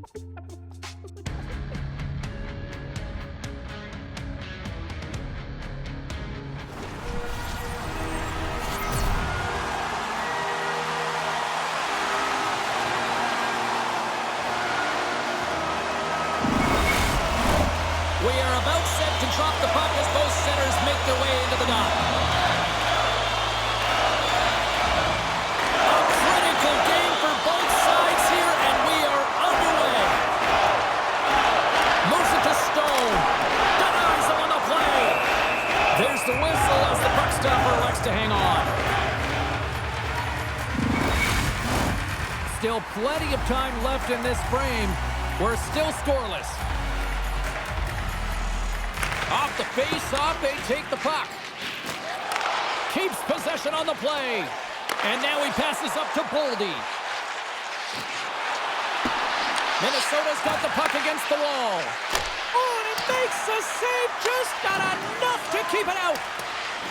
We are about set to drop the puck as both centers make their way into the dot. A critical game for both sides here, and we are underway. Moves it to Stone. Denies him on the play. There's the whistle as the puck stopper elects to hang on. Still plenty of time left in this frame. We're still scoreless. Off the face-off, they take the puck. Keeps possession on the play. And now he passes up to Boldy. Minnesota's got the puck against the wall. Oh, and it makes the save. Just not enough to keep it out.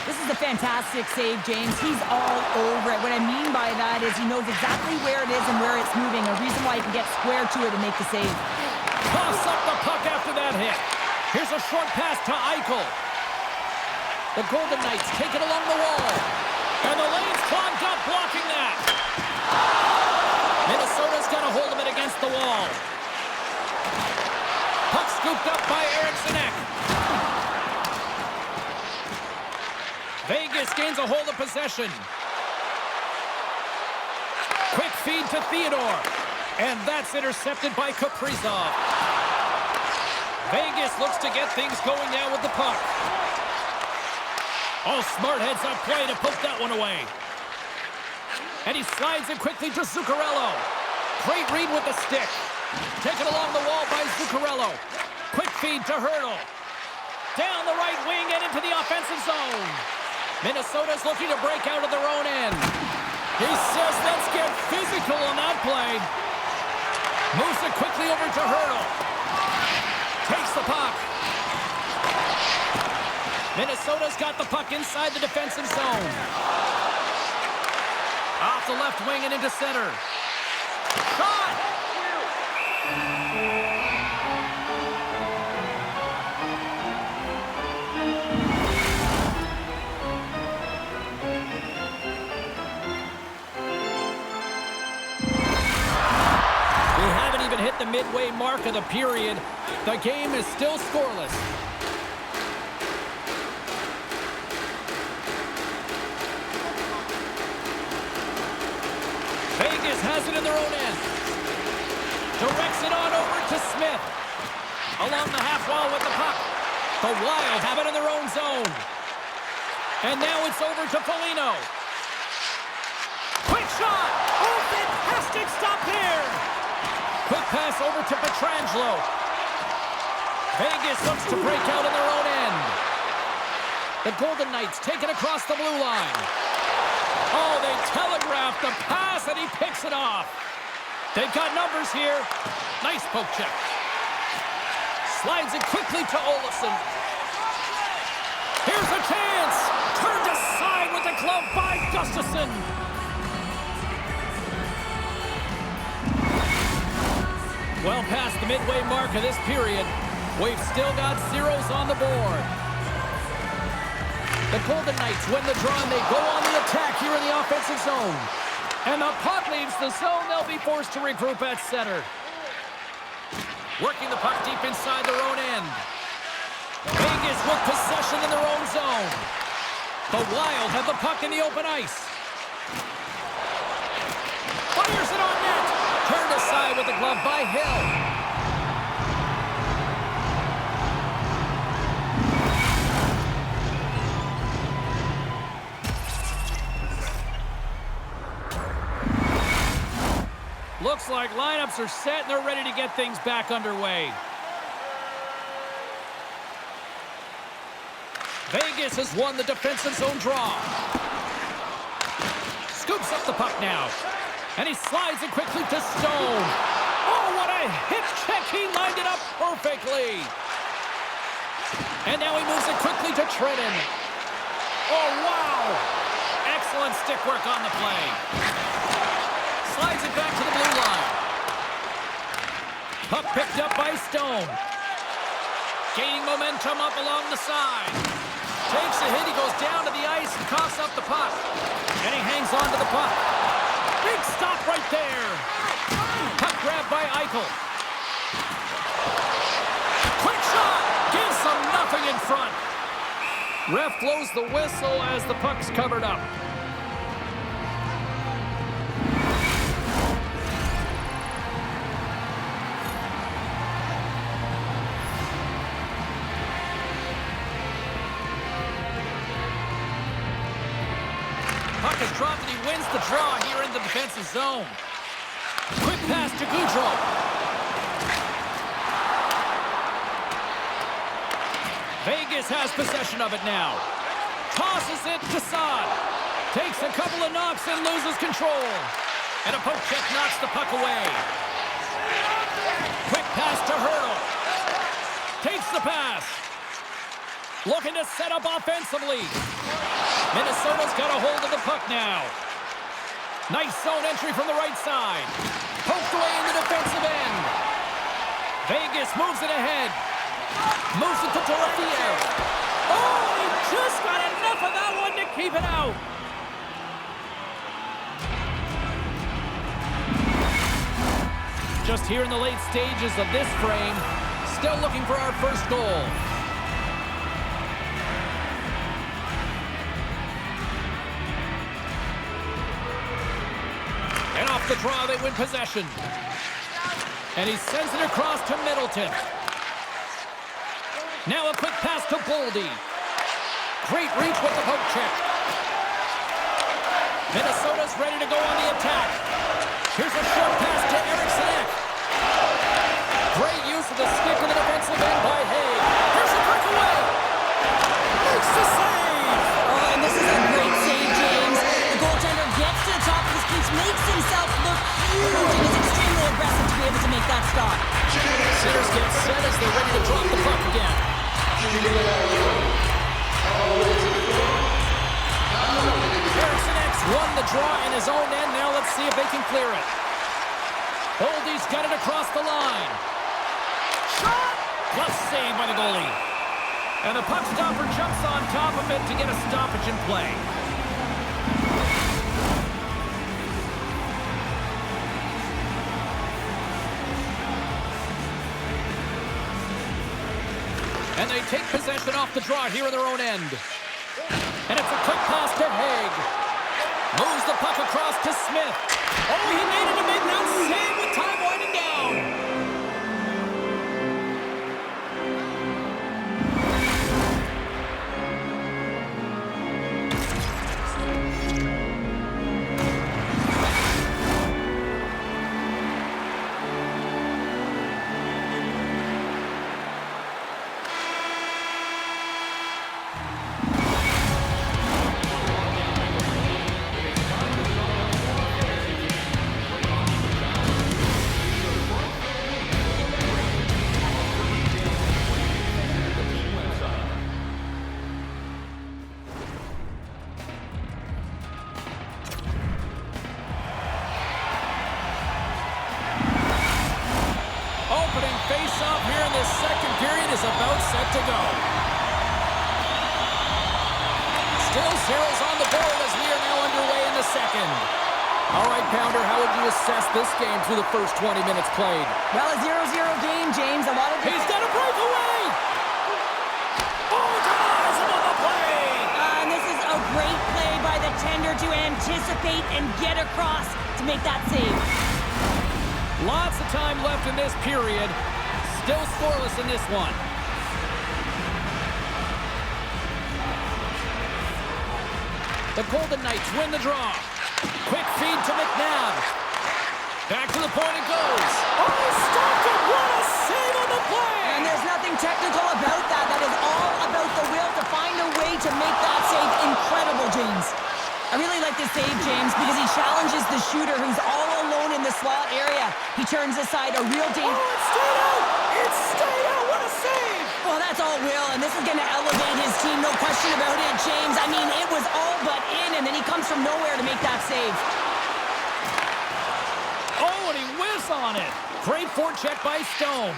This is a fantastic save, James. He's all over it. What I mean by that is he knows exactly where it is and where it's moving. A reason why he can get square to it and make the save. Toss up the puck after that hit. Here's a short pass to Eichel. The Golden Knights take it along the wall. And the lane's clogged up, blocking that. Minnesota's got a hold of it against the wall. Puck scooped up by Eriksson Ek. Vegas gains a hold of possession. Quick feed to Theodore. And that's intercepted by Kaprizov. Vegas looks to get things going now with the puck. Oh, smart heads-up play to poke that one away. And he slides it quickly to Zuccarello. Great read with the stick. Taken along the wall by Zuccarello. Quick feed to Hurdle. Down the right wing and into the offensive zone. Minnesota's looking to break out of their own end. He says, let's get physical on that play. Moves it quickly over to Hurdle. Takes the puck. Minnesota's got the puck inside the defensive zone. Off the left wing and into center. Shot! We haven't even hit the midway mark of the period. The game is still scoreless. Vegas has it in their own end. Directs it on over to Smith. Along the half wall with the puck. The Wild have it in their own zone. And now it's over to Foligno. Quick shot! Oh, fantastic stop there! Quick pass over to Pietrangelo. Vegas looks to break out in their own end. The Golden Knights take it across the blue line. Oh, they telegraphed the pass, and he picks it off. They've got numbers here. Nice poke check. Slides it quickly to Olofsson. Here's a chance. Turned aside with the glove by Gustafsson. Well past the midway mark of this period, we've still got zeros on the board. The Golden Knights win the draw and they go on the attack here in the offensive zone. And the puck leaves the zone. They'll be forced to regroup at center. Working the puck deep inside their own end. Vegas with possession in their own zone. The Wild have the puck in the open ice. Fires it on net. Turned aside with the glove by Hill. Looks like lineups are set and they're ready to get things back underway. Vegas has won the defensive zone draw. Scoops up the puck now. And he slides it quickly to Stone. Oh, what a hit check. He lined it up perfectly. And now he moves it quickly to Trenton. Oh, wow. Excellent stick work on the play. Slides it back to the blue line. Puck picked up by Stone. Gaining momentum up along the side. Takes a hit, he goes down to the ice and coughs up the puck. And he hangs on to the puck. Big stop right there. Puck grabbed by Eichel. Quick shot! Gives them nothing in front. Ref blows the whistle as the puck's covered up. Puck is dropped and he wins the draw here in the defensive zone. Quick pass to Gaudreau. Vegas has possession of it now. Tosses it to Saad. Takes a couple of knocks and loses control. And a poke check knocks the puck away. Quick pass to Hurdle. Takes the pass. Looking to set up offensively. Minnesota's got a hold of the puck now. Nice zone entry from the right side. Poked away in the defensive end. Vegas moves it ahead. Moves it to Dorofiev. Oh, he just got enough of that one to keep it out. Just here in the late stages of this frame, still looking for our first goal. And off the draw, they win possession. And he sends it across to Middleton. Now a quick pass to Boldy. Great reach with the poke check. Minnesota's ready to go on the attack. Here's a short pass to Eriksson. Great use of the stick in the defensive end by Haig. Here's a breakaway. Makes the save. Oh, and this is a great save, James. The goaltender gets to the top of his crease, makes himself look huge, and is extremely aggressive to be able to make that stop. Centers get set as they're ready to drop the puck again. Eriksson won the draw in his own end. Now let's see if they can clear it. Boldy's got it across the line. Shot! Plus save by the goalie. And the puck stopper jumps on top of it to get a stoppage in play. And they take possession off the draw here in their own end. And it's a quick pass to Haig. Moves the puck across to Smith. Oh, he needed to make that save with time winding down. Face-off here in this second period is about set to go. Still zeros on the board as we are now underway in the second. All right, Pounder, how would you assess this game through the first 20 minutes played? Well, a 0-0 game, James. A lot of He's got a breakaway! Oh, denies him on the play! And this is a great play by the tender to anticipate and get across to make that save. Lots of time left in this period. Still scoreless in this one. The Golden Knights win the draw. Quick feed to McNabb. Back to the point it goes. Oh, he stopped it! What a save on the play! And there's nothing technical about that. That is all about the will to find a way to make that save incredible, James. I really like this save, James, because he challenges the shooter who's all alone in the slot area. He turns aside a real danger. Oh, it stayed out! It stayed out! What a save! Well, that's all will, and this is going to elevate his team, no question about it, James. I mean, it was all but in, and then he comes from nowhere to make that save. Oh, and and he whiffs on it. Great forecheck by Stone.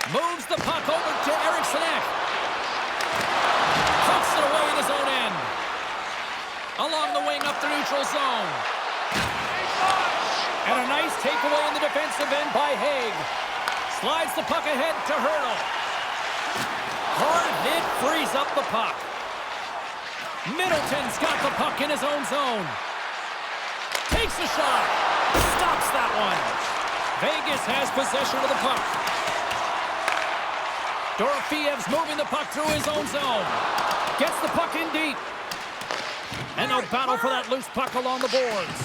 Moves the puck over to Eriksson. Pucks it away in his own end. Along the wing up the neutral zone. And a nice takeaway in the defensive end by Haig. Slides the puck ahead to Hurdle. Hard hit frees up the puck. Middleton's got the puck in his own zone. Takes a shot. Stops that one. Vegas has possession of the puck. Dorofiev's moving the puck through his own zone. Gets the puck in deep. And no battle for that loose puck along the boards.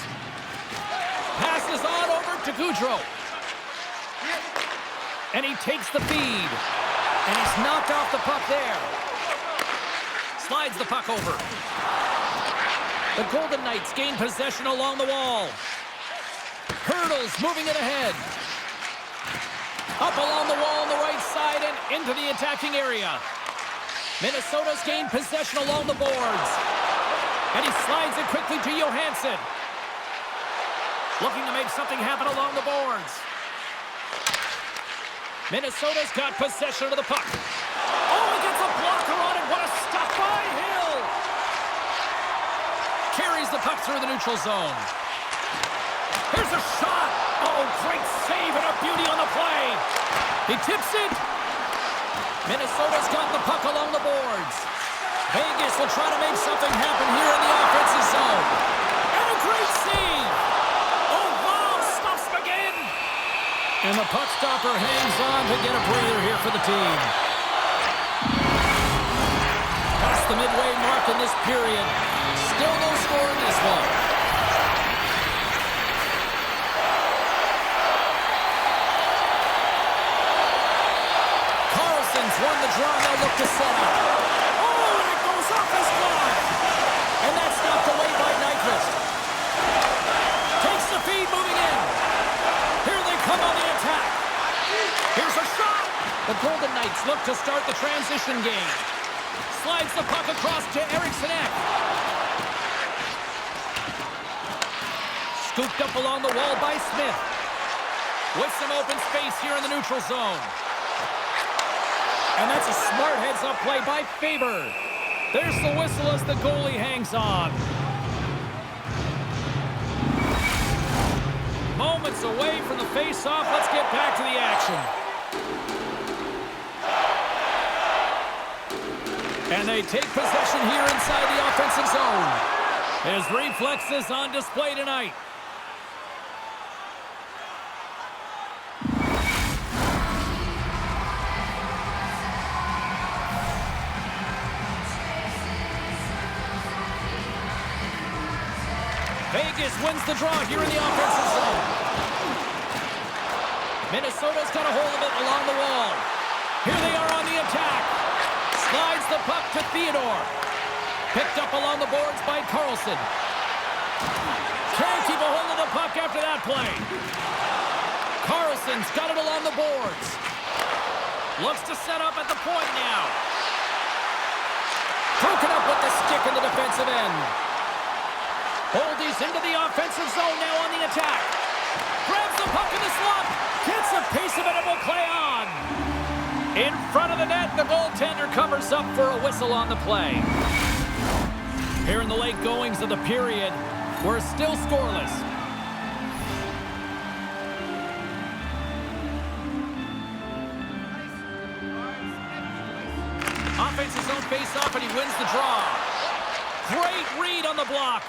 Passes on over to Gaudreau. And he takes the feed. And he's knocked off the puck there. Slides the puck over. The Golden Knights gain possession along the wall. Hurdle's moving it ahead. Up along the wall on the right side and into the attacking area. Minnesota's gained possession along the boards. And he slides it quickly to Johansson. Looking to make something happen along the boards. Minnesota's got possession of the puck. Oh, he gets a blocker on it. What a stop by Hill. Carries the puck through the neutral zone. Here's a shot. Oh, great save and a beauty on the play. He tips it. Minnesota's got the puck along the boards. Vegas will try to make something happen here in the offensive zone. And a great save. Oh, wow, stops him again. And the puck stopper hangs on to get a breather here for the team. Past the midway mark in this period. Still no score in this one. Carlson's won the draw. They'll look to set up. Oh, and it goes off his glove. And that's knocked away by Nyquist. Takes the feed moving in. Here they come on the attack. Here's a shot. The Golden Knights look to start the transition game. Slides the puck across to Eriksson. Scooped up along the wall by Smith. With some open space here in the neutral zone. And that's a smart heads-up play by Faber. There's the whistle as the goalie hangs on. Moments away from the face-off. Let's get back to the action. And they take possession here inside the offensive zone. His reflexes on display tonight. Vegas wins the draw here in the offensive zone. Minnesota's got a hold of it along the wall. Here they are on the attack. Slides the puck to Theodore. Picked up along the boards by Carlson. Can't keep a hold of the puck after that play. Carlson's got it along the boards. Looks to set up at the point now. Broken up with the stick in the defensive end. Oldies into the offensive zone now on the attack. Grabs the puck in the slot. Gets a piece of it and will play on. In front of the net, the goaltender covers up for a whistle on the play. Here in the late goings of the period, we're still scoreless. Offensive zone face-off, and he wins the draw. Great read on the block.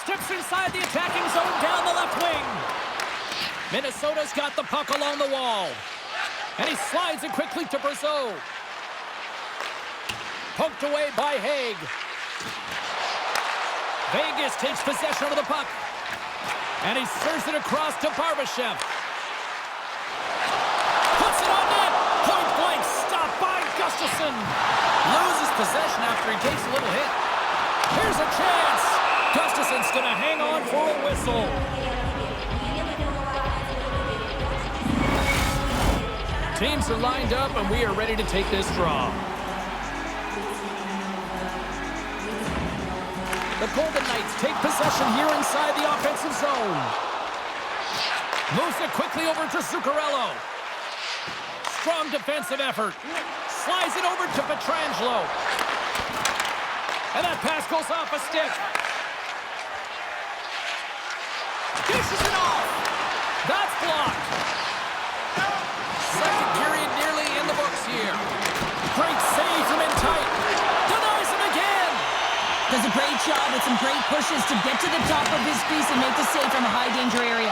Steps inside the attacking zone down the left wing. Minnesota's got the puck along the wall. And he slides it quickly to Brazeau. Poked away by Haig. Vegas takes possession of the puck. And he serves it across to Barbashev. Puts it on net. Point blank stop by Gustafsson. Loses possession after he takes a little hit. Here's a chance. Gustafsson's going to hang on for a whistle. Teams are lined up, and we are ready to take this draw. The Golden Knights take possession here inside the offensive zone. Moves it quickly over to Zuccarello. Strong defensive effort. Slides it over to Pietrangelo. And that pass goes off a stick. Dishes it off. That's blocked. Second period nearly in the books here. Great save from in tight. Denies him again. Does a great job with some great pushes to get to the top of his crease and make the save from a high-danger area.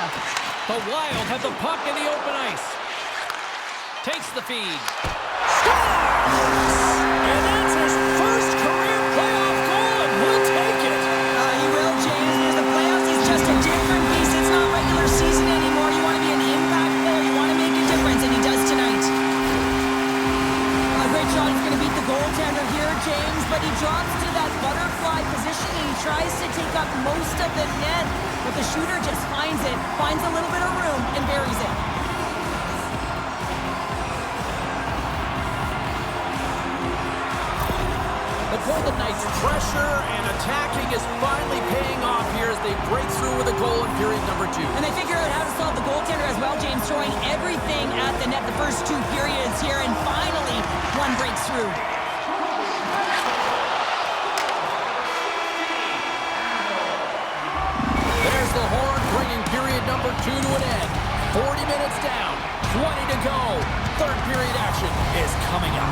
The Wild have the puck in the open ice. Takes the feed. Scores! And that's his first career playoff goal, and we'll take it. You will, James, because the playoffs is just a different beast. It's not regular season anymore. You want to be an impact player. You want to make a difference, and he does tonight. A great shot. He's going to beat the goaltender here, James, but he drops to that butterfly position, and he tries to take up most of the net, but the shooter just finds it, finds a little bit of room, and buries it. The Golden Knights' pressure and attacking is finally paying off here as they break through with a goal in period number 2. And they figure out how to solve the goaltender as well, James, throwing everything at the net the first 2 periods here, and finally one breaks through. There's the horn, bringing period number 2 to an end. 40 minutes down, 20 to go. Third period action is coming up.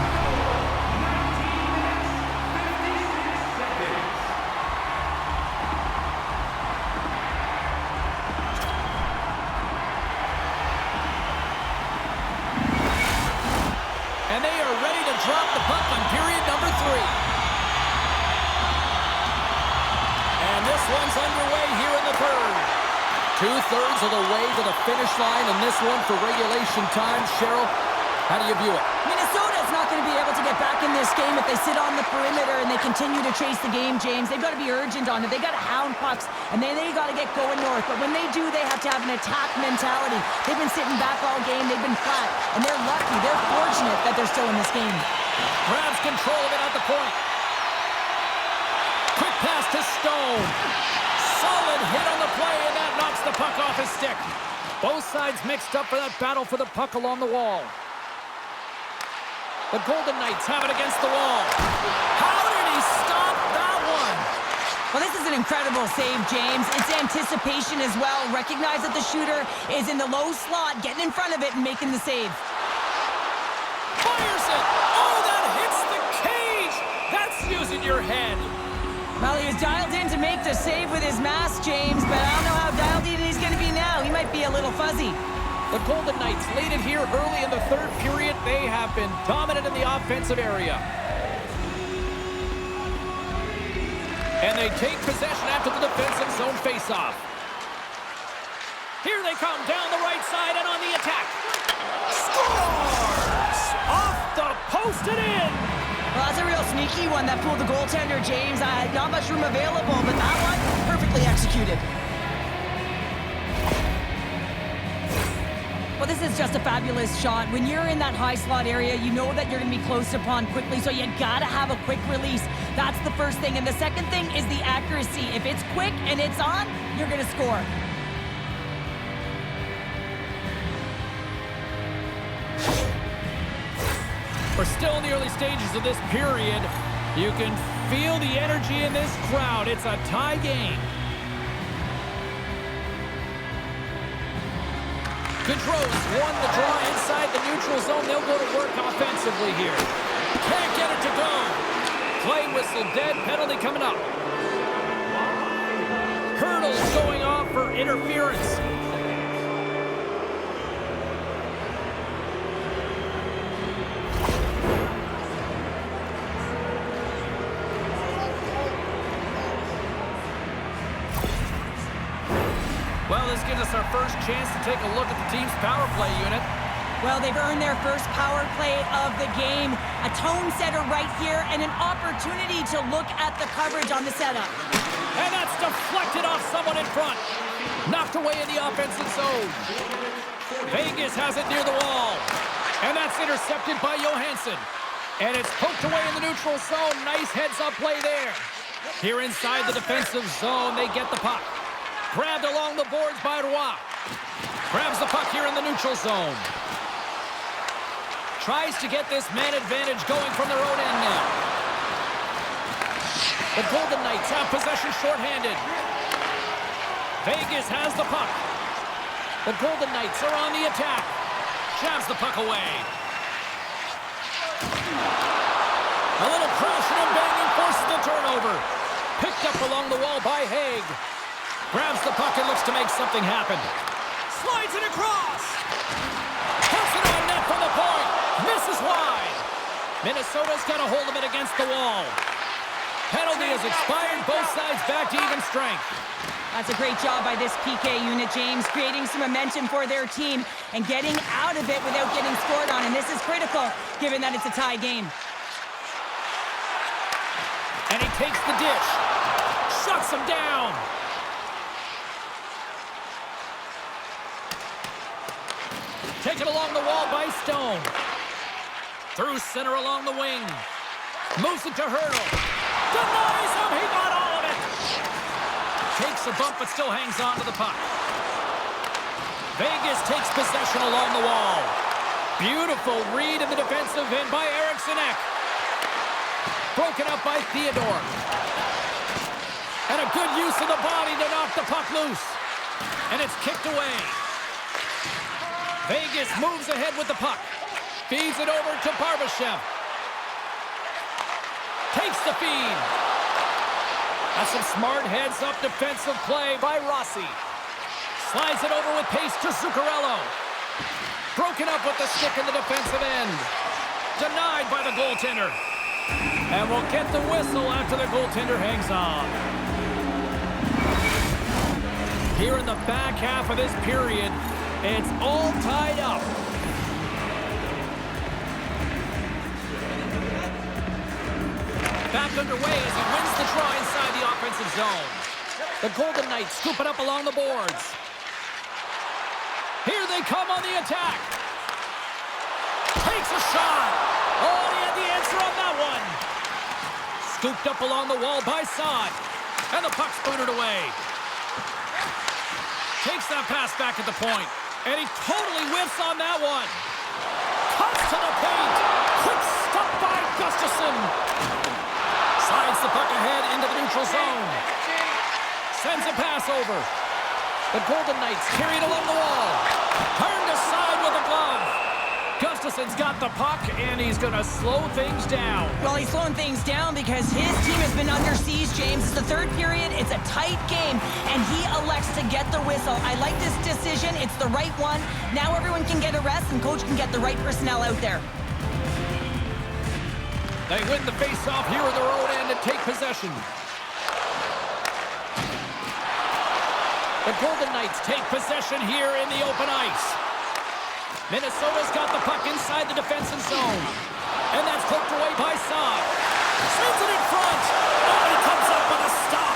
And they are ready to drop the puck on period number 3. And this one's underway here in the third. 2/3 of the way to the finish line in this one for regulation time. Cheryl, how do you view it? Minnesota's not going to be able to get back in this game if they sit on the perimeter and they continue to chase the game, James. They've got to be urgent on it. They've got to hound pucks, and then they got to get going north. But when they do, they have to have an attack mentality. They've been sitting back all game. They've been flat, and they're lucky. They're fortunate that they're still in this game. Grabs control of it at the point. Quick pass to Stone. Solid hit on the play, and that knocks the puck off his stick. Both sides mixed up for that battle for the puck along the wall. The Golden Knights have it against the wall. How did he stop that one? Well, this is an incredible save, James. It's anticipation as well. Recognize that the shooter is in the low slot, getting in front of it and making the save. Fires it! Oh, that hits the cage! That's using your head. Well, he was dialed in to make the save with his mask, James, but I don't know how dialed in he's going to be now. He might be a little fuzzy. The Golden Knights lead it here early in the third period. They have been dominant in the offensive area. And they take possession after the defensive zone faceoff. Here they come down the right side and on the attack. Scores! Off the post and in! Well, that's a real sneaky one that fooled the goaltender, James. Not much room available, but that one, perfectly executed. Well, this is just a fabulous shot. When you're in that high slot area, you know that you're going to be close upon quickly, so you got to have a quick release. That's the first thing. And the second thing is the accuracy. If it's quick and it's on, you're going to score. We're still in the early stages of this period. You can feel the energy in this crowd. It's a tie game. Gaudreau's won the draw inside the neutral zone. They'll go to work offensively here. Can't get it to go. Play whistle dead. Penalty coming up. Hurdles going off for interference. Well, this gives us our first chance to take a look at the team's power play unit. Well, they've earned their first power play of the game. A tone setter right here and an opportunity to look at the coverage on the setup. And that's deflected off someone in front. Knocked away in the offensive zone. Vegas has it near the wall. And that's intercepted by Johansson. And it's poked away in the neutral zone. Nice heads-up play there. Here inside the defensive zone, they get the puck. Grabbed along the boards by Roy. Grabs the puck here in the neutral zone. Tries to get this man advantage going from their own end now. The Golden Knights have possession shorthanded. Vegas has the puck. The Golden Knights are on the attack. Jabs the puck away. A little crashing and banging forces the turnover. Picked up along the wall by Haig. Grabs the puck and looks to make something happen. Slides it across. Puts it on net from the point. Misses wide. Minnesota's got a hold of it against the wall. Penalty has expired. Both sides back to even strength. That's a great job by this PK unit, James, creating some momentum for their team and getting out of it without getting scored on. And this is critical, given that it's a tie game. And he takes the dish. Shuts him down. Taken along the wall by Stone. Through center along the wing. Moves it to Hurdle. Denies him. He got all of it. Takes a bump but still hangs on to the puck. Vegas takes possession along the wall. Beautiful read in the defensive end by Eriksson Ek. Broken up by Theodore. And a good use of the body to knock the puck loose. And it's kicked away. Vegas moves ahead with the puck. Feeds it over to Barbashev. Takes the feed. That's some smart heads-up defensive play by Rossi. Slides it over with pace to Zuccarello. Broken up with the stick in the defensive end. Denied by the goaltender. And we'll get the whistle after the goaltender hangs on. Here in the back half of this period, it's all tied up. Back underway as he wins the draw inside the offensive zone. The Golden Knights scoop it up along the boards. Here they come on the attack. Takes a shot. Oh, he had the answer on that one. Scooped up along the wall by Saad. And the puck's booted away. Takes that pass back at the point. And he totally whiffs on that one. Cuts to the paint. Quick stop by Gustafsson. Slides the puck ahead into the neutral zone. Sends a pass over. The Golden Knights carry it along the wall. Turned aside with a glove. Gustafsson's got the puck, and he's going to slow things down. Well, he's slowing things down because his team has been under siege, James. It's the third period. It's a tight game, and he elects to get the whistle. I like this decision. It's the right one. Now everyone can get a rest, and coach can get the right personnel out there. They win the face-off here in their own end and take possession. The Golden Knights take possession here in the open ice. Minnesota's got the puck inside the defensive zone. And that's poked away by Saad. Sends it in front. Oh, he comes up with a stop.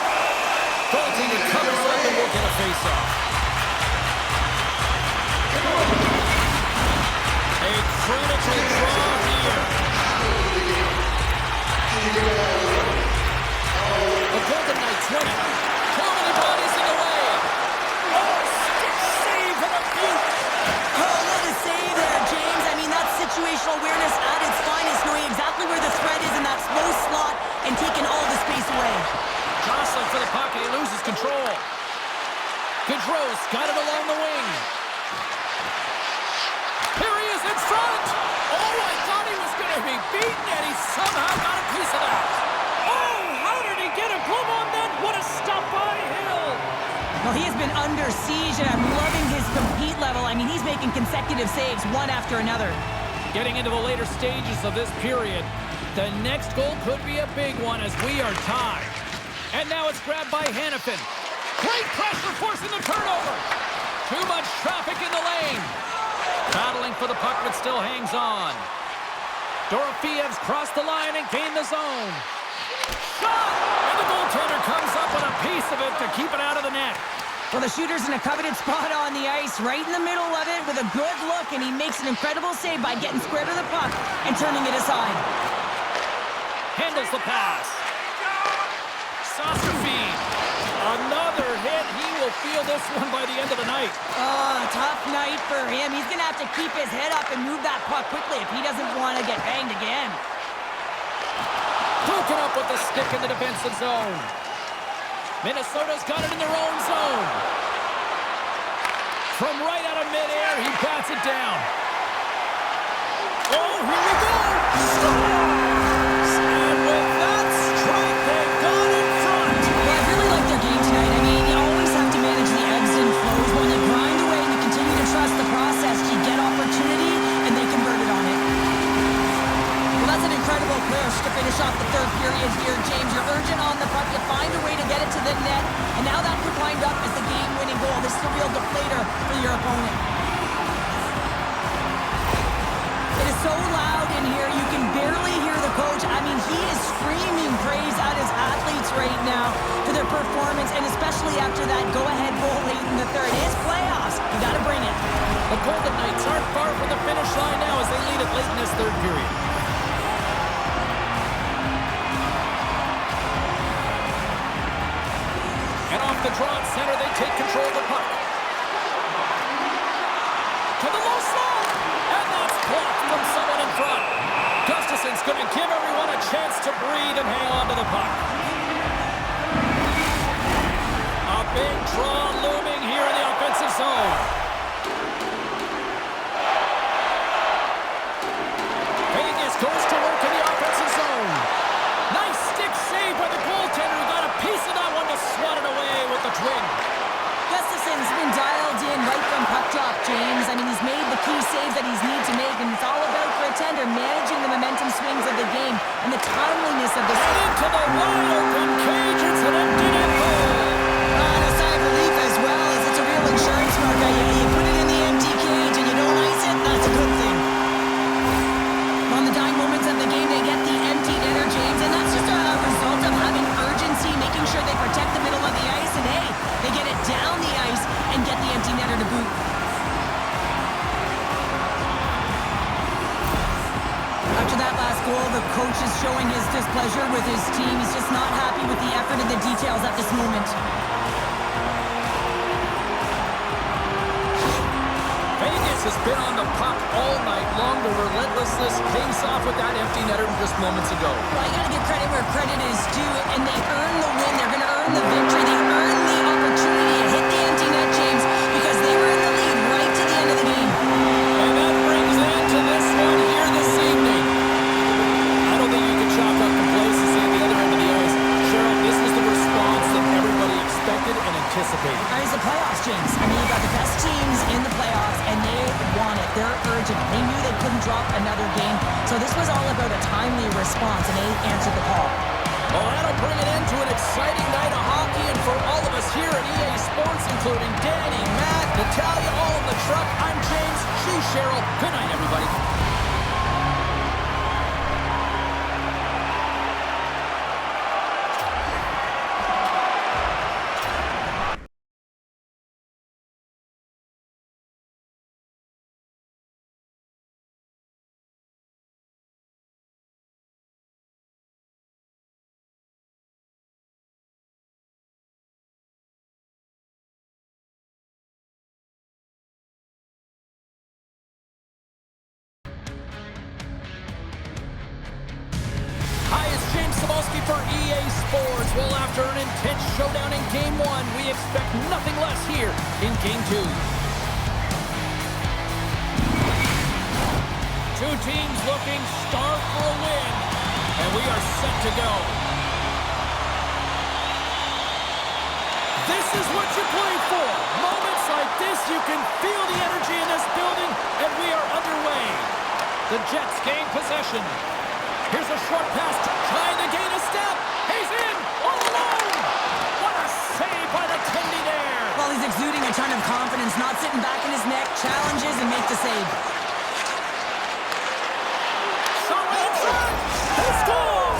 Goaltender covers up and will get a face-off. A critical draw here. The Golden Knights win it. Too many bodies in the way. Oh, stick save and a beaut. Oh, what a save there, James. I mean, that's situational awareness at its finest, knowing exactly where the threat is in that slow slot and taking all the space away. Jostling for the puck, and he loses control. Gaudreau's got it along the wing. Here he is in front. Oh, I thought he was going to be beaten, and he somehow got a piece of that. Oh, how did he get a glove on that? What a stop by Hill. Well, he has been under siege, and I'm loving his compete level. I mean, he's making consecutive saves, one after another. Getting into the later stages of this period, the next goal could be a big one as we are tied. And now it's grabbed by Hanifin. Great pressure forcing the turnover. Too much traffic in the lane. Battling for the puck, but still hangs on. Dorofiev's crossed the line and gained the zone. Shot! And the goaltender comes up with a piece of it to keep it out of the net. Well, the shooter's in a coveted spot on the ice, right in the middle of it with a good look, and he makes an incredible save by getting square to the puck and turning it aside. Handles the pass. Saucer feed. Another hit. He will will feel this one by the end of the night. Oh, tough night for him. He's going to have to keep his head up and move that puck quickly if he doesn't want to get banged again. Broken up with the stick in the defensive zone. Minnesota's got it in their own zone. From right out of midair, he bats it down. Oh, here we go! Scores! And with that strike, they got in front. Well, I really like their game tonight. I mean, you always have to manage the ebbs and flows. When you grind away and you continue to trust the process, you get opportunity, and they converted on it. Well, that's an incredible push to finish off the third period here, James. You're urgent on the puck. You find a way to get it to the net, and now that could wind up as the game-winning goal. This is a real deflator for your opponent. It is so loud in here, you can barely hear the coach. I mean, he is screaming praise at his athletes right now for their performance, and especially after that go-ahead goal late in the third. It's playoffs. You got to bring it. The Golden Knights aren't far from the finish line now as they lead it late in this third period. And off the draw at center, they take control of the puck. To the low slot, and that's blocked from someone in front. Gustafson's going to give everyone a chance to breathe and hang on to the puck. A big draw looming here in the offensive zone. Vegas goes to work in the offensive zone. Nice stick save by the goaltender who got a piece of that one to swat it away with the twin. Gustafson's been dialed in right from puck drop, James. I mean, he's made the key saves that he's needed to make, and it's all about for a tender managing the momentum swings of the game and the timeliness of this. And into the wide open cage, it's an empty net goal. And a sigh of relief as well, as it's a real insurance marker. You put it in the empty cage and you don't ice it, that's a good thing. On the dying moments of the game, they get the empty netter, James, and that's just a result of having urgency, making sure they protect the middle of the ice, and hey, they get it down the ice and get the empty netter to boot. After that last goal, the coach is showing his displeasure with his team. He's just not happy with the effort and the details at this moment. Vegas has been on the puck all night long. The relentlessness pays off with that empty netter just moments ago. Well, you gotta give credit where credit is due, and they earn the win. They're gonna earn the victory. They earn the opportunity to hit the empty net, James, because they were in the lead right to the end of the game. And that brings an end to this one here this evening. I don't think you can chalk up complacency at the other end of the ice. Cheryl, this was the response that everybody expected and anticipated. It's the playoffs, James. I mean, you got the best teams in the playoffs, and they want it. They're urgent. They knew they couldn't drop another game. So this was all about a timely response, and they answered the call. Well, that'll bring an end to an exciting night of hockey, and for all of us here at EA Sports, including Danny, Matt, Natalia, all in the truck, I'm James, she's Cheryl. Good night, everybody. For EA Sports. Well, after an intense showdown in Game 1, we expect nothing less here in Game 2. Two teams looking starved for a win, and we are set to go. This is what you play for. Moments like this, you can feel the energy in this building, and we are underway. The Jets gain possession. Here's a short pass, trying to gain a step. He's in, all alone. What a save by the Tendy there. Well, he's exuding a ton of confidence, not sitting back in his neck, challenges and makes the save. Shot in front. They score!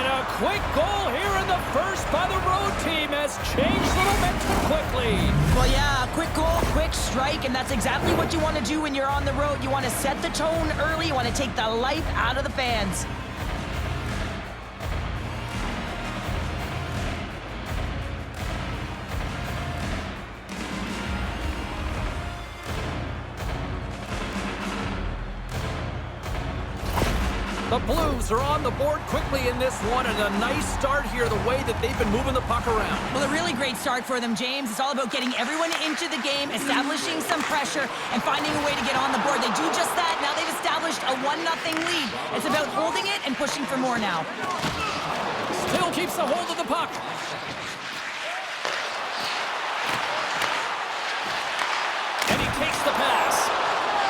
And a quick goal here in the first by the road team has changed the momentum quickly. Well, yeah, quick goal, quick strike, and that's exactly what you want to do when you're on the road. You want to set the tone early. You want to take the life out of the fans. The Blues are on the board quickly in this one, and a nice start here, the way that they've been moving the puck around. Well, a really great start for them, James. It's all about getting everyone into the game, establishing some pressure, and finding a way to get on the board. They do just that. Now they've established a 1-0 lead. It's about holding it and pushing for more now. Still keeps the hold of the puck. And he takes the pass.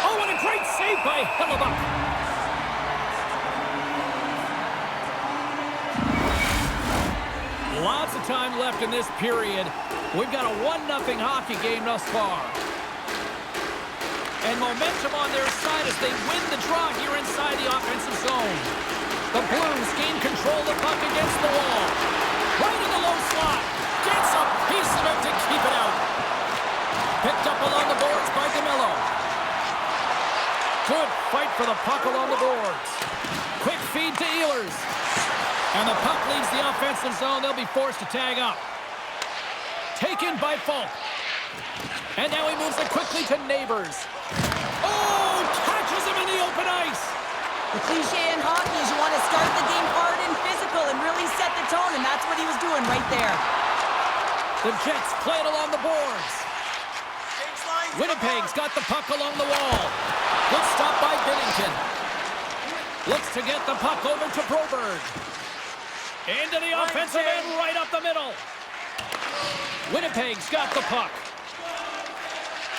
Oh, what a great save by Hellebuck. Lots of time left in this period. We've got a 1-0 hockey game thus far. And momentum on their side as they win the draw here inside the offensive zone. The Blues gain control of the puck against the wall. Right in the low slot. Gets a piece of it to keep it out. Picked up along the boards by DeMello. Good fight for the puck along the boards. Quick feed to Ehlers. And the puck leaves the offensive zone. They'll be forced to tag up. Taken by Falk. And now he moves it quickly to Neighbors. Oh, catches him in the open ice. The cliche in hockey is you want to start the game hard and physical and really set the tone, and that's what he was doing right there. The Jets play it along the boards. Winnipeg's got the puck along the wall. Good stop by Binnington. Looks to get the puck over to Broberg. Into the offensive end, right up the middle. Winnipeg's got the puck.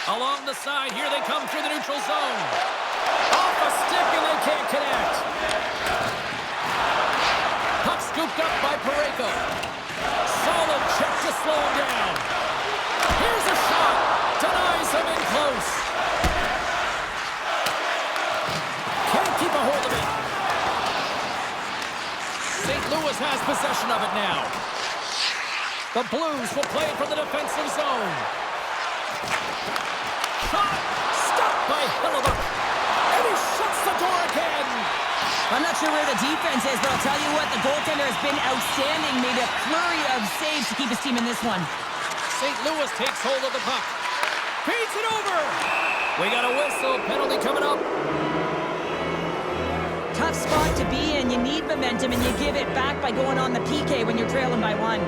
Along the side, here they come through the neutral zone. Off a stick, and they can't connect. Puck scooped up by Parayko. Solid check to slow him down. Here's a shot. Denies him in close. Can't keep a hold of it. St. Louis has possession of it now. The Blues will play it from the defensive zone. Shot! Stopped by Hellebuck. And he shuts the door again. I'm not sure where the defense is, but I'll tell you what, the goaltender has been outstanding. Made a flurry of saves to keep his team in this one. St. Louis takes hold of the puck. Feeds it over. We got a whistle. Penalty coming up. Tough spot to be in. You need momentum, and you give it back by going on the PK when you're trailing by 1.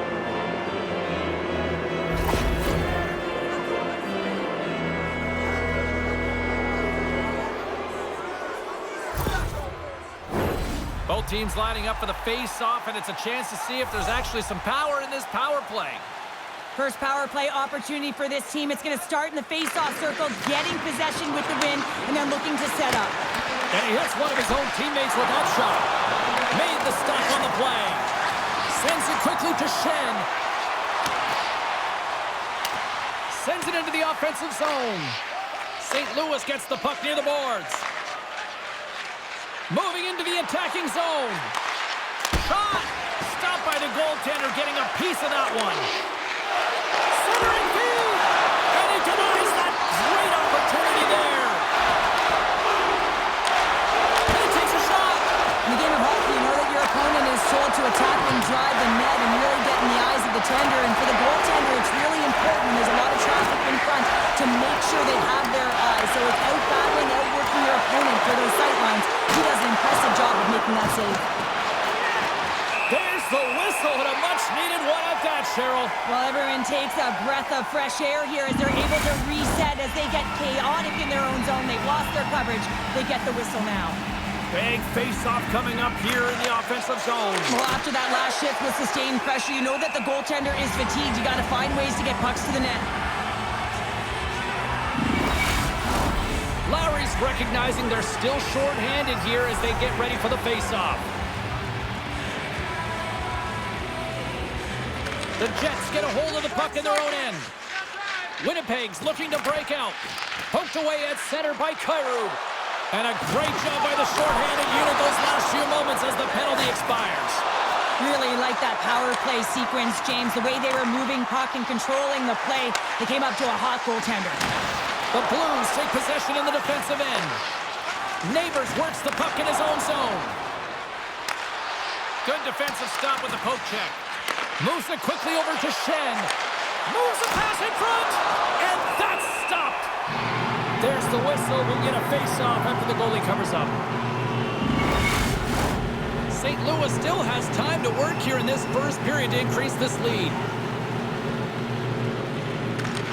Both teams lining up for the face-off, and it's a chance to see if there's actually some power in this power play. First power play opportunity for this team. It's going to start in the face-off circle, getting possession with the win, and then looking to set up. And he hits one of his own teammates with that shot. Made the stop on the play. Sends it quickly to Shen. Sends it into the offensive zone. St. Louis gets the puck near the boards. Moving into the attacking zone. Shot! Stopped by the goaltender, getting a piece of that one. Centering feed! And he denies that great opportunity there. And he takes a shot. In the game of hockey, you know that your opponent is told to attack and drive the net and really get in the eyes of the tender. And for the goaltender, it's really important when there's a lot of traffic in front to make sure they have their eyes. So it's out-battling, outworking your opponent for those sightlines. He does an impressive job of making that save. There's the whistle and a much-needed one at that, Cheryl. Well, everyone takes a breath of fresh air here as they're able to reset as they get chaotic in their own zone. They've lost their coverage. They get the whistle now. Big face-off coming up here in the offensive zone. Well, after that last shift with sustained pressure, you know that the goaltender is fatigued. You got to find ways to get pucks to the net. Lowry's recognizing they're still short-handed here as they get ready for the face-off. The Jets get a hold of the puck in their own end. Winnipeg's looking to break out. Poked away at center by Kyrou. And a great job by the short-handed unit those last few moments as the penalty expires. Really like that power play sequence, James. The way they were moving puck and controlling the play, they came up to a hot goaltender. The Blues take possession in the defensive end. Neighbors works the puck in his own zone. Good defensive stop with the poke check. Moves it quickly over to Shen. Moves the pass in front. And that's stopped. There's the whistle. We'll get a face-off after the goalie covers up. St. Louis still has time to work here in this first period to increase this lead.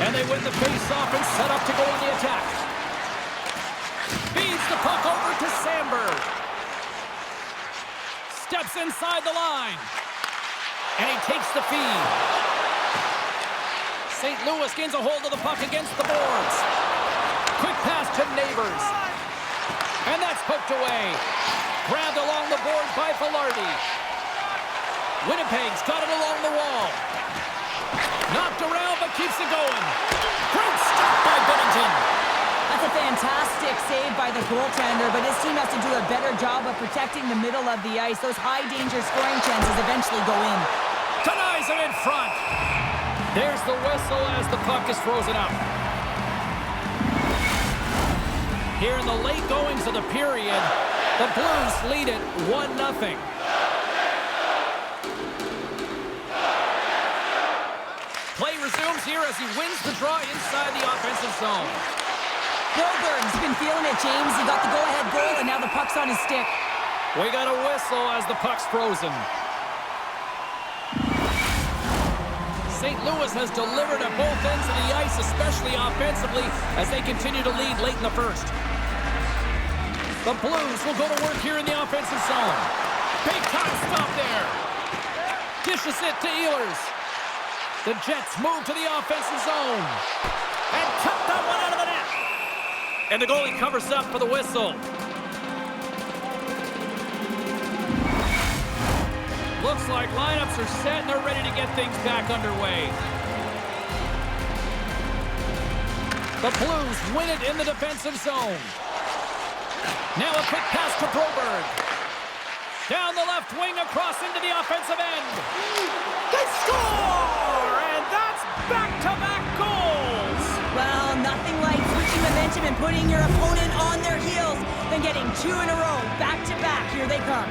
And they win the face-off and set up to go on the attack. Feeds the puck over to Sandberg. Steps inside the line. And he takes the feed. St. Louis gains a hold of the puck against the boards. Quick pass to Neighbors. And that's poked away. Grabbed along the boards by Velarde. Winnipeg's got it along the wall. Knocked around, but keeps it going. Great stop by Binnington. That's a fantastic save by the goaltender, but his team has to do a better job of protecting the middle of the ice. Those high-danger scoring chances eventually go in. Denies it in front. There's the whistle as the puck is frozen up. Here in the late goings of the period, the Blues lead it 1-0. Play resumes here as he wins the draw inside the offensive zone. Broberg's been feeling it, James. He got the go-ahead goal, and now the puck's on his stick. We got a whistle as the puck's frozen. St. Louis has delivered at both ends of the ice, especially offensively, as they continue to lead late in the first. The Blues will go to work here in the offensive zone. Big time stop there. Dishes it to Ehlers. The Jets move to the offensive zone. And cut that one out of the net. And the goalie covers up for the whistle. Looks like lineups are set and they're ready to get things back underway. The Blues win it in the defensive zone. Now a quick pass to Broberg. Down the left wing across into the offensive end. They score! And that's back-to-back goals! Well, nothing like switching momentum and putting your opponent on their heels than getting two in a row, back-to-back. Here they come.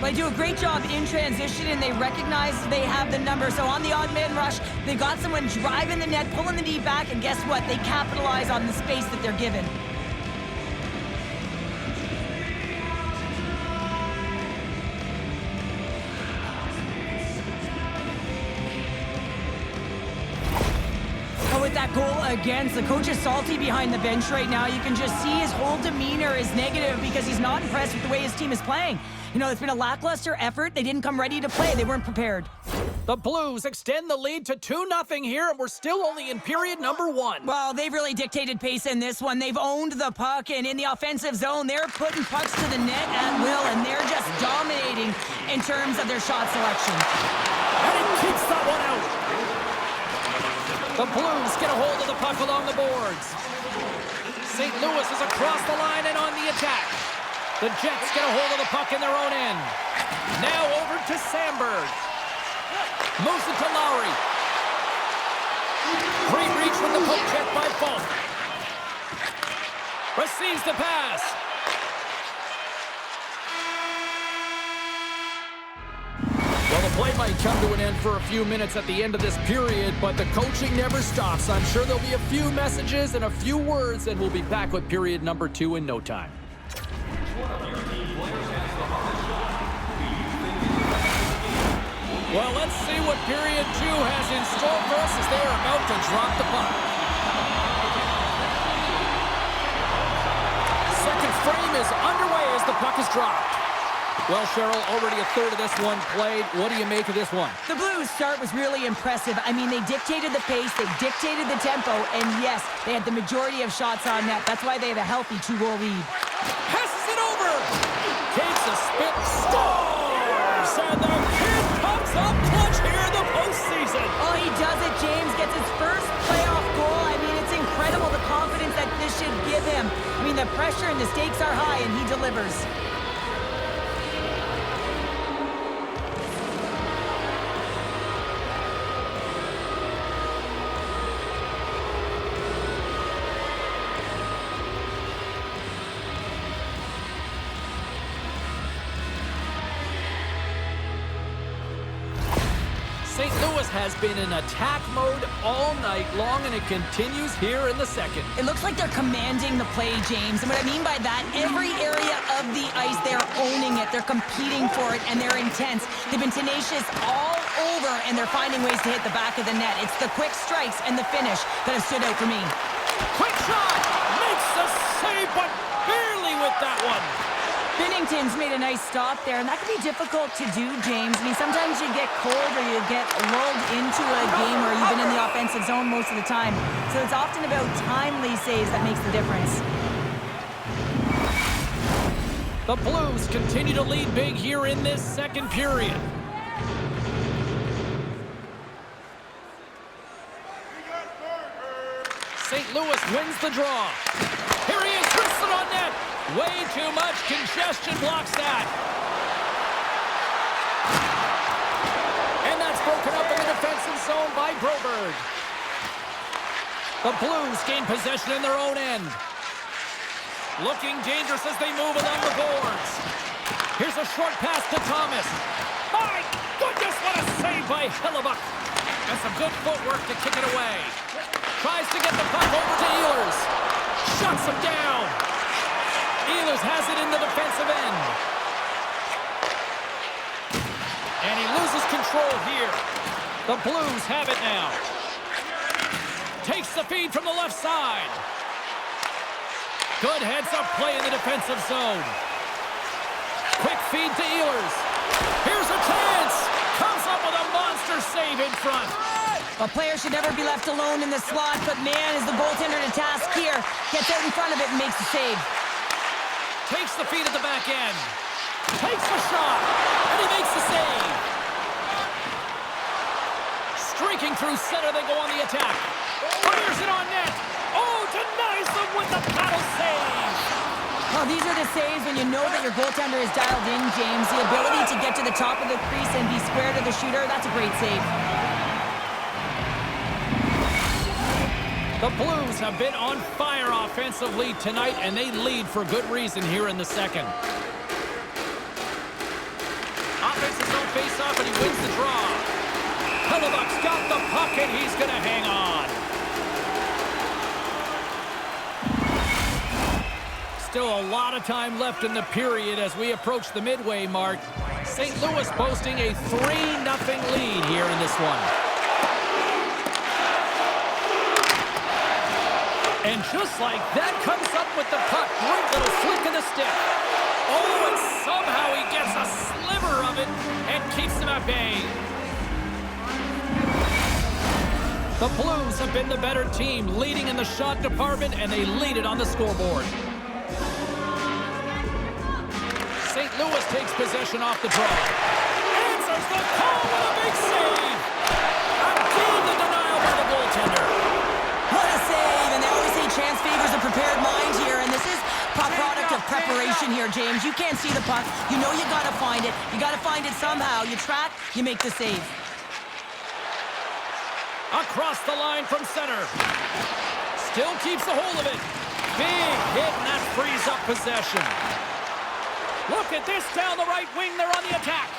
They do a great job in transition, and they recognize they have the number. So on the odd man rush, they've got someone driving the net, pulling the knee back, and guess what? They capitalize on the space that they're given. With that goal against, the coach is salty behind the bench right now. You can just see his whole demeanor is negative because he's not impressed with the way his team is playing. You know, it's been a lackluster effort. They didn't come ready to play. They weren't prepared. The Blues extend the lead to 2-0 here, and we're still only in period number 1. Well, they've really dictated pace in this one. They've owned the puck, and in the offensive zone, they're putting pucks to the net at will, and they're just dominating in terms of their shot selection. And he keeps that one out. The Blues get a hold of the puck along the boards. St. Louis is across the line and on the attack. The Jets get a hold of the puck in their own end. Now over to Sandberg. Moves it to Lowry. Great reach from the poke check by Falk. Receives the pass. Well, the play might come to an end for a few minutes at the end of this period, but the coaching never stops. I'm sure there'll be a few messages and a few words, and we'll be back with period number 2 in no time. Well, let's see what period 2 has in store for us as they are about to drop the puck. Second frame is underway as the puck is dropped. Well, Cheryl, already a third of this one played. What do you make of this one? The Blues' start was really impressive. I mean, they dictated the pace, they dictated the tempo, and yes, they had the majority of shots on net. That's why they have a healthy 2-goal lead. Passes it over! Takes a spit, scores! And the kid comes up clutch here in the postseason. Oh, he does it, James. Gets his first playoff goal. I mean, it's incredible the confidence that this should give him. I mean, the pressure and the stakes are high, and he delivers. St. Louis has been in attack mode all night long, and it continues here in the second. It looks like they're commanding the play, James. And what I mean by that, every area of the ice, they're owning it. They're competing for it, and they're intense. They've been tenacious all over, and they're finding ways to hit the back of the net. It's the quick strikes and the finish that have stood out for me. Quick shot! Makes the save, but barely with that one. Binnington's made a nice stop there, and that can be difficult to do, James. I mean, sometimes you get cold or you get lulled into a game where you've been in the offensive zone most of the time. So it's often about timely saves that makes the difference. The Blues continue to lead big here in this second period. St. Louis wins the draw. Here he is, wristed on net. Way too much congestion blocks that. And that's broken up in the defensive zone by Broberg. The Blues gain possession in their own end. Looking dangerous as they move along the boards. Here's a short pass to Thomas. My goodness, what a save by Hellebuck. And some good footwork to kick it away. Tries to get the puck over to Ehlers. Shuts him down. Ehlers has it in the defensive end. And he loses control here. The Blues have it now. Takes the feed from the left side. Good heads-up play in the defensive zone. Quick feed to Ehlers. Here's a chance. Comes up with a monster save in front. A player should never be left alone in the slot, but man, is the goaltender to task here. Gets out in front of it and makes the save. Takes the feed at the back end. Takes the shot. And he makes the save. Streaking through center, they go on the attack. Fires it on net. Oh, denies them with the paddle save. Well, these are the saves when you know that your goaltender is dialed in, James. The ability to get to the top of the crease and be square to the shooter, that's a great save. The Blues have been on fire offensively tonight, and they lead for good reason here in the second. Offensive zone face-off, and he wins the draw. Hellebuck's got the puck, and he's going to hang on. Still a lot of time left in the period as we approach the midway mark. St. Louis boasting a 3-0 lead here in this one. And just like that, comes up with the puck. Great little flick of the stick. Oh, and somehow he gets a sliver of it and keeps them at bay. The Blues have been the better team, leading in the shot department, and they lead it on the scoreboard. St. Louis takes possession off the draw. Answers the call with a big save. Again, the denial by the goaltender. What a save, and they always say chance favors a prepared mind here, and this is a product of preparation here, James. You can't see the puck. You know you got to find it. You got to find it somehow. You track, you make the save. Across the line from center. Still keeps a hold of it. Big hit, and that frees up possession. Look at this down the right wing. They're on the attack.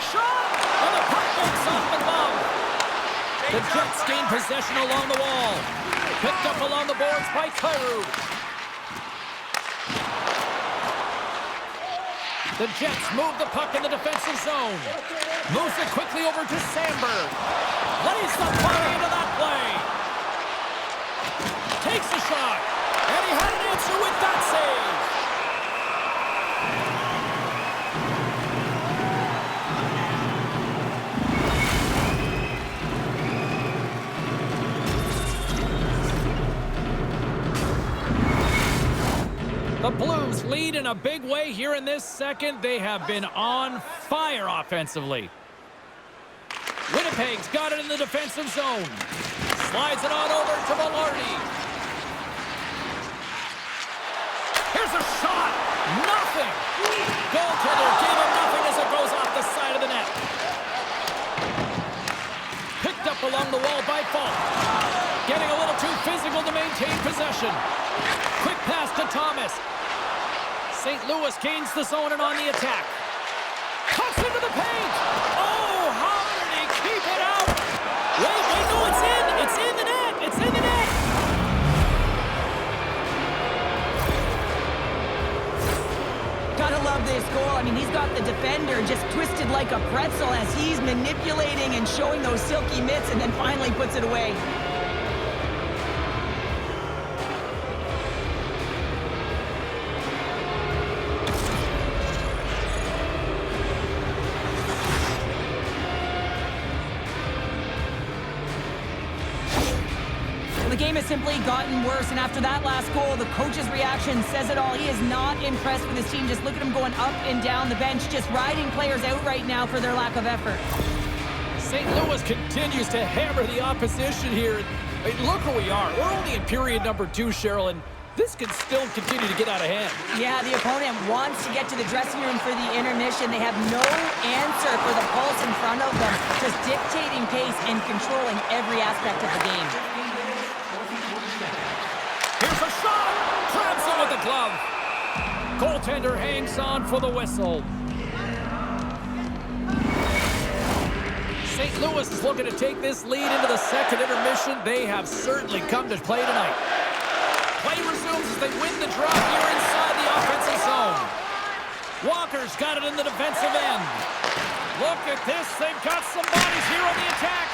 Shot! And the puck makes off the glove. The Jets gain possession along the wall. Picked up along the boards by Kyrou. The Jets move the puck in the defensive zone. Moves it quickly over to Sandberg. Lays the puck into that play. Takes a shot. And he had an answer with that save. The Blues lead in a big way here in this second. They have been on fire offensively. Winnipeg's got it in the defensive zone. Slides it on over to Velarde. Here's a shot. Nothing. Goaltender gave him nothing as it goes off the side of the net. Picked up along the wall by Falk. Getting a little too physical to maintain possession. Quick pass to Thomas. St. Louis gains the zone and on the attack. Cuts into the paint. Oh, how did he keep it out? of this goal. I mean, he's got the defender just twisted like a pretzel as he's manipulating and showing those silky mitts and then finally puts it away. The game has simply gotten worse, and after that last goal, the coach's reaction says it all. He is not impressed with his team. Just look at him going up and down the bench, just riding players out right now for their lack of effort. St. Louis continues to hammer the opposition here. I mean, look where we are. We're only in period number 2, Cheryl, and this can still continue to get out of hand. Yeah, the opponent wants to get to the dressing room for the intermission. They have no answer for the pulse in front of them, just dictating pace and controlling every aspect of the game. Here's a shot! Grabs him with the glove. Goaltender hangs on for the whistle. St. Louis is looking to take this lead into the second intermission. They have certainly come to play tonight. Play resumes as they win the draw here inside the offensive zone. Walker's got it in the defensive end. Look at this. They've got some bodies here on the attack.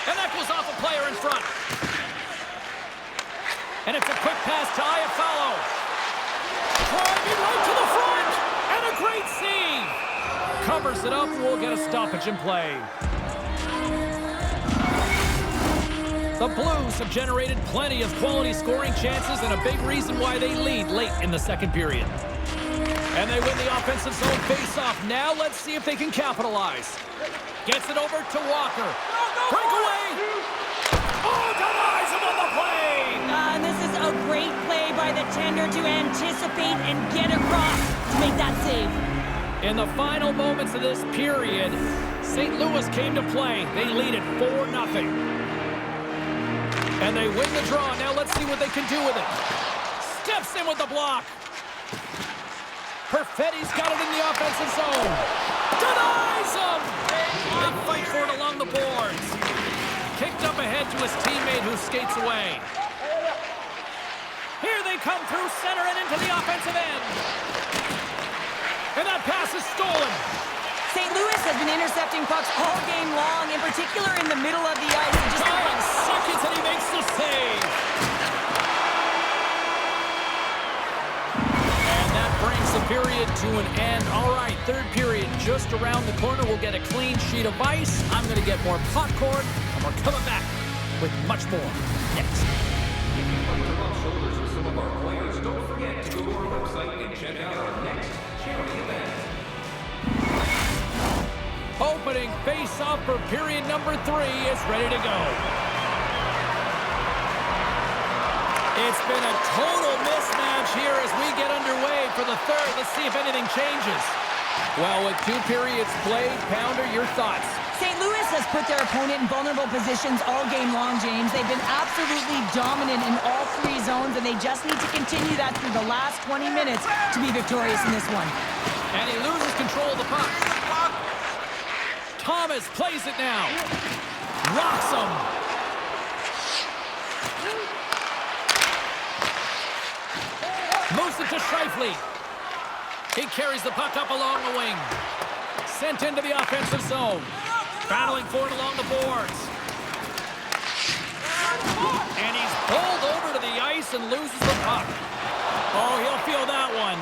And that goes off a player in front. And it's a quick pass to Iafallo. Driving right to the front. And a great save. Covers it up. We'll get a stoppage in play. The Blues have generated plenty of quality scoring chances and a big reason why they lead late in the second period. And they win the offensive zone face-off. Now let's see if they can capitalize. Gets it over to Walker. Breakaway. Oh, denies him on the play. And this is a great play by the tender to anticipate and get across to make that save. In the final moments of this period, St. Louis came to play. They lead it 4-0. And they win the draw. Now let's see what they can do with it. Steps in with the block. Perfetti's got it in the offensive zone. Denies him. They fight for it along the boards. Kicked up ahead to his teammate who skates away. Here they come through center and into the offensive end. And that pass is stolen. St. Louis has been intercepting pucks all game long, in particular in the middle of the ice. And just 9 seconds and he makes the save. And that brings the period to an end. All right, third period just around the corner. We'll get a clean sheet of ice. I'm going to get more popcorn, and we're coming back with much more next. If you want to rub shoulders with some of our players, don't forget to go to our website and check out our next charity event. Opening face-off for period number 3 is ready to go. It's been a total mismatch here as we get underway for the third. Let's see if anything changes. Well, with 2 periods played, Pounder, your thoughts? St. Louis has put their opponent in vulnerable positions all game long, James. They've been absolutely dominant in all 3 zones, and they just need to continue that through the last 20 minutes to be victorious in this one. And he loses control of the puck. Thomas plays it now. Rocks him. Moves it to Scheifele. He carries the puck up along the wing. Sent into the offensive zone. Battling for it along the boards. And he's pulled over to the ice and loses the puck. Oh, he'll feel that one.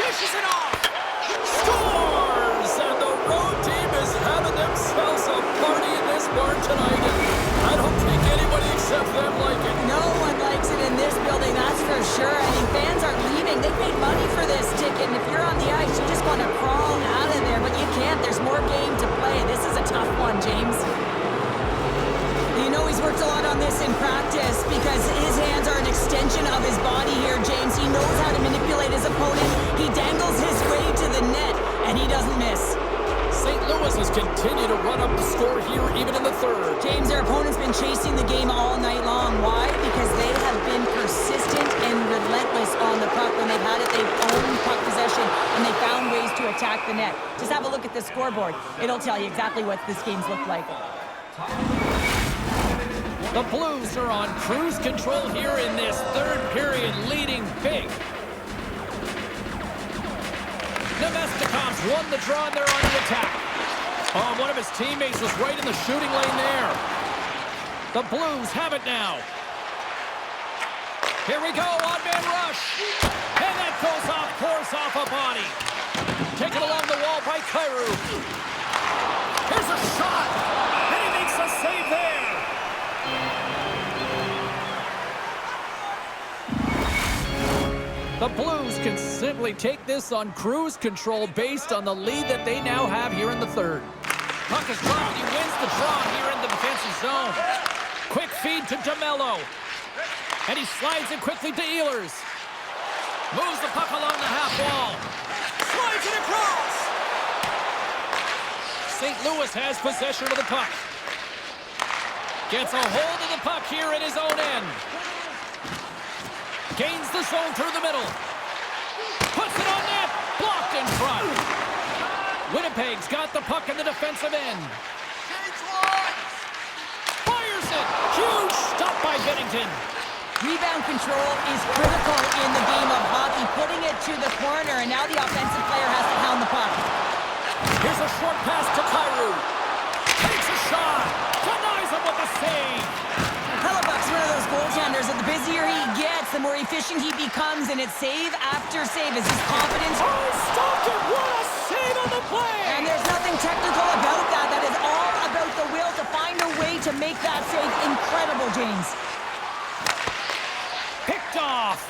Dishes it off. Scores! And the road team is having themselves a party in this barn tonight. And I don't think anybody except them like it. No one likes it in this building, that's for sure. I mean, fans are leaving. They paid money for this ticket, and if you're on the ice, you just want to crawl out of there, but you can't. There's more game to play. This is a tough one, James. You know he's worked a lot on this in practice because his hands are an extension of his body here, James. He knows how to manipulate his opponent. He dangles his way to the net, and he doesn't miss. St. Louis has continued to run up the score here even in the third. James, their opponent's been chasing the game all night long. Why? Because they have been persistent and relentless on the puck. When they've had it, they've owned puck possession, and they found ways to attack the net. Just have a look at the scoreboard. It'll tell you exactly what this game's looked like. The Blues are on cruise control here in this third period, leading big. Nemestikov's won the draw and they're on the attack. Oh, one of his teammates was right in the shooting lane there. The Blues have it now. Here we go, on-man rush. And that goes off course off a body. Taken along the wall by Kyrou. Here's a shot. And he makes a save there. The Blues can simply take this on cruise control based on the lead that they now have here in the third. Puck is dropped. He wins the draw here in the defensive zone. Quick feed to DeMello. And he slides it quickly to Ehlers. Moves the puck along the half wall. Slides it across. St. Louis has possession of the puck. Gets a hold of the puck here in his own end. Gains the zone through the middle. Puts it on net. Blocked in front. Winnipeg's got the puck in the defensive end. Fires it. Huge stop by Binnington. Rebound control is critical in the game of hockey, putting it to the corner, and now the offensive player has to pound the puck. Here's a short pass to Kyrou. Takes a shot. Denies him with a save. Hellebuck's one of those goaltenders that the busier he gets, the more efficient he becomes, and it's save after save as his confidence. Oh, stopped it. What a save on the play. And there's nothing technical about that. That is all about the will to find a way to make that save incredible, James. Picked off.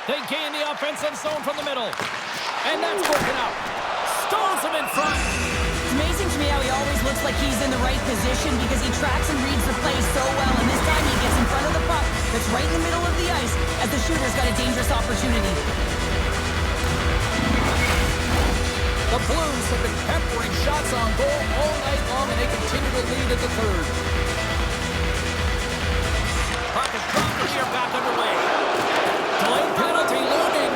They gain the offensive zone from the middle. And that's broken up. Stones him in front. It's amazing to me how he always looks like he's in the right position because he tracks and reads the play so well. And this time he gets in front of the puck that's right in the middle of the ice as the shooter's got a dangerous opportunity. The Blues have been peppering shots on goal all night long, and they continue to lead in the third. Puck is dropped here, back underway. Delayed penalty looming.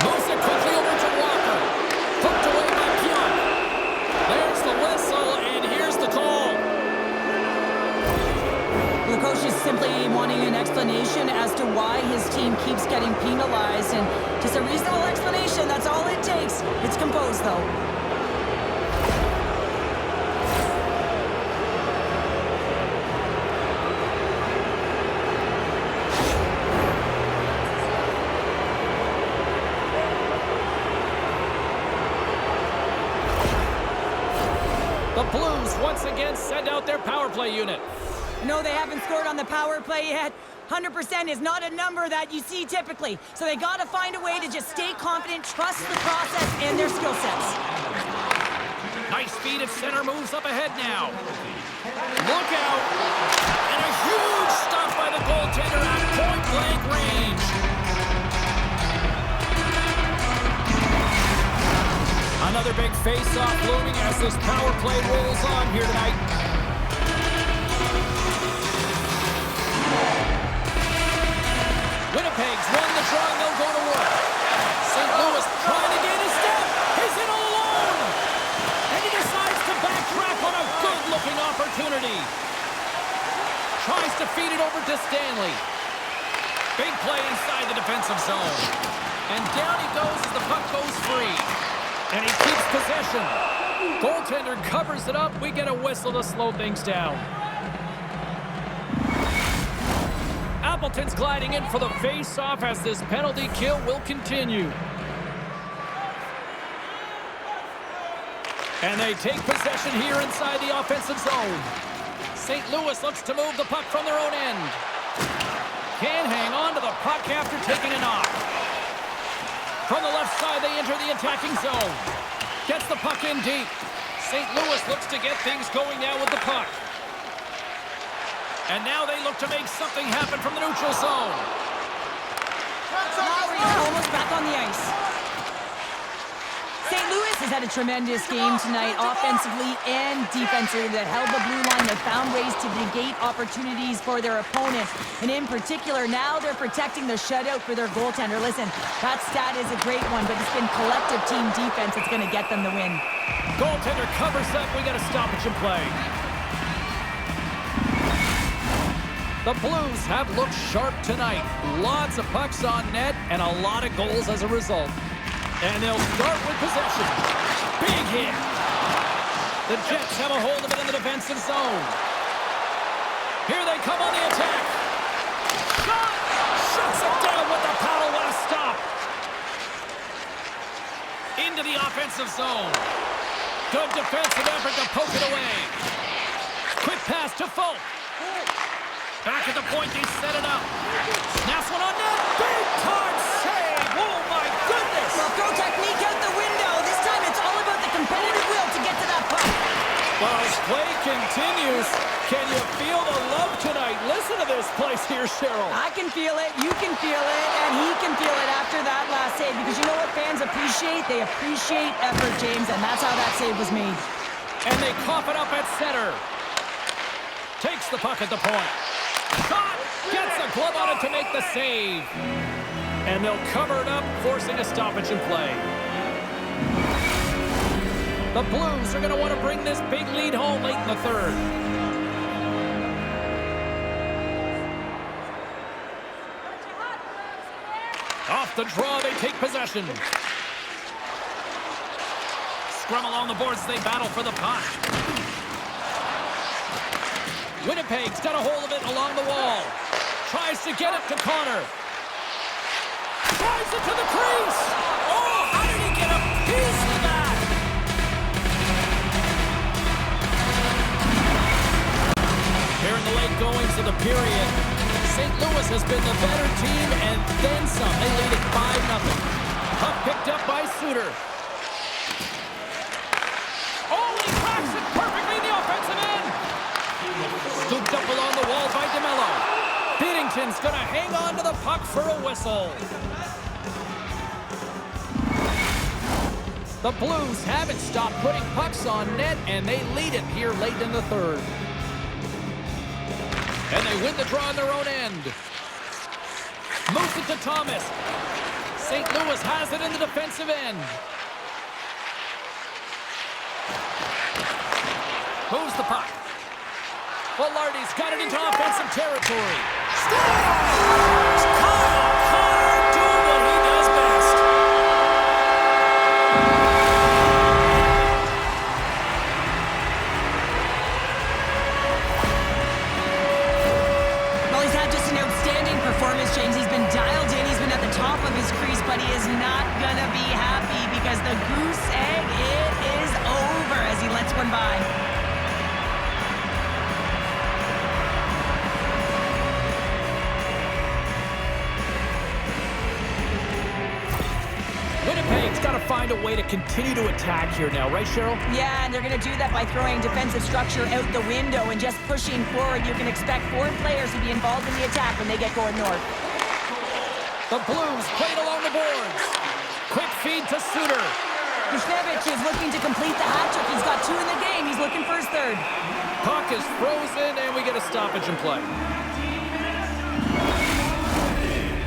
Moves it quickly over to Walker. Hooked away by Pionk. There's the whistle, and here's the call. The coach is simply wanting an explanation as to why his team keeps getting penalized, and just a reasonable explanation, that's all it takes. It's composed, though. The Blues once again send out their power play unit. No, they haven't scored on the power play yet. 100% is not a number that you see typically. So they got to find a way to just stay confident, trust the process and their skill sets. Nice speed at center, moves up ahead now. Look out. And a huge stop by the goaltender at point-blank range. Another big face-off looming as this power play rolls on here tonight. Winnipeg's won the draw and they'll go to work. St. Louis trying to gain a step. He's in all alone. And he decides to backtrack on a good-looking opportunity. Tries to feed it over to Stanley. Big play inside the defensive zone. And down he goes as the puck goes free. And he keeps possession. Goaltender covers it up. We get a whistle to slow things down. Appleton's gliding in for the face-off as this penalty kill will continue. And they take possession here inside the offensive zone. St. Louis looks to move the puck from their own end. Can't hang on to the puck after taking a knock. From the left side, they enter the attacking zone. Gets the puck in deep. St. Louis looks to get things going now with the puck. And now they look to make something happen from the neutral zone. Lowry's almost back on the ice. St. Louis has had a tremendous game tonight, offensively and defensively. That held the blue line. They found ways to negate opportunities for their opponent. And in particular, now they're protecting the shutout for their goaltender. Listen, that stat is a great one, but it's been collective team defense that's going to get them the win. Goaltender covers up. We got a stoppage in play. The Blues have looked sharp tonight. Lots of pucks on net and a lot of goals as a result. And they'll start with possession. Big hit. The Jets have a hold of it in the defensive zone. Here they come on the attack. Shot! Shuts it down with the paddle last stop. Into the offensive zone. Good defensive effort to poke it away. Quick pass to Folk. Back at the point, they set it up. Snaps one on net. Big time save. Oh, my goodness. Well, throw technique out the window. This time it's all about the competitive will to get to that puck. Well, as play continues, can you feel the love tonight? Listen to this place here, Cheryl. I can feel it, you can feel it, and he can feel it after that last save. Because you know what fans appreciate? They appreciate effort, James, and that's how that save was made. And they cough it up at center. Takes the puck at the point. Shot! Gets a glove on it to make the save. And they'll cover it up, forcing a stoppage in play. The Blues are going to want to bring this big lead home late in the third. Off the draw, they take possession. Scrum along the boards as they battle for the puck. Winnipeg's got a hold of it along the wall. Tries to get it to Connor. Drives it to the crease. Oh, how did he get a piece of that? Here in the late goings of the period, St. Louis has been the better team and then some. They lead it 5-0. Puck picked up by Suter. Oh, he cracks it perfectly in the offensive end. Scooped up along the wall by DeMello. Binnington's going to hang on to the puck for a whistle. The Blues haven't stopped putting pucks on net, and they lead it here late in the third. And they win the draw on their own end. Moves it to Thomas. St. Louis has it in the defensive end. Moves the puck. Velarde's got it into offensive territory. Scores! Kyle Connor doing what he does best. Well, he's had just an outstanding performance, James. He's been dialed in. He's been at the top of his crease, but he is not going to be happy because the goose egg, it is over as he lets one by. Winnipeg's got to find a way to continue to attack here now, right, Cheryl? Yeah, and they're going to do that by throwing defensive structure out the window and just pushing forward. You can expect 4 players to be involved in the attack when they get going north. The Blues played along the boards. Quick feed to Suter. Kuznevich is looking to complete the hat trick. He's got 2 in the game. He's looking for his third. Puck is frozen, and we get a stoppage in play.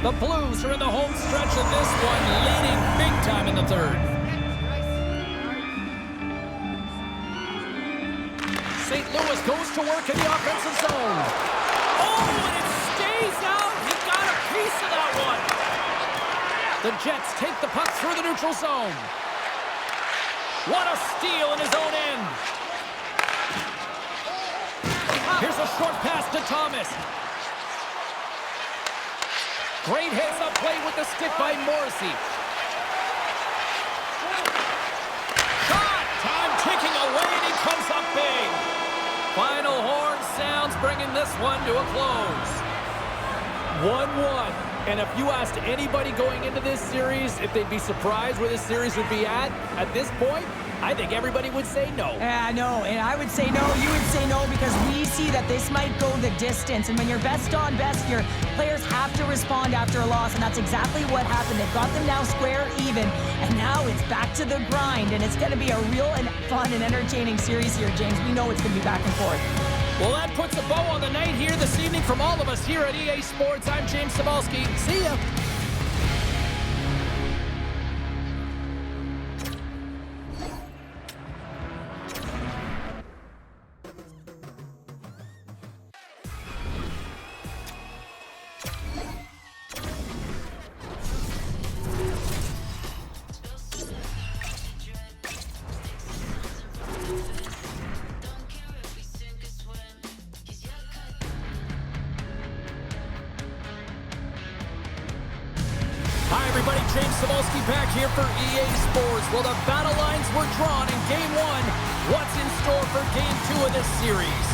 The Blues are in the home stretch of this one, leading big time in the third. St. Louis goes to work in the offensive zone. Oh, and it stays out. He got a piece of that one. The Jets take the puck through the neutral zone. What a steal in his own end. Here's a short pass to Thomas. Great hits up play with the stick by Morrissey. Shot! Time ticking away, and he comes up big. Final horn sounds, bringing this one to a close. 1-1. And if you asked anybody going into this series if they'd be surprised where this series would be at this point, I think everybody would say no. Yeah, no, and I would say no, you would say no, because we see that this might go the distance. And when you're best on best, your players have to respond after a loss, and that's exactly what happened. They've got them now square even, and now it's back to the grind, and it's going to be a real and fun and entertaining series here, James. We know it's going to be back and forth. Well, that puts a bow on the night here this evening from all of us here at EA Sports. I'm James Cebulski. See ya. Hi, everybody. James Cebulski back here for EA Sports. Well, the battle lines were drawn in Game 1. What's in store for Game 2 of this series?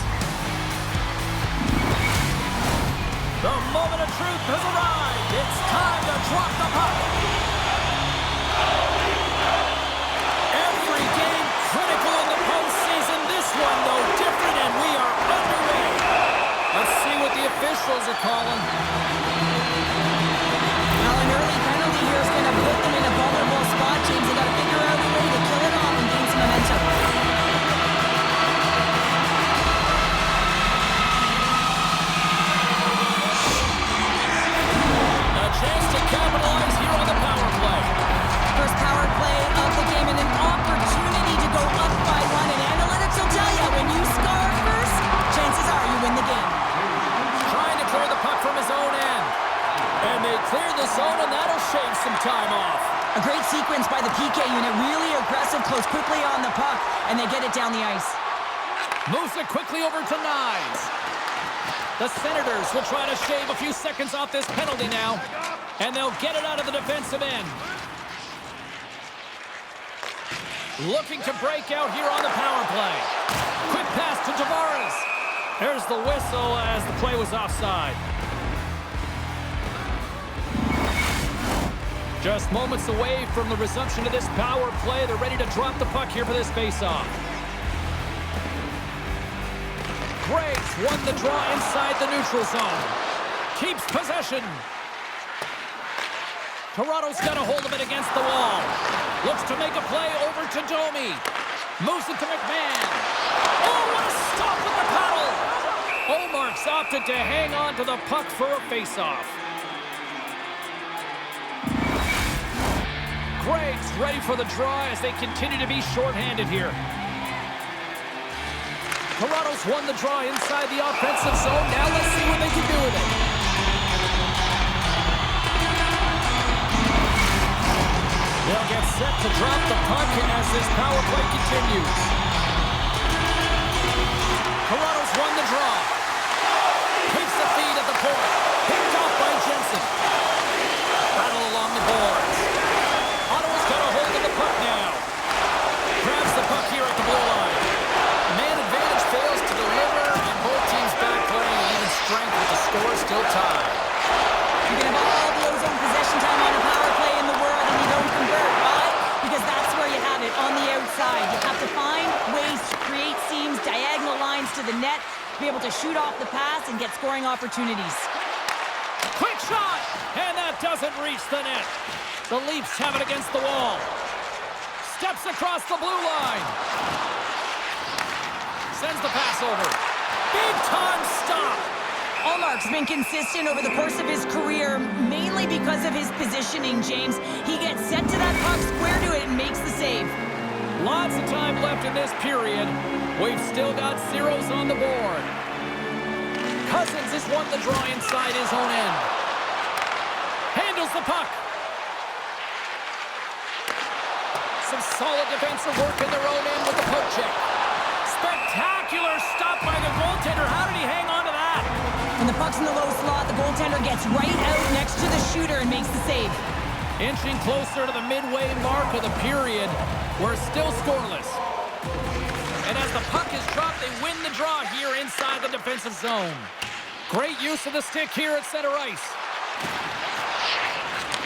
The moment of truth has arrived. It's time to drop the puck. Every game critical in the postseason. This one, though, different, and we are underway. Let's see what the officials are calling. Well, an early penalty here is going to put them in a vulnerable spot, James. They got to figure out a way to kill it off and gain some momentum. A chance to capitalize here on the power play. First power play of the game and an opportunity to go up by one. And analytics will tell you, when you score first, chances are you win the game. Trying to clear the puck from his own end. And they clear the zone, and that'll shave some time off. A great sequence by the PK unit. Really aggressive, close quickly on the puck, and they get it down the ice. Moves it quickly over to Nyes. The Senators will try to shave a few seconds off this penalty now, and they'll get it out of the defensive end. Looking to break out here on the power play. Quick pass to Tavares. There's the whistle as the play was offside. Just moments away from the resumption of this power play. They're ready to drop the puck here for this faceoff. Graves won the draw inside the neutral zone. Keeps possession. Toronto's got a hold of it against the wall. Looks to make a play over to Domi. Moves it to McMahon. Oh, what a stop with the paddle! Omark's opted to hang on to the puck for a faceoff. Graves ready for the draw as they continue to be shorthanded here. Toronto's won the draw inside the offensive zone. Now let's see what they can do with it. They'll get set to drop the puck as this power play continues. Toronto's won the draw. Takes the feed at the point. Picked off by Jensen. Battle along the boards. Ottawa's got a hold of the puck now. Grabs the puck here at the blue line. Man advantage fails to deliver, and both teams back playing at even strength with the score still tied. You can have all the ozone possession time on a power play in the world, and you don't convert. Why? Because that's where you have it, on the outside. You have to find ways to create seams, diagonal lines to the net, be able to shoot off the pass and get scoring opportunities. Quick shot! And that doesn't reach the net. The Leafs have it against the wall. Steps across the blue line. Sends the pass over. Big time stop. Ullmark's been consistent over the course of his career, mainly because of his positioning, James. He gets set to that puck, square to it, and makes the save. Lots of time left in this period. We've still got zeros on the board. Cousins has won the draw inside his own end. Handles the puck. Some solid defensive work in their own end with the poke check. Spectacular stop by the goaltender. How did he hang on to that? When the puck's in the low slot, the goaltender gets right out next to the shooter and makes the save. Inching closer to the midway mark of the period. We're still scoreless. And as the puck is dropped, they win the draw here inside the defensive zone. Great use of the stick here at center ice.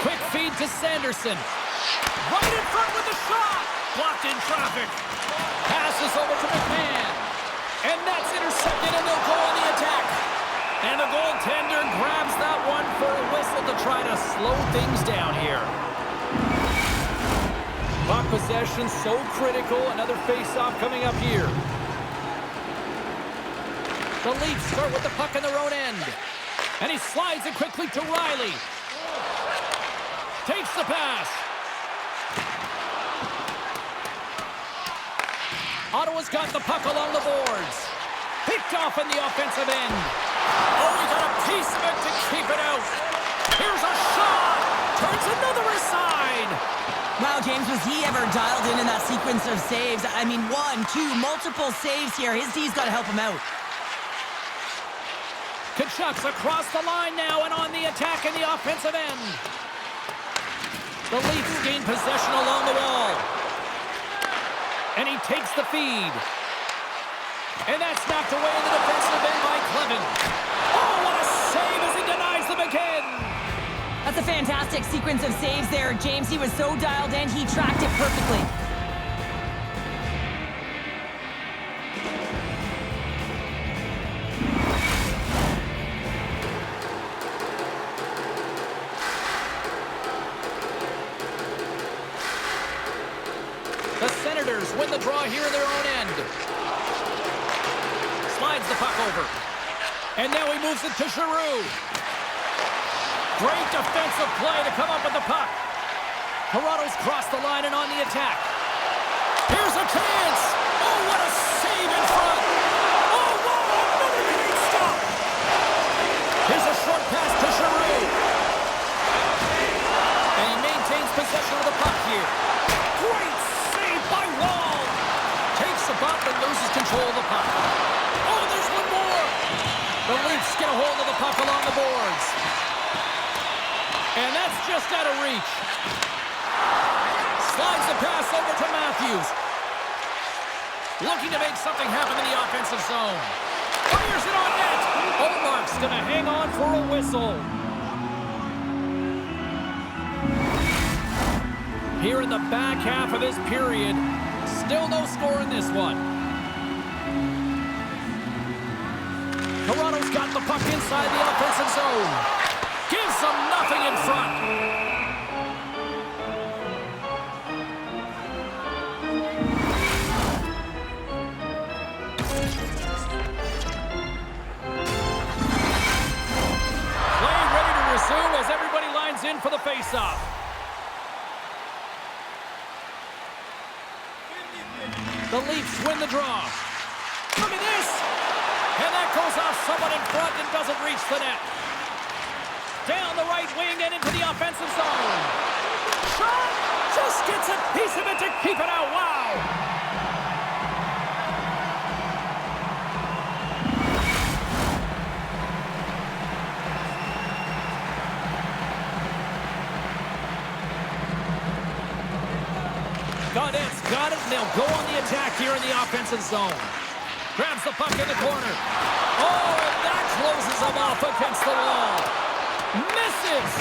Quick feed to Sanderson. Right in front with the shot. Blocked in traffic. Passes over to McMahon. And that's intercepted, and they'll go on the attack. And the goaltender grabs that one for a whistle to try to slow things down here. Puck possession so critical. Another face-off coming up here. The Leafs start with the puck in their own end. And he slides it quickly to Riley. Takes the pass. Ottawa's got the puck along the boards. Picked off in the offensive end. Oh, he got a piece of it to keep it out. Here's a shot. Turns another aside. Wow, James, was he ever dialed in that sequence of saves? I mean, 1, 2, multiple saves here. His D's got to help him out. Kachuk's across the line now and on the attack in the offensive end. The Leafs gain possession along the wall. And he takes the feed. And that's knocked away in the defensive end by Clevin. Oh, what a save as he denies them again. That's a fantastic sequence of saves there, James. He was so dialed in, he tracked it perfectly. The Senators win the draw here in their own end. Slides the puck over. And now he moves it to Giroux. Great defensive play to come up with the puck. Toronto's crossed the line and on the attack. Here's a chance. Oh, what a save in front. Oh, wow, another great stop. Here's a short pass to Giroux. And he maintains possession of the puck here. Great save by Wall. Takes the bump and loses control of the puck. Oh, there's one more. The Leafs get a hold of the puck along the boards. And that's just out of reach. Slides the pass over to Matthews. Looking to make something happen in the offensive zone. Fires it on net. Omark's going to hang on for a whistle. Here in the back half of this period, still no score in this one. Toronto's got the puck inside the offensive zone. Gives them nothing in front. Play ready to resume as everybody lines in for the faceoff. The Leafs win the draw. Look at this! And that goes off someone in front and doesn't reach the net. Down the right wing and into the offensive zone. Shot! Just gets a piece of it to keep it out. Wow! Gaudette's got it, and they'll go on the attack here in the offensive zone. Grabs the puck in the corner. Oh, and that closes them off against the wall. Misses.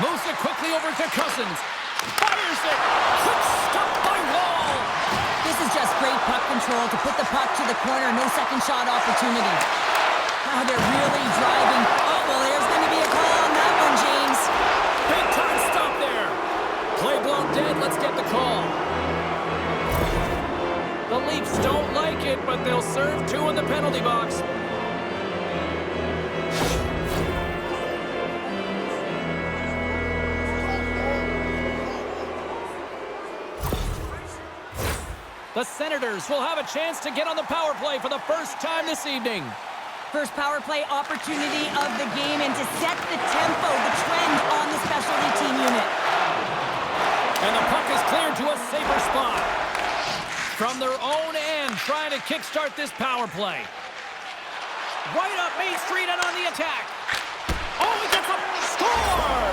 Moves it quickly over to Cousins. Fires it. Quick stop by Wall. This is just great puck control to put the puck to the corner. No second shot opportunity. Oh, they're really driving. Oh, well, there's going to be a call on that one, James. Big time stop there. Play blown dead. Let's get the call. The Leafs don't like it, but they'll serve two in the penalty box. The Senators will have a chance to get on the power play for the first time this evening. First power play opportunity of the game and to set the tempo, the trend on the specialty team unit. And the puck is cleared to a safer spot. From their own end, trying to kickstart this power play. Right up Main Street and on the attack. Oh, he gets a score!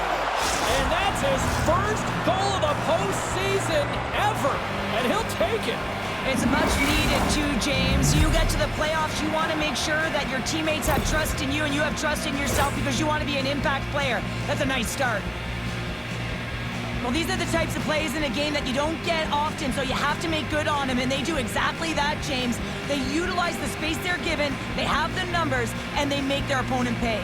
And that's his first goal of the postseason ever. And he'll take it. It's much needed too, James. You get to the playoffs, you want to make sure that your teammates have trust in you and you have trust in yourself because you want to be an impact player. That's a nice start. Well, these are the types of plays in a game that you don't get often, so you have to make good on them, and they do exactly that, James. They utilize the space they're given, they have the numbers, and they make their opponent pay.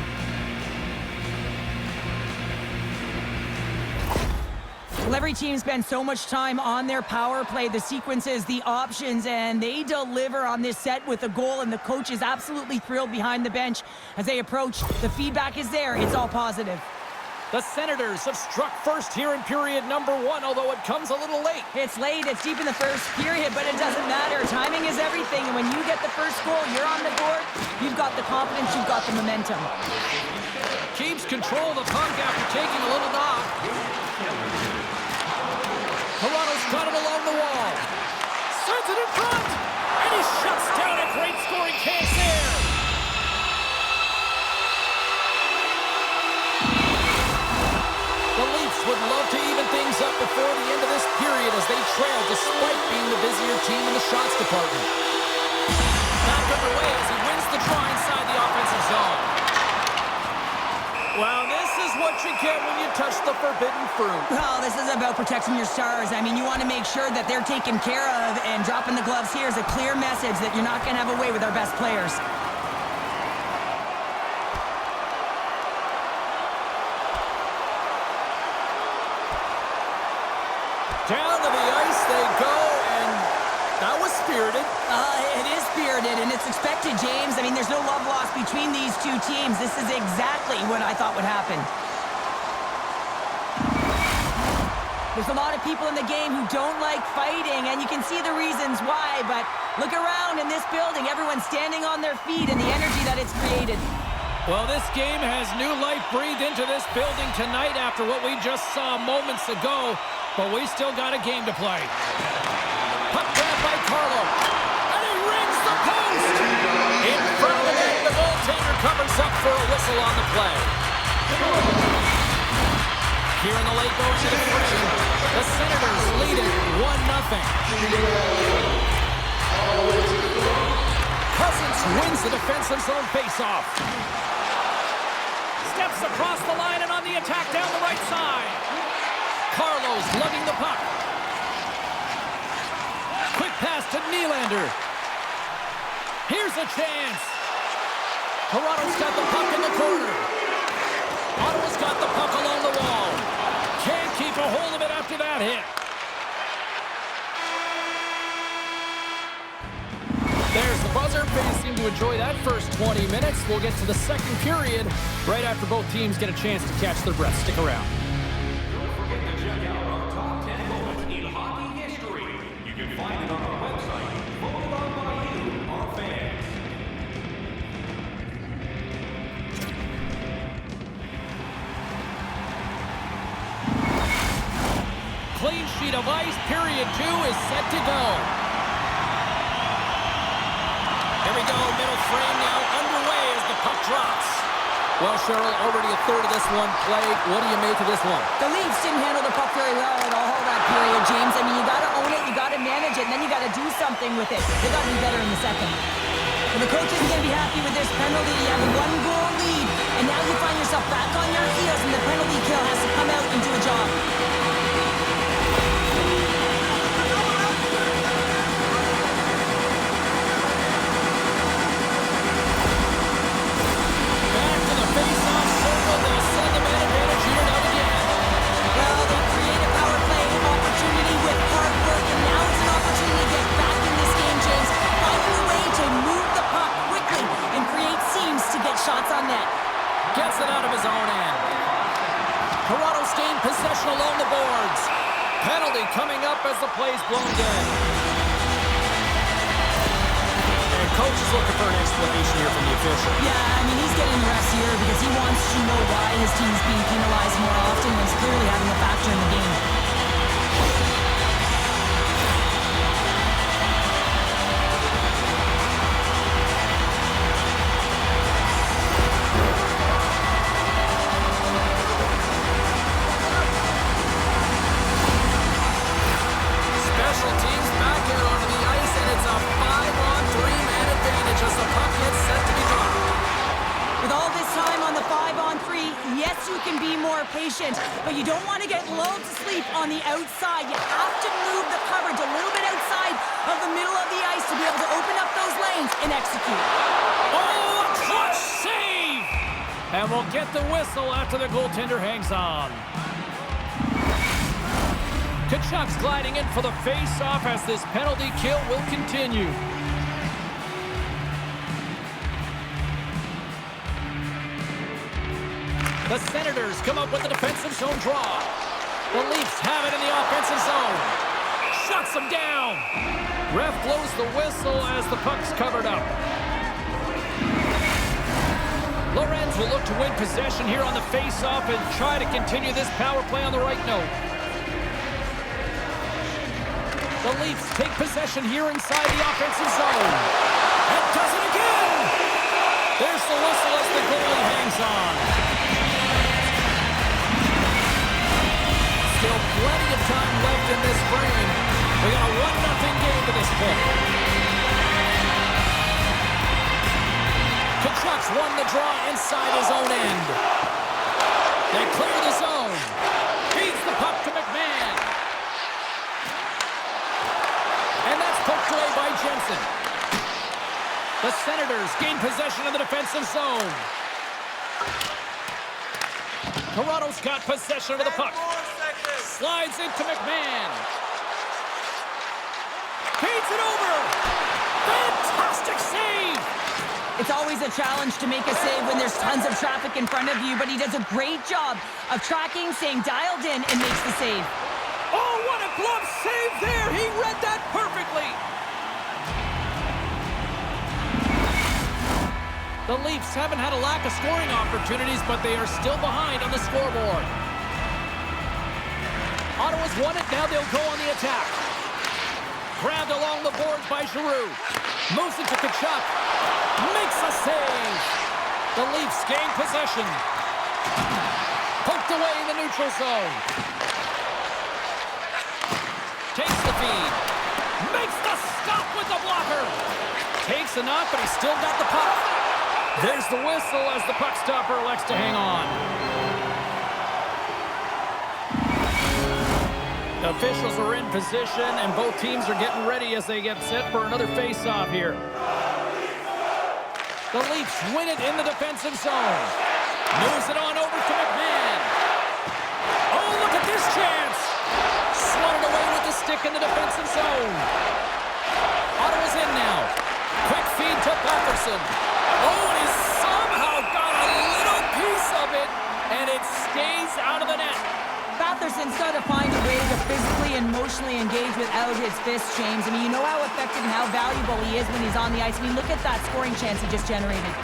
Well, every team spends so much time on their power play, the sequences, the options, and they deliver on this set with a goal, and the coach is absolutely thrilled behind the bench as they approach. The feedback is there. It's all positive. The Senators have struck first here in period number 1, although it comes a little late. It's late, it's deep in the first period, but it doesn't matter. Timing is everything, and when you get the first goal, you're on the board, you've got the confidence, you've got the momentum. Keeps control of the puck after taking a little knock. Toronto's got it along the wall. Sends it in front, and he shuts down a great scoring chance there. The Leafs would love to even things before the end of this period as they trail despite being the busier team in the shots department. Back underway as he wins the draw inside the offensive zone. Well, this is what you get when you touch the forbidden fruit. Well, this is about protecting your stars. I mean, you want to make sure that they're taken care of, and dropping the gloves here is a clear message that you're not going to have a way with our best players. Down to the ice they go, and that was spirited. It is spirited, and it's expected, James. I mean, there's no love lost between these two teams. This is exactly what I thought would happen. There's a lot of people in the game who don't like fighting, and you can see the reasons why, but look around in this building. Everyone's standing on their feet, and the energy that it's created. Well, this game has new life breathed into this building tonight after what we just saw moments ago. But we still got a game to play. Puck grab by Carlo. And he rings the post! In front of the net, the goaltender covers up for a whistle on the play. Here in the late going to the frame, the Senators lead it 1-0. Cousins wins the defensive zone faceoff. Steps across the line and on the attack down the right side. Carlos lugging the puck. Quick pass to Nylander. Here's a chance. Toronto's got the puck in the corner. Ottawa's got the puck along the wall. Can't keep a hold of it after that hit. There's the buzzer. Fans seem to enjoy that first 20 minutes. We'll get to the second period right after both teams get a chance to catch their breath. Stick around. Check out our top 10 moments in hockey history. You can find it on our website, voted on by you, our fans. Clean sheet of ice. Period 2 is set to go. Here we go. Middle frame now underway as the puck drops. Well, Cheryl, already a third of this one played. What do you make of this one? The Leafs didn't handle the puck very well at all that period, James. I mean, you got to own it, you got to manage it, and then you got to do something with it. They got to be better in the second. Well, the coach isn't going to be happy with this penalty. You have a one-goal lead, and now you find yourself back on your heels, and the penalty kill has to come out and do a job. Face-off circle, they'll send the man advantage here now again. Well, they create a power play opportunity with hard work, and now it's an opportunity to get back in this game, James. Finding a way to move the puck quickly and create seams to get shots on net. Gets it out of his own end. Toronto's gained possession along the boards. Penalty coming up as the play's blown dead. Coach is looking for an explanation here from the official. Yeah, I mean, he's getting the refs here because he wants to know why his team's being penalized more often when it's clearly having a factor in the game. Special teams back out onto the ice, and it's a 5-on-3 man advantage as the puck gets set to be dropped. With all this time on the 5-on-3, yes, you can be more patient, but you don't want to get lulled to sleep on the outside. You have to move the coverage a little bit outside of the middle of the ice to be able to open up those lanes and execute. Oh, a clutch save! And we'll get the whistle after the goaltender hangs on. Kachuk's gliding in for the face-off as this penalty kill will continue. The Senators come up with the defensive zone draw. The Leafs have it in the offensive zone. Shuts them down. Ref blows the whistle as the puck's covered up. Lorenz will look to win possession here on the face-off and try to continue this power play on the right note. The Leafs take possession here inside the offensive zone. And does it again! There's the whistle as the goalie hangs on. Still plenty of time won the draw inside his own end. They clear the zone. Feeds the puck to McMahon. And that's poked away by Jensen. The Senators gain possession of the defensive zone. Toronto's got possession of the puck. Slides into McMahon. Feeds it over. Fantastic save. It's always a challenge to make a save when there's tons of traffic in front of you, but he does a great job of tracking, staying dialed in, and makes the save. Oh, what a glove save there! He read that perfectly! The Leafs haven't had a lack of scoring opportunities, but they are still behind on the scoreboard. Ottawa's won it, now they'll go on the attack. Grabbed along the boards by Giroux. Moves it to Tkachuk. Makes a save. The Leafs gain possession. Poked away in the neutral zone. Takes the feed. Makes the stop with the blocker. Takes a knock, but he's still got the puck. There's the whistle as the puck stopper elects to hang on. The officials are in position, and both teams are getting ready as they get set for another face-off here. The Leafs win it in the defensive zone. Moves it on over to McMahon. Oh, look at this chance. Swatted away with the stick in the defensive zone. Ottawa's in now. Quick feed to Patterson. Oh, and he somehow got a little piece of it, and it stays out of the net. Batherson's got to find a way to physically and emotionally engage without his fists, James. I mean, you know how effective and how valuable he is when he's on the ice. I mean, look at that scoring chance he just generated.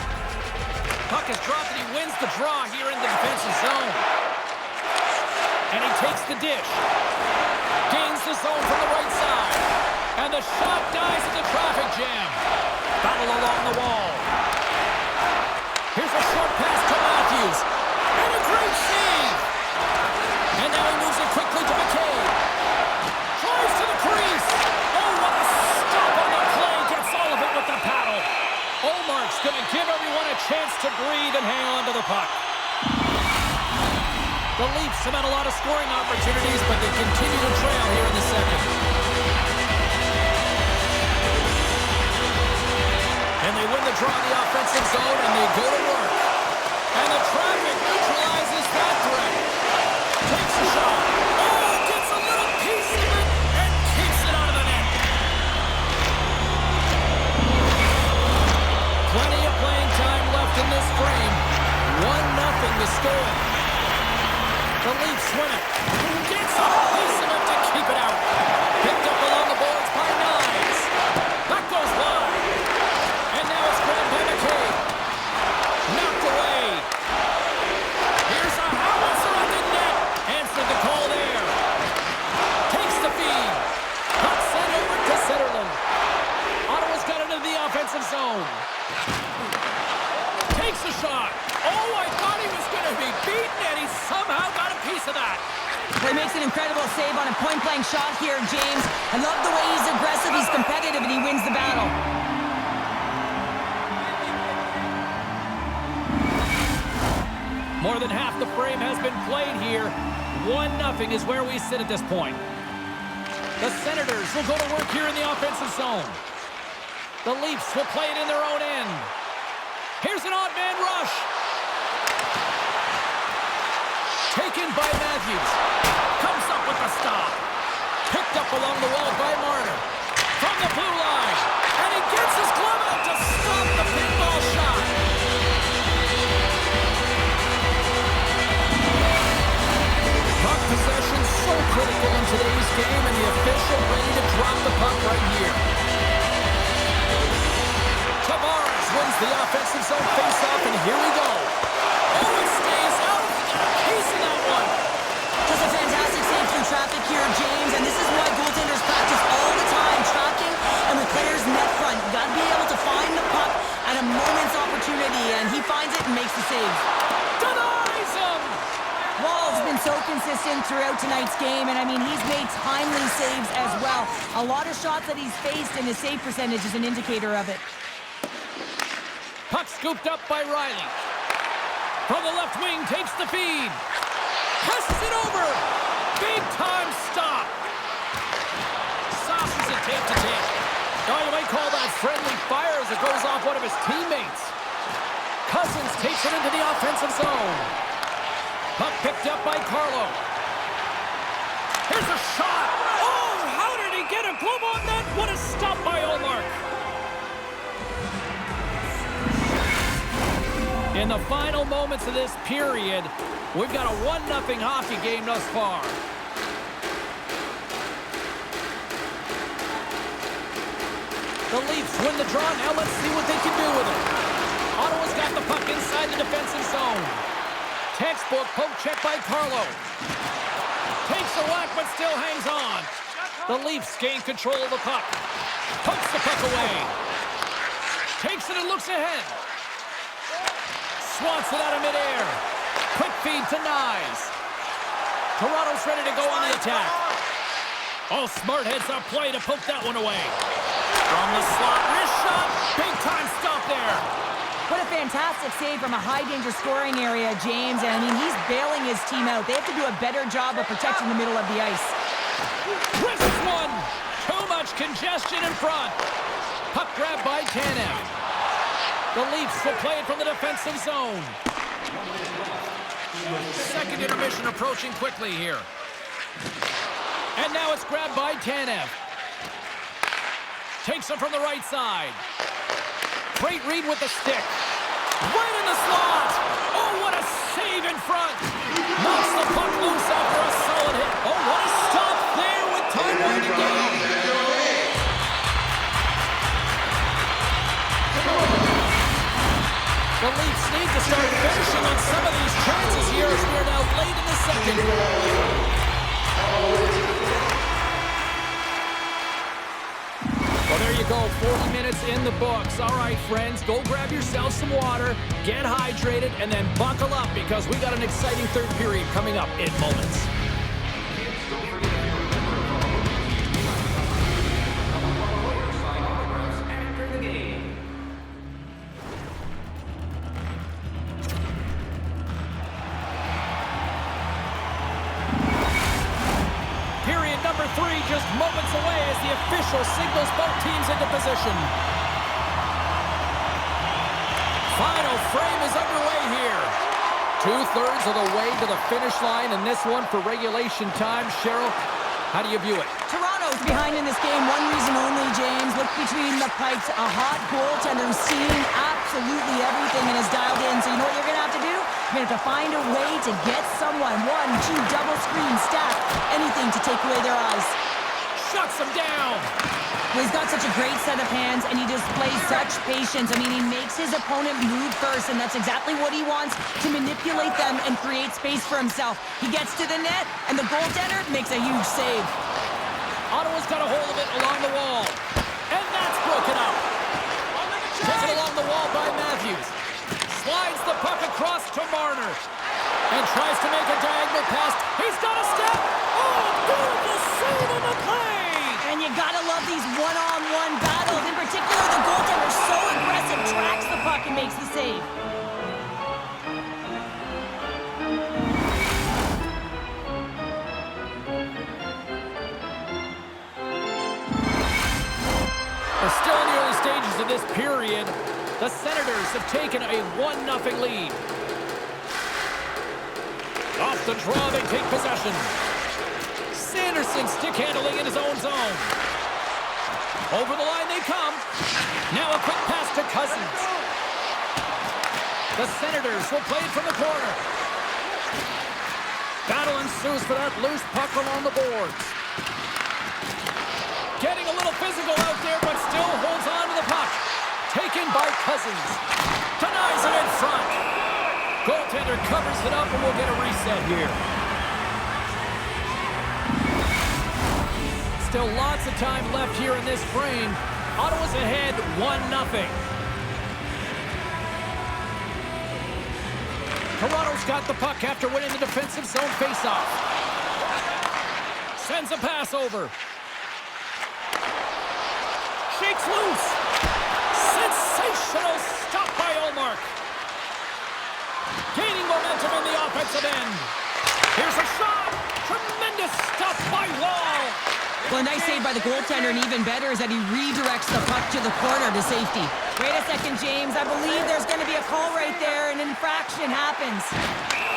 Puck is dropped, and he wins the draw here in the defensive zone. And he takes the dish. Gains the zone from the right side. And the shot dies in the traffic jam. Battle along the wall. Here's a short pass to Matthews. And a great save. And now he moves it quickly to McCabe. Drives to the crease. Oh, what a stop on the play. Gets all of it with the paddle. Olmark's going to give everyone a chance to breathe and hang on to the puck. The Leafs have had a lot of scoring opportunities, but they continue to trail here in the second. And they win the draw in the offensive zone, and they go to work. And the traffic neutralizes that threat. Takes a shot. Oh, gets a little piece of it and keeps it out of the net. Plenty of playing time left in this frame. 1-0 the score. The Leafs win it. Gets a piece of it to keep it out. Picked up along the boards by Knies. That goes wide. And now it's grabbed by McCabe. Knocked away. Here's a howitzer on the net. Answered the call there. Takes the feed. Puck sent over to Zetterlund. Ottawa's got it into the offensive zone. Takes a shot. Oh, I thought he was going to be beaten, and he somehow got a piece of that. He makes an incredible save on a point-blank shot here, James. I love the way he's aggressive, he's competitive, and he wins the battle. More than half the frame has been played here. 1-0 is where we sit at this point. The Senators will go to work here in the offensive zone. The Leafs will play it in their own end. Here's an odd man rush. Taken by Matthews. Comes up with the stop. Picked up along the wall by Marner. From the blue line. And he gets his glove out to stop the pinball shot. Puck possession so critical in today's game, and the official ready to drop the puck right here. Tavares wins the offensive zone faceoff, and here we go. Oh, it stays out. He got a piece of that one. Just a fantastic save through traffic here, James, and this is why goaltenders practice all the time, tracking and with players net front. You got to be able to find the puck at a moment's opportunity, and he finds it and makes the save. Denies him. Wall's been so consistent throughout tonight's game, and I mean, he's made timely saves as well. A lot of shots that he's faced, and his save percentage is an indicator of it. Puck's Scooped up by Riley. From the left wing, takes the feed. Passes it over. Big time stop. Sauces it tape to tape. Now you might call that friendly fire as it goes off one of his teammates. Cousins takes it into the offensive zone. Puck picked up by Carlo. Here's a shot. Oh, how did he get a glove on that? What a stop by Ullmark. In the final moments of this period, we've got a 1-0 hockey game thus far. The Leafs win the draw. Now let's see what they can do with it. Ottawa's got the puck inside the defensive zone. Textbook poke check by Carlo. Takes a whack but still hangs on. The Leafs gain control of the puck. Pokes the puck away. Takes it and looks ahead. Swats it out of midair. Quick feed to Nyes. Toronto's ready to go on the attack. Oh, smart heads up play to poke that one away. From the slot, wrist shot. Big time stop there. What a fantastic save from a high-danger scoring area, James. And, I mean, he's bailing his team out. They have to do a better job of protecting the middle of the ice. Wrists one. Too much congestion in front. Puck grab by Tanev. The Leafs will play it from the defensive zone. Second intermission approaching quickly here. And now it's grabbed by Tanev. Takes it from the right side. Great read with the stick. Right in the slot. Oh, what a save in front. Knocks the puck loose after a solid hit. Oh, what a stop there with time winding down. The Leafs need to start finishing on some of these chances here as we are now late in the second. Well, there you go, 40 minutes in the books. All right, friends, go grab yourself some water, get hydrated, and then buckle up because we got an exciting third period coming up in moments. Period number 3 just moments away as the official signals both teams into position. Final frame is underway here. 2/3 of the way to the finish line, and this one for regulation time. Cheryl, how do you view it? Toronto's behind in this game. One reason only, James. Look between the pipes. A hot goaltender who's seeing absolutely everything and is dialed in. So you know what you're going to have to do? You're going to have to find a way to get someone. 1, 2, double screen, stack, anything to take away their eyes. Shuts him down. Well, he's got such a great set of hands, and he displays such patience. I mean, he makes his opponent move first, and that's exactly what he wants, to manipulate them and create space for himself. He gets to the net, and the goaltender makes a huge save. Ottawa's got a hold of it along the wall. And that's broken up. Taken along the wall by Matthews. Slides the puck across to Marner. And tries to make a diagonal pass. He's got a step. Oh, beautiful save on the play. And you gotta love these one-on-one battles. In particular, the goaltender so aggressive, tracks the puck and makes the save. We're still in the early stages of this period. The Senators have taken a 1-0 lead. Off the draw, they take possession. Sanderson stick handling in his own zone. Over the line they come. Now a quick pass to Cousins. The Senators will play it from the corner. Battle ensues for that loose puck along the boards. Getting a little physical out there, but still holds on to the puck. Taken by Cousins. Denies it in front. Goaltender covers it up, and we'll get a reset here. Still lots of time left here in this frame. Ottawa's ahead 1-0. Toronto's got the puck after winning the defensive zone faceoff. Sends a pass over. Shakes loose. Sensational stop by Ullmark. momentum in the offensive end. Here's a shot. Tremendous stuff by Wall. Well, a nice save by the goaltender, and even better is that he redirects the puck to the corner to safety. Wait a second, James. I believe there's going to be a call right there. An infraction happens.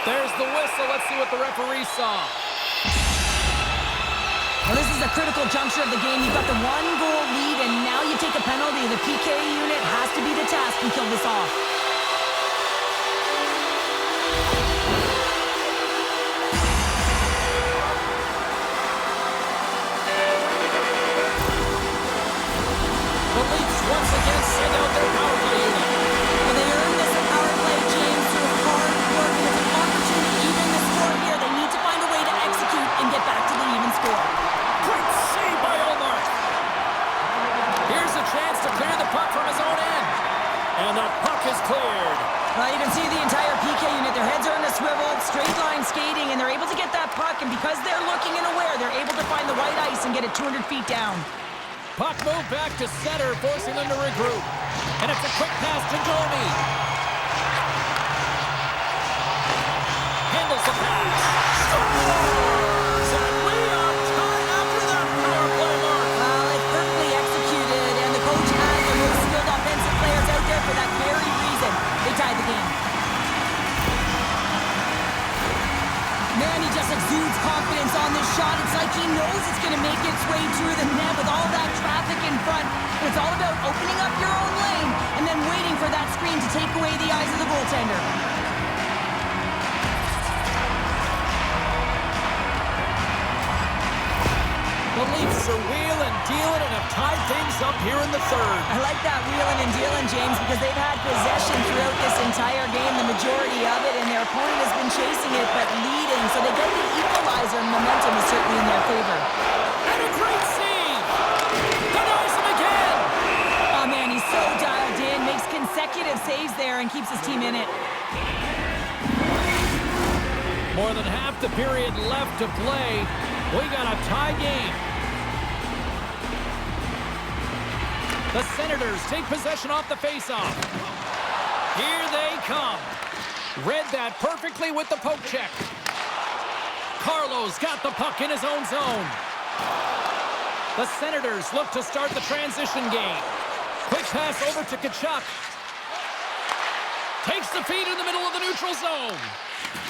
There's the whistle. Let's see what the referee saw. Well, this is a critical juncture of the game. You've got the one-goal lead, and now you take a penalty. The PK unit has to be the task and kill this off. The Leafs once again send out their power play unit. Well, they earned this power play, James, through hard work, and it's an opportunity to even the score here. They need to find a way to execute and get back to the even score. Great save by Omar. Here's a chance to clear the puck from his own end. And the puck is cleared. Well, you can see the entire PK unit. Their heads are in a swivel, straight line skating, and they're able to get that puck. And because they're looking and aware, they're able to find the white ice and get it 200 feet down. Puck moved back to center, forcing them to regroup. And it's a quick pass to Domi. Handles the pass. Scores! And we are tied after that power play mark. Well, it's perfectly executed, and the coach has the most skilled offensive players out there for that very reason. They tied the game. Man, he just exudes confidence on this shot. It's like he knows it's going to make its way through the net with all that traffic in front. It's all about opening up your own lane and then waiting for that screen to take away the eyes of the goaltender. The Leafs are wheeling, dealing, and have tied things up here in the third. I like that wheeling and dealing, James, because they've had possession throughout this entire game, the majority of it, and their opponent has been chasing it but leading, so they get the equalizer, and momentum is certainly in their favor. And a great save! Denies him again! Oh, man, he's so dialed in, makes consecutive saves there, and keeps his team in it. More than half the period left to play. We got a tie game. The Senators take possession off the faceoff. Here they come. Read that perfectly with the poke check. Carlo's got the puck in his own zone. The Senators look to start the transition game. Quick pass over to Tkachuk. Takes the feed in the middle of the neutral zone.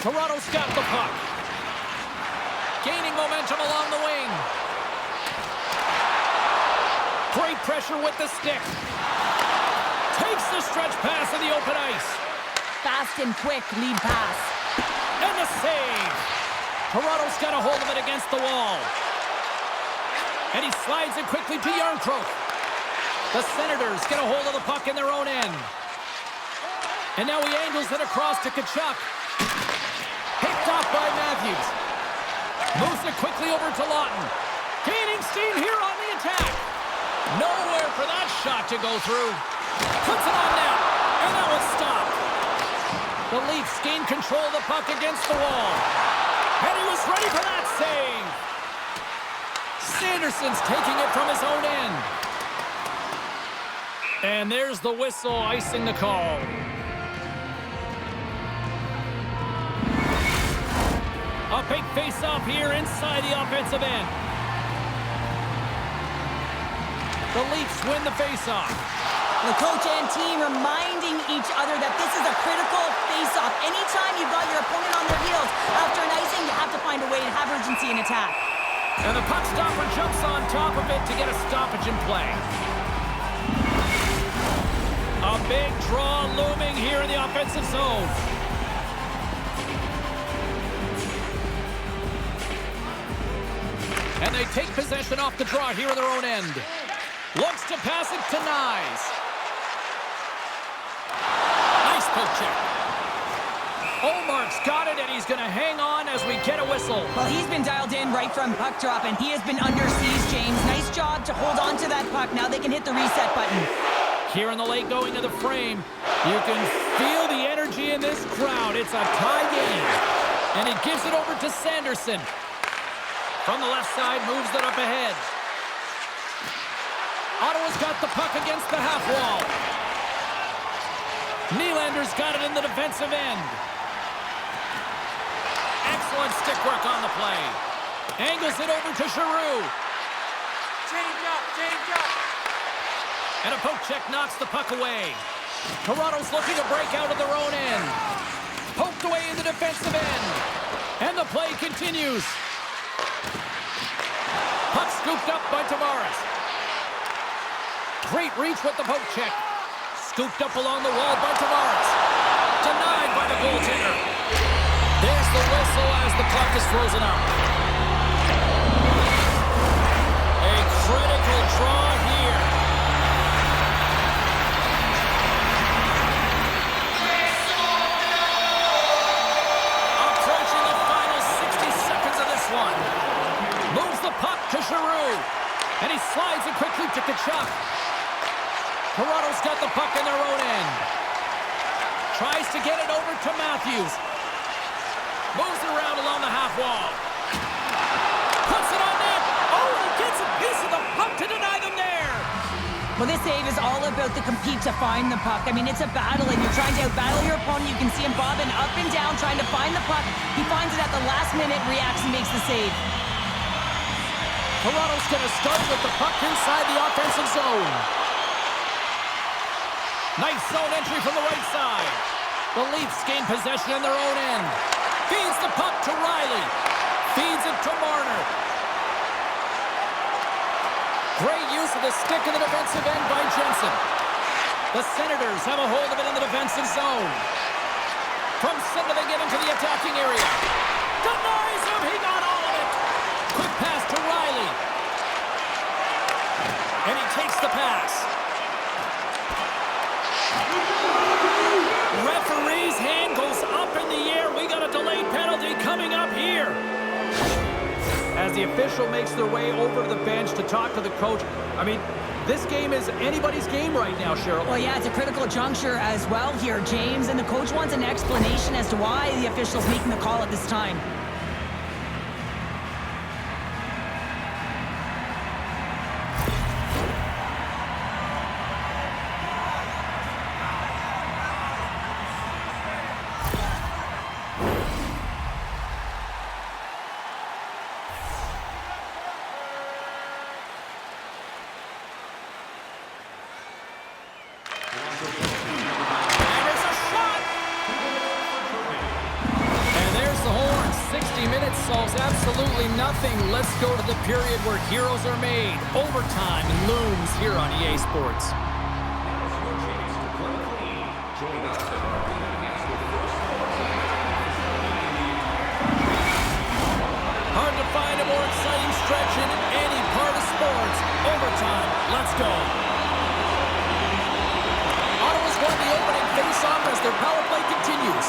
Toronto's got the puck. Gaining momentum along the wing. Great pressure with the stick. Takes the stretch pass in the open ice. Fast and quick lead pass. And the save. Toronto's got a hold of it against the wall. And he slides it quickly to Yarncroke. The Senators get a hold of the puck in their own end. And now he angles it across to Tkachuk. Picked off by Matthews. Moves it quickly over to Lawton. Gaining steam here on the attack. Nowhere for that shot to go through. Puts it on net. And that was stopped. The Leafs gain control of the puck against the wall. And he was ready for that save. Sanderson's taking it from his own end. And there's the whistle icing the call. A big face-off here inside the offensive end. The Leafs win the face-off. The coach and team reminding each other that this is a critical face-off. Anytime you've got your opponent on their heels after an icing, you have to find a way to have urgency in attack. And the puck stopper jumps on top of it to get a stoppage in play. A big draw looming here in the offensive zone. And they take possession off the draw here in their own end. Looks to pass it to Nyes. Nice poke check. Omar's got it, and he's going to hang on as we get a whistle. Well, he's been dialed in right from puck drop, and he has been under siege, James. Nice job to hold on to that puck. Now they can hit the reset button. Here in the late going of the frame, you can feel the energy in this crowd. It's a tie game. And he gives it over to Sanderson. From the left side, moves it up ahead. Ottawa's got the puck against the half wall. Nylander's got it in the defensive end. Excellent stick work on the play. Angles it over to Giroux. Change up. And a poke check knocks the puck away. Toronto's looking to break out of their own end. Poked away in the defensive end. And the play continues. Puck scooped up by Tavares. Great reach with the poke check. Scooped up along the wall by Tavares. Denied by the goaltender. There's the whistle as the puck is frozen up. A critical draw here. Approaching the final 60 seconds of this one. Moves the puck to Giroux. And he slides it quickly to Tkachuk. Toronto's got the puck in their own end. Tries to get it over to Matthews. Moves it around along the half wall. Puts it on net. Oh, he gets a piece of the puck to deny them there. Well, this save is all about the compete to find the puck. I mean, it's a battle, and you're trying to outbattle your opponent. You can see him bobbing up and down, trying to find the puck. He finds it at the last minute, reacts, and makes the save. Toronto's going to start with the puck inside the offensive zone. Nice zone entry from the right side. The Leafs gain possession in their own end. Feeds the puck to Riley. Feeds it to Marner. Great use of the stick in the defensive end by Jensen. The Senators have a hold of it in the defensive zone. From center they get into the attacking area. Denies him. He got all of it. Quick pass to Riley. And he takes the pass. Referee's hand goes up in the air. We got a delayed penalty coming up here. As the official makes their way over to the bench to talk to the coach. I mean, this game is anybody's game right now, Cheryl. Well, yeah, it's a critical juncture as well here, James. And the coach wants an explanation as to why the official's making the call at this time. Solves absolutely nothing. Let's go to the period where heroes are made. Overtime looms here on EA Sports. Now's your chance to play clean. Join us at our enhanced with first Hard to find a more exciting stretch in any part of sports. Overtime. Let's go. Ottawa's won the opening face-off as their power play continues.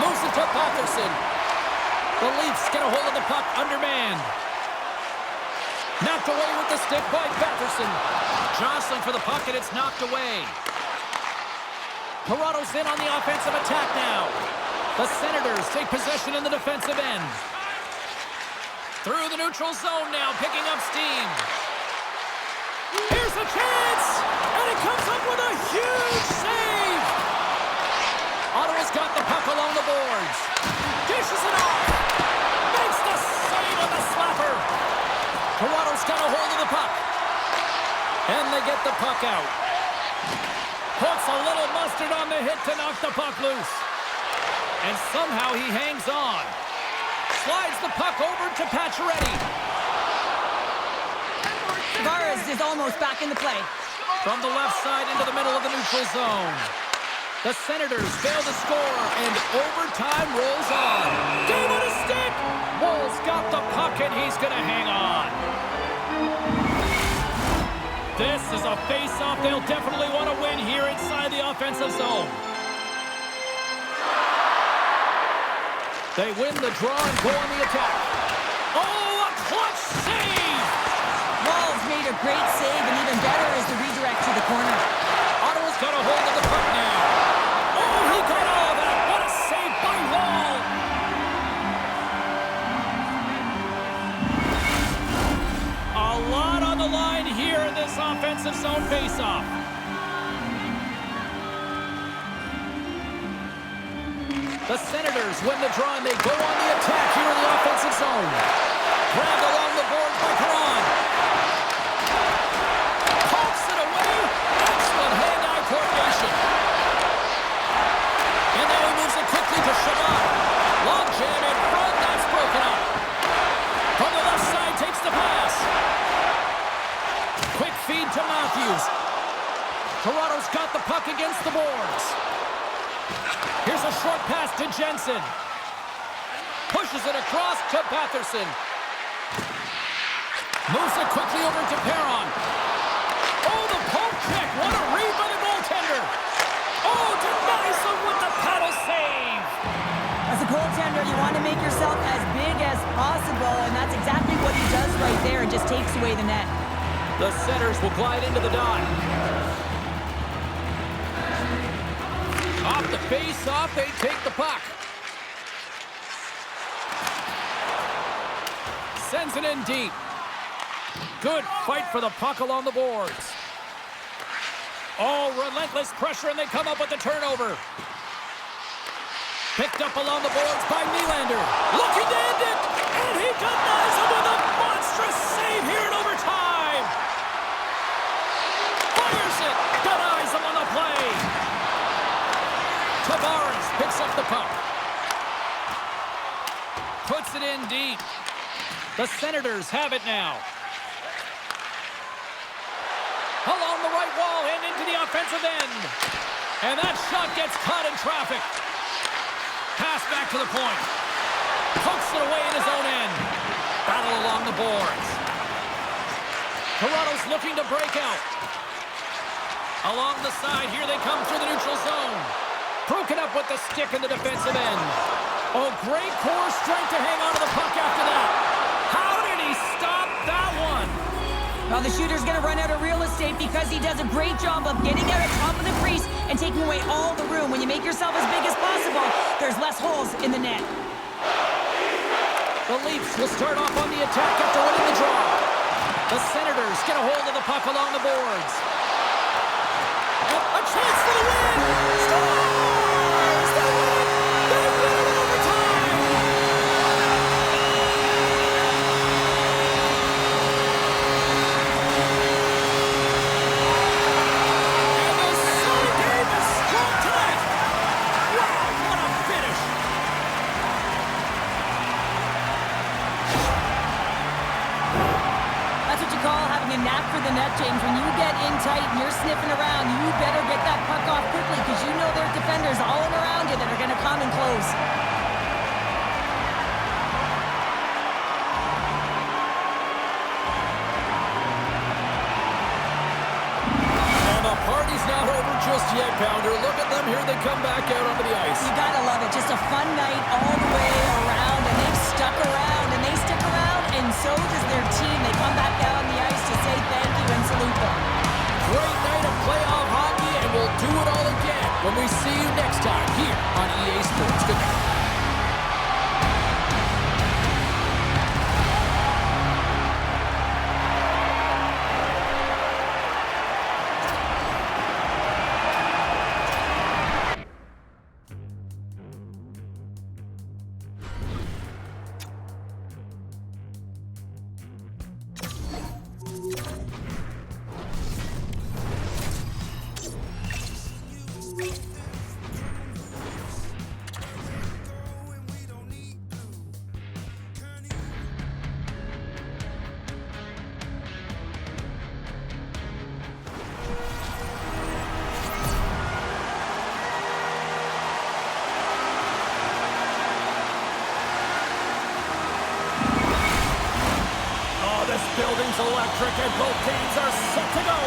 Moves it to Patterson. The Leafs get a hold of the puck undermanned. Knocked away with the stick by Patterson. Jostling for the puck, and it's knocked away. Toronto's in on the offensive attack now. The Senators take possession in the defensive end. Through the neutral zone now, picking up steam. Here's a chance! And he comes up with a huge save! Ottawa's got the puck along the boards. Dishes it off. Makes the save on the slapper. Toronto's got a hold of the puck. And they get the puck out. Puts a little mustard on the hit to knock the puck loose. And somehow he hangs on. Slides the puck over to Pacioretty. Tavares is almost back in the play. From the left side into the middle of the neutral zone. The Senators fail to score, and overtime rolls on. Game on a stick! Woll's got the puck, and he's going to hang on. This is a face-off they'll definitely want to win here inside the offensive zone. They win the draw and go on the attack. Oh, a clutch save! Woll's made a great save, and even better is the redirect to the corner. Ottawa's got a hold of the puck now. Oh, he got all of that. What a save by Woll. A lot on the line here in this offensive zone faceoff. The Senators win the draw, and they go on the attack here in the offensive zone. Grabbed along the board by Karan. Pokes it away. Excellent hand-eye coordination. And then he moves it quickly to Shabbat. Long jam in front. That's broken up. From the left side, takes the pass. Quick feed to Matthews. Toronto's got the puck against the boards. Here's a short pass to Jensen. Pushes it across to Batherson. Moves it quickly over to Perron. Oh, the poke check. What a read by the goaltender. Oh, denies him with the paddle save. As a goaltender, you want to make yourself as big as possible, and that's exactly what he does right there. It just takes away the net. The Senators will glide into the dot. Off the face-off, they take the puck. Sends it in deep. Good fight for the puck along the boards. Oh, relentless pressure, and they come up with the turnover. Picked up along the boards by Nylander. Looking to end it, and he denies him with a monstrous save here in overtime. Fires it, denies him on the play. Tavares picks up the puck. Puts it in deep. The Senators have it now. Along the right wall and into the offensive end. And that shot gets caught in traffic. Pass back to the point. Pokes it away in his own end. Battle along the boards. Toronto's looking to break out. Along the side, here they come through the neutral zone. Broken up with the stick in the defensive end. Oh, great core strength to hang on to the puck after that. How did he stop that one? Well, the shooter's going to run out of real estate because he does a great job of getting out at top of the crease and taking away all the room. When you make yourself as big as possible, there's less holes in the net. The Leafs will start off on the attack after winning the draw. The Senators get a hold of the puck along the boards. A chance for the win! Stars! They win it! They win it overtime! And the Sun game is strong tonight! Wow, what a finish! That's what you call having a knack for the net, James. When you get in tight and you're sniffing around, you better get that puck off quickly because you know there's defenders all around you that are going to come and close. And the party's not over just yet, Pounder. Look at them. Here they come back out onto the ice. You got to love it. Just a fun night all the way around, and they've stuck around, and they stick around, and so does their team. They come back out on the ice to say thank you and salute them. Great night of playoff hockey, and we'll do it all again when we see you next time here on EA Sports. Good night. Building's electric and both teams are set to go.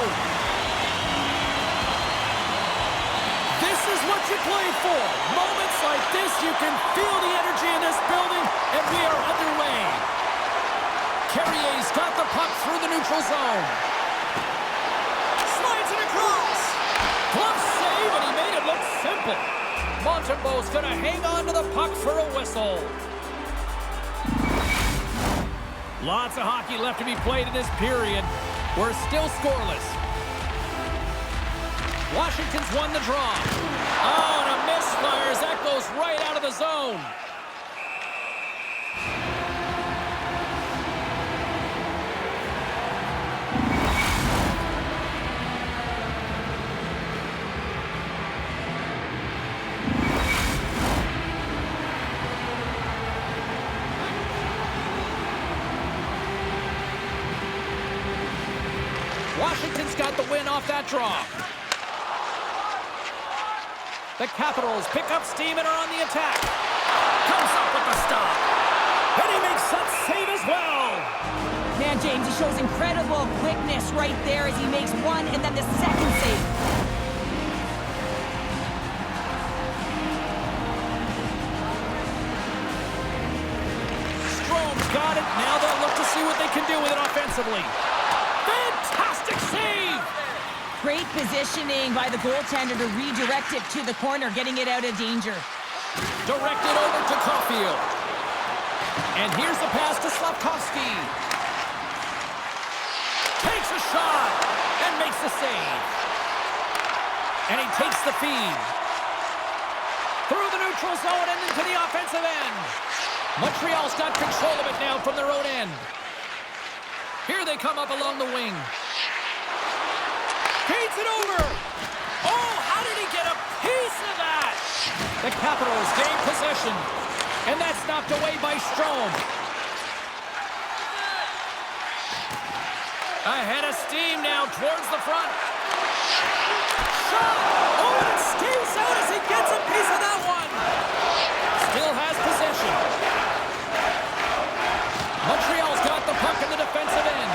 This is what you played for. Moments like this, you can feel the energy in this building, and we are underway. Carrier's got the puck through the neutral zone. Slides it across. Glove save, and he made it look simple. Montembeau's going to hang on to the puck for a whistle. Lots of hockey left to be played in this period. We're still scoreless. Washington's won the draw. Oh, and a misfires. That goes goes right out of the zone. Washington's got the win off that draw. The Capitals pick up steam and are on the attack. Comes up with the stop. And he makes that save as well. Man, James, he shows incredible quickness right there as he makes one and then the second save. Strome's got it. Now they'll look to see what they can do with it offensively. Fantastic save! Great positioning by the goaltender to redirect it to the corner, getting it out of danger. Directed over to Caulfield. And here's the pass to Slafkovsky. Takes a shot and makes the save. And he takes the feed. Through the neutral zone and into the offensive end. Montreal's got control of it now from their own end. Here they come up along the wing. Feeds it over. Oh, how did he get a piece of that? The Capitals gain possession. And that's knocked away by Strome. Ahead of steam now towards the front. Shot! Oh, and it stays out as he gets a piece of that one. Still has possession. Montreal's got the puck in the defensive end.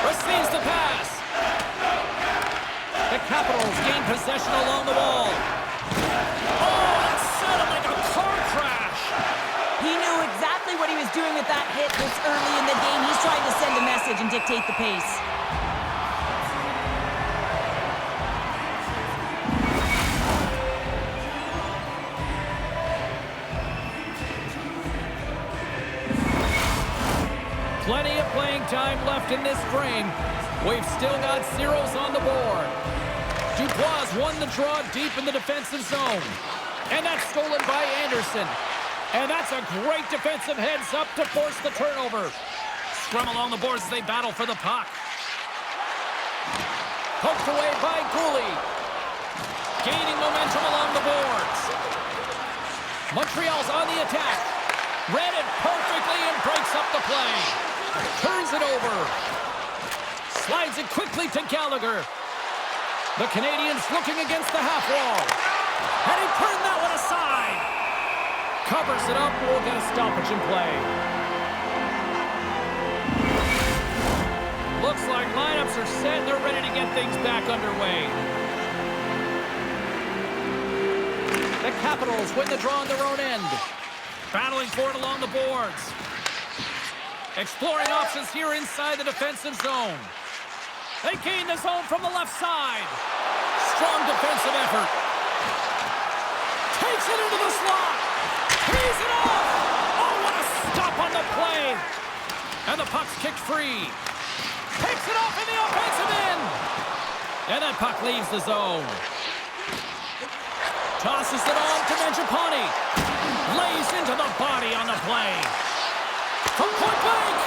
Receives the pass. The Capitals gain possession along the wall. Oh, that sounded like a car crash. He knew exactly what he was doing with that hit this early in the game. He's trying to send a message and dictate the pace. Plenty of playing time left in this frame. We've still got zeros on the board. Dubois won the draw deep in the defensive zone. And that's stolen by Anderson. And that's a great defensive heads-up to force the turnover. Scrum along the boards as they battle for the puck. Poked away by Gooley. Gaining momentum along the boards. Montreal's on the attack. Read it perfectly and breaks up the play. Turns it over. Slides it quickly to Gallagher. The Canadians looking against the half wall. And he turned that one aside. Covers it up. We'll get a stoppage in play. Looks like lineups are set. They're ready to get things back underway. The Capitals win the draw on their own end. Battling for it along the boards. Exploring options here inside the defensive zone. They gain the zone from the left side. Strong defensive effort. Takes it into the slot. Tees it off. Oh, what a stop on the play. And the puck's kicked free. Takes it off in the offensive end. And that puck leaves the zone. Tosses it on to Mangiapane. Lays into the body on the play. From point blank.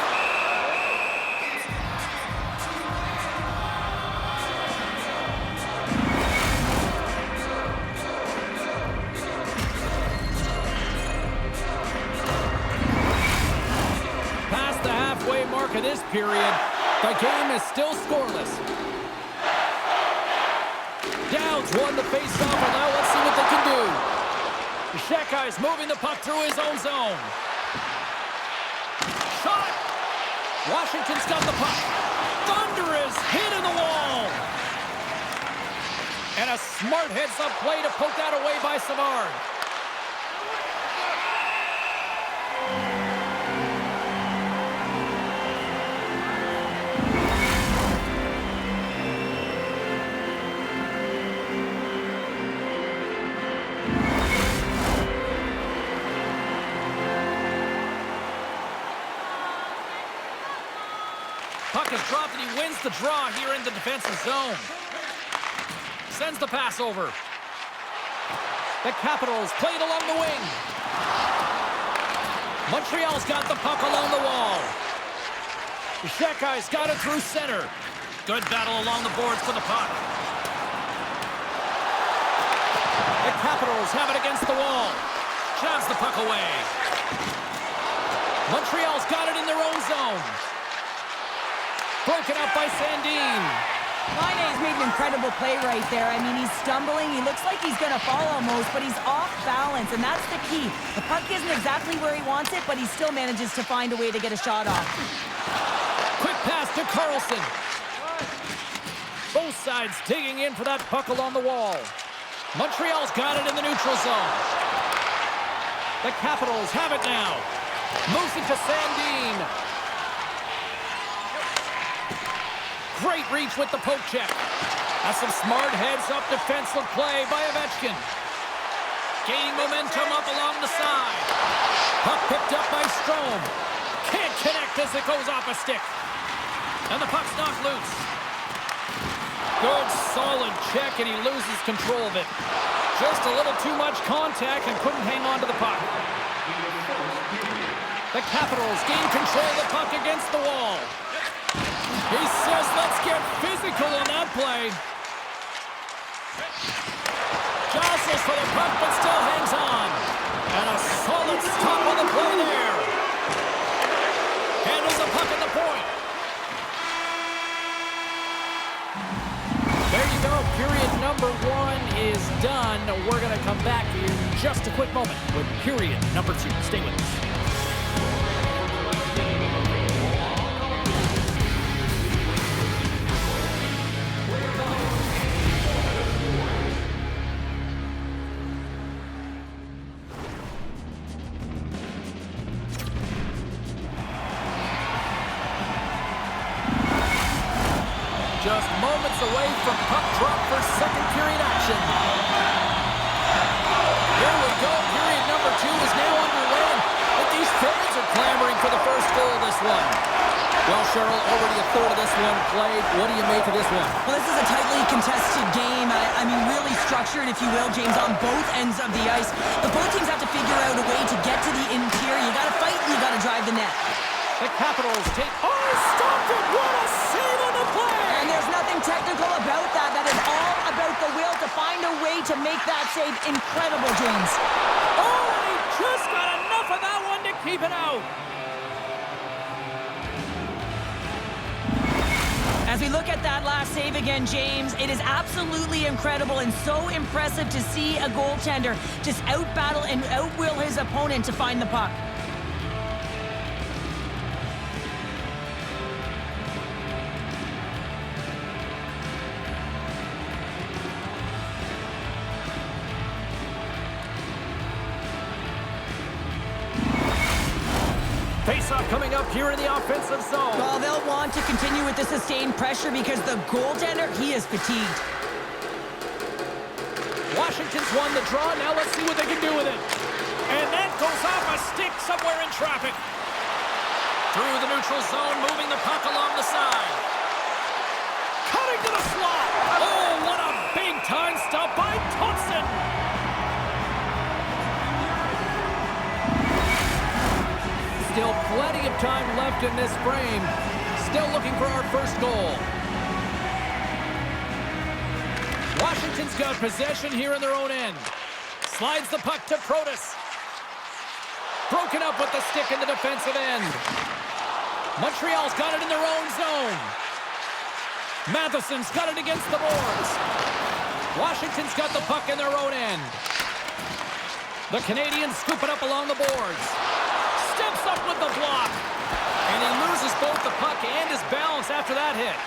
Past the halfway mark of this period, the game is still scoreless. Downs won the face-off, and now let's see what they can do. Shekai's moving the puck through his own zone. Shot! Washington's got the puck. Thunderous hit in the wall. And a smart heads-up play to poke that away by Savard. Puck is dropped and he wins the draw here in the defensive zone. Sends the pass over. The Capitals play it along the wing. Montreal's got the puck along the wall. Shekai's got it through center. Good battle along the boards for the puck. The Capitals have it against the wall. Shoves the puck away. Montreal's got it in their own zone. Broken up by Sandin. Laine's made an incredible play right there. I mean, he's stumbling. He looks like he's going to fall almost, but he's off balance, and that's the key. The puck isn't exactly where he wants it, but he still manages to find a way to get a shot off. Quick pass to Carlson. Both sides digging in for that puck along the wall. Montreal's got it in the neutral zone. The Capitals have it now. Moves it to Sandin. Great reach with the poke check. That's some smart heads-up defensive play by Ovechkin. Gaining momentum up along the side. Puck picked up by Strome. Can't connect as it goes off a stick. And the puck's knocked loose. Good, solid check, and he loses control of it. Just a little too much contact and couldn't hang on to the puck. The Capitals gain control of the puck against the wall. He says, let's get physical on that play. Jostles for the puck, but still hangs on. And a solid stop on the play there. Handles the puck at the point. There you go. Period number 1 is done. We're going to come back in just a quick moment with period number 2. Stay with us. Just moments away from puck drop for second period action. Here we go. Period number 2 is now underway. But these fans are clamoring for the first goal of this one. Well, Cheryl, already a third of this one played. What do you make of this one? Well, this is a tightly contested game. I mean, really structured, if you will, James, on both ends of the ice. But both teams have to figure out a way to get to the interior. You got to fight and you got to drive the net. The Capitals take... Oh, stopped it! What a save on the play! And there's nothing technical about that. That is all about the will to find a way to make that save incredible, James. Oh, and he just got enough of that one to keep it out. As we look at that last save again, James, it is absolutely incredible and so impressive to see a goaltender just out-battle and out-will his opponent to find the puck. Face-off coming up here in the offensive zone. Well, they'll want to continue with the sustained pressure because the goaltender, he is fatigued. Washington's won the draw. Now let's see what they can do with it. And that goes off a stick somewhere in traffic. Through the neutral zone, moving the puck along the side. Cutting to the slot. Oh, what a big-time stop by Thompson. Still plenty of time left in this frame. Still looking for our first goal. Washington's got possession here in their own end. Slides the puck to Protas. Broken up with the stick in the defensive end. Montreal's got it in their own zone. Matheson's got it against the boards. Washington's got the puck in their own end. The Canadians scoop it up along the boards. Steps up with the block. And he loses both the puck and his balance after that hit.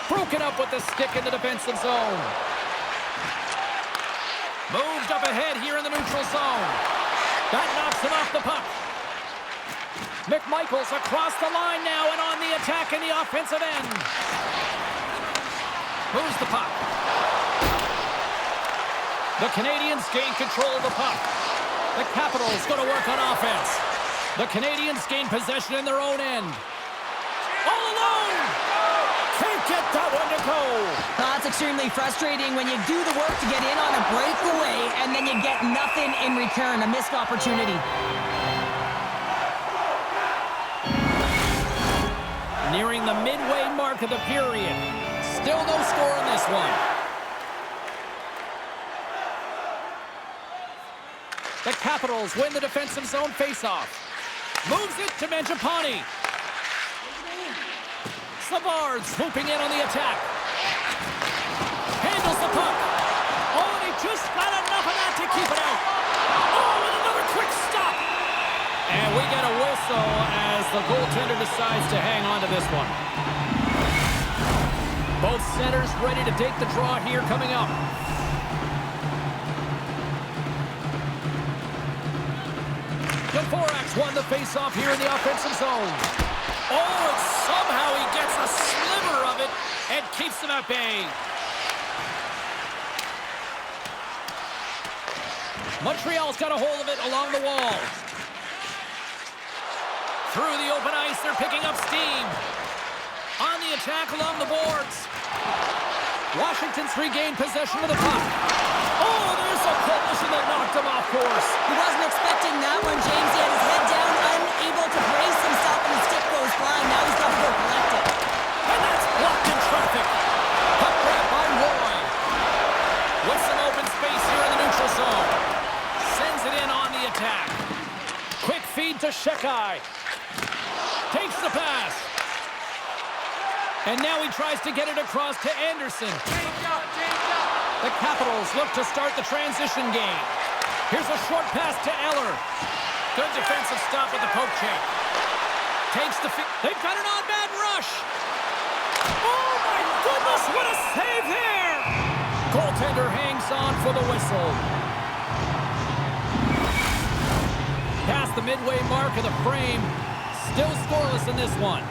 Broken up with the stick in the defensive zone. Moved up ahead here in the neutral zone. That knocks him off the puck. McMichael's across the line now and on the attack in the offensive end. Moves the puck. The Canadians gain control of the puck. The Capitals go to work on offense. The Canadians gain possession in their own end. All alone! Can't get that one to go. That's extremely frustrating when you do the work to get in on a breakaway and then you get nothing in return, a missed opportunity. Nearing the midway mark of the period. Still no score in this one. The Capitals win the defensive zone faceoff. Moves it to Mangiapane. Savard swooping in on the attack. Handles the puck. Oh, and he just got enough of that to keep it out. Oh, and another quick stop. And we get a whistle as the goaltender decides to hang on to this one. Both centers ready to take the draw here coming up. Dvorak won the faceoff here in the offensive zone. Oh, and somehow he gets a sliver of it and keeps them at bay. Montreal's got a hold of it along the wall. Through the open ice, they're picking up steam. On the attack along the boards. Washington's regained possession of the puck. Oh, there's a collision that knocked him off course. He wasn't expecting that one, James. He had his head down, unable to brace himself, and the stick goes flying. Now he's got to go collect it. And that's blocked in traffic. Puck grab by Roy. With some open space here in the neutral zone. Sends it in on the attack. Quick feed to Shekai. Takes the pass. And now he tries to get it across to Anderson. The Capitals look to start the transition game. Here's a short pass to Eller. Good defensive stop with the poke check. Takes the feed. They've got an odd-man rush. Oh, my goodness, what a save there! Goaltender hangs on for the whistle. Past the midway mark of the frame. Still scoreless in this one.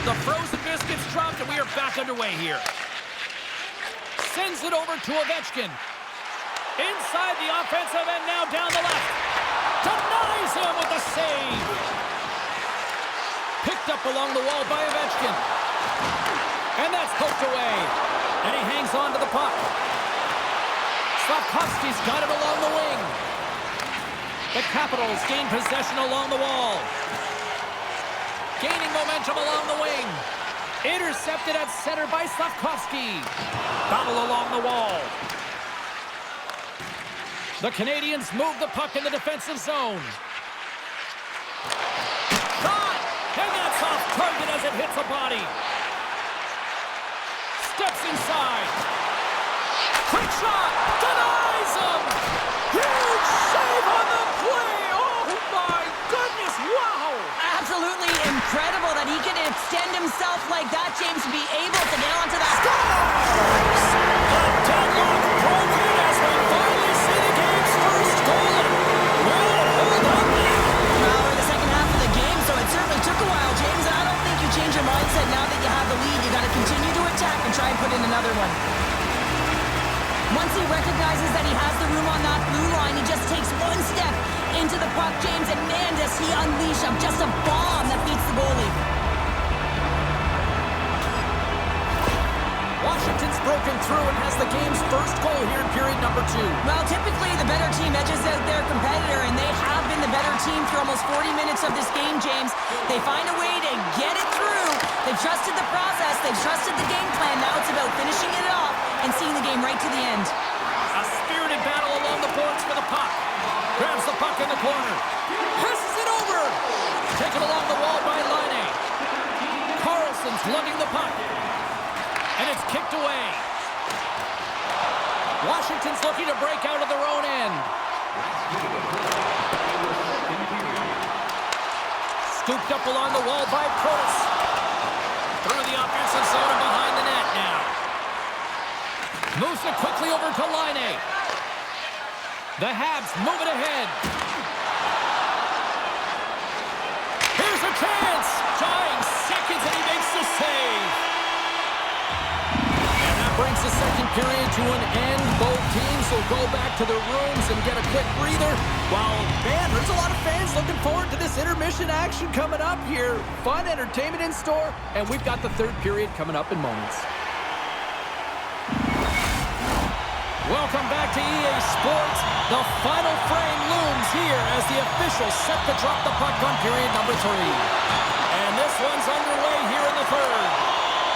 The frozen biscuits dropped, and we are back underway here. Sends it over to Ovechkin. Inside the offensive end, now down the left. Denies him with the save. Picked up along the wall by Ovechkin. And that's poked away. And he hangs on to the puck. Slavkovsky's got it along the wing. The Capitals gain possession along the wall. Gaining momentum along the wing. Intercepted at center by Slavkovsky. Battle along the wall. The Canadians move the puck in the defensive zone. Shot! And that's off target as it hits a body. Steps inside. Quick shot! Denies him! Huge save on the play! Oh my goodness, wow! Absolutely incredible that he can extend himself like that, James, to be able to get onto that. Scores! The deadlock broken as we finally see the game's first goal. Will it hold up now? Well, we're in the second half of the game, so it certainly took a while, James, and I don't think you change your mindset now that you have the lead. You got to continue to attack and try and put in another one. Once he recognizes that he has the room on that blue line, he just takes one step into the puck, James, and man, does he unleash just a bomb that beats the goalie. Washington's broken through and has the game's first goal here in period number 2. Well, typically the better team edges out their competitor, and they have been the better team for almost 40 minutes of this game, James. They find a way to get it through. They've trusted the process. They've trusted the game plan. Now it's about finishing it off and seeing the game right to the end. A spirited battle along the boards for the puck. Grabs the puck in the corner. Passes it over. Taken along the wall by Laine. Carlson's lugging the puck. And it's kicked away. Washington's looking to break out of their own end. Scooped up along the wall by Protas. Through the offensive zone and behind the net now. Moves it quickly over to Laine. The Habs move it ahead. Here's a chance. Dying seconds and he makes the save. And that brings the second period to an end. Both teams will go back to their rooms and get a quick breather. Well, man, there's a lot of fans looking forward to this intermission action coming up here. Fun entertainment in store, and we've got the third period coming up in moments. Welcome back to EA Sports. The final frame looms here as the officials set to drop the puck on period number 3. And this one's underway here in the third.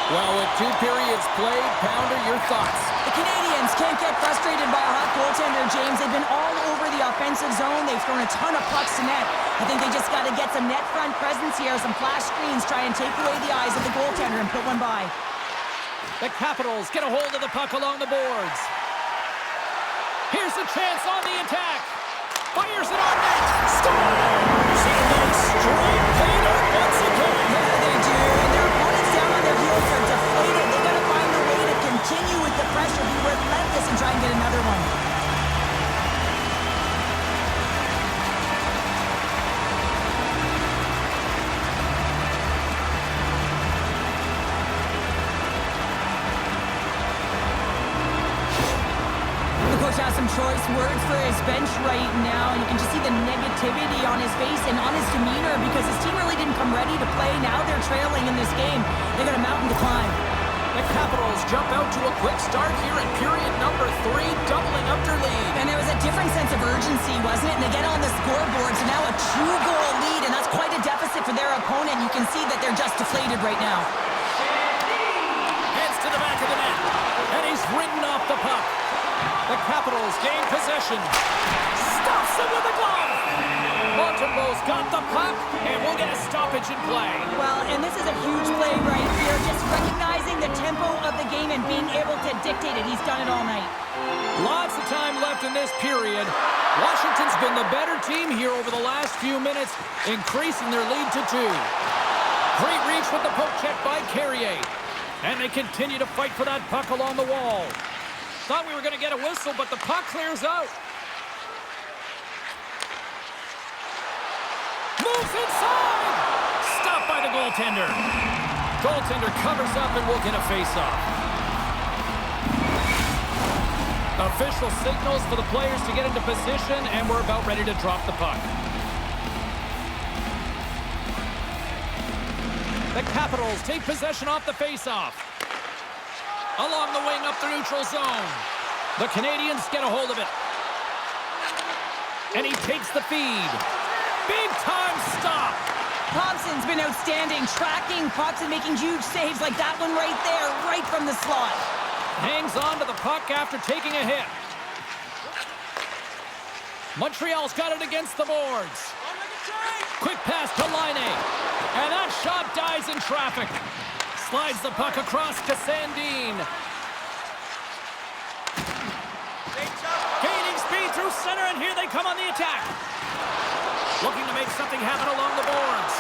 Well, with 2 periods played, Pounder, your thoughts? The Canadians can't get frustrated by a hot goaltender, James. They've been all over the offensive zone. They've thrown a ton of pucks to net. I think they just got to get some net front presence here, some flash screens, try and take away the eyes of the goaltender and put one by. The Capitals get a hold of the puck along the boards. Here's a chance on the attack. Fires it on net. Scores! And they straight paid up once again. Yeah, they do. And their opponents down on their heels are deflated. They got to find a way to continue with the pressure, be relentless, and try and get another one. Has some choice words for his bench right now, and you can just see the negativity on his face and on his demeanor because his team really didn't come ready to play. Now they're trailing in this game. They got a mountain to climb. The Capitals jump out to a quick start here in period number 3, doubling up their lead. And there was a different sense of urgency, wasn't it? And they get on the scoreboard, so now a 2-goal lead, and that's quite a deficit for their opponent. You can see that they're just deflated right now. Heads to the back of the net, and he's ridden off the puck. The Capitals gain possession. Stops him with a glove. Montembeau's got the puck, and we'll get a stoppage in play. Well, and this is a huge play right here. Just recognizing the tempo of the game and being able to dictate it. He's done it all night. Lots of time left in this period. Washington's been the better team here over the last few minutes, increasing their lead to 2. Great reach with the poke check by Carrier. And they continue to fight for that puck along the wall. Thought we were going to get a whistle, but the puck clears out. Moves inside! Stopped by the goaltender. Goaltender covers up and will get a face-off. Official signals for the players to get into position, and we're about ready to drop the puck. The Capitals take possession off the face-off. Along the wing up the neutral zone. The Canadians get a hold of it. And he takes the feed. Big time stop. Thompson's been outstanding, tracking pucks and making huge saves like that one right there, right from the slot. Hangs on to the puck after taking a hit. Montreal's got it against the boards. Quick pass to Laine. And that shot dies in traffic. Slides the puck across to Sandin. Gaining speed through center, and here they come on the attack. Looking to make something happen along the boards.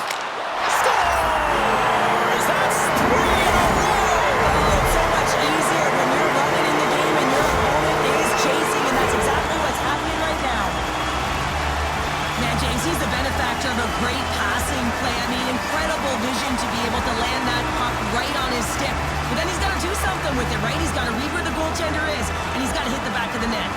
Scores! That's 3 in a row! Oh, it's so much easier when you're running in the game and your opponent is chasing, and that's exactly what's happening right now. Man, James, he's the benefactor of a great passing play. I mean, incredible vision to be able to land that puck right on his stick. But then he's got to do something with it, right? He's got to read where the goaltender is, and he's got to hit the back of the net.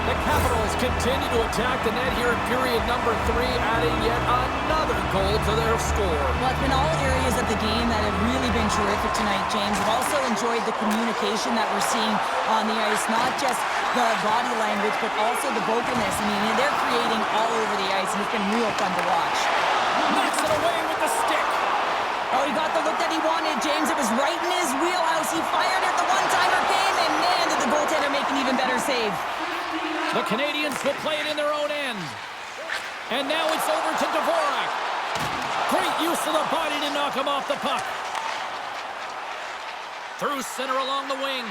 The Capitals continue to attack the net here in period number 3, adding yet another goal to their score. Well, it's been all areas of the game that have really been terrific tonight, James. I've also enjoyed the communication that we're seeing on the ice, not just the body language, but also the vocalness. I mean, they're creating all over the ice, and it's been real fun to watch. Knocks it away with the stick. Oh, he got the look that he wanted, James. It was right in his wheelhouse. He fired at the one-timer game, and man, did the goaltender make an even better save. The Canadians will play it in their own end. And now it's over to Dvorak. Great use of the body to knock him off the puck. Through center along the wing.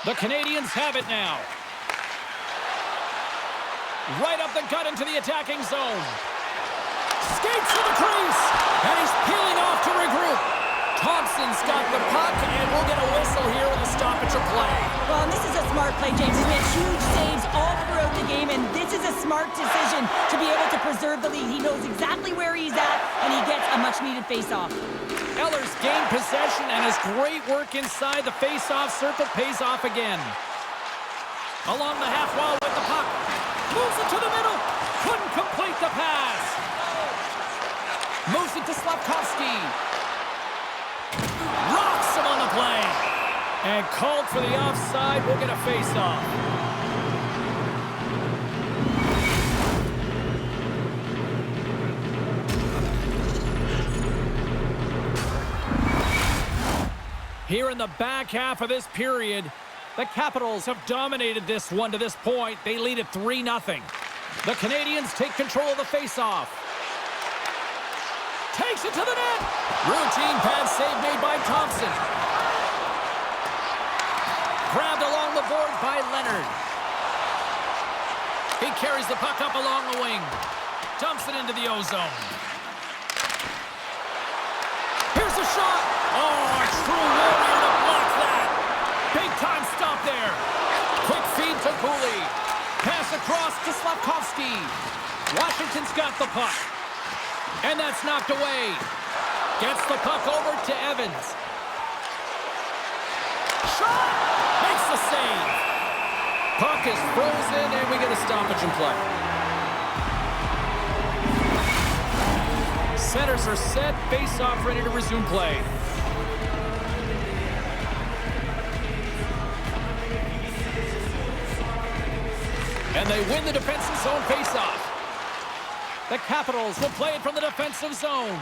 The Canadians have it now. Right up the gut into the attacking zone. Skates to the crease. And he's peeling off to regroup. Thompson's got the puck, and we'll get a whistle here with a stoppage of play. Well, and this is a smart play, James. He's made huge saves all throughout the game, and this is a smart decision to be able to preserve the lead. He knows exactly where he's at, and he gets a much-needed face-off. Eller's gained possession, and his great work inside the face-off circle pays off again. Along the half wall with the puck. Moves it to the middle. Couldn't complete the pass. Moves it to Slafkovsky. Rocks him on the play. And called for the offside. We'll get a face-off. Here in the back half of this period, the Capitals have dominated this one to this point. They lead it 3-0. The Canadians take control of the faceoff. Takes it to the net. Routine pass save made by Thompson. Grabbed along the board by Leonard. He carries the puck up along the wing. Dumps it into the O-zone. Here's a shot. Oh, a true warrior to block that. Big time stop there. Quick feed to Cooley. Pass across to Slafkovsky. Washington's got the puck. And that's knocked away. Gets the puck over to Evans. Shot! Makes the save. Puck is frozen, and we get a stoppage in play. Centers are set. Face-off ready to resume play. And they win the defensive zone face-off. The Capitals will play it from the defensive zone.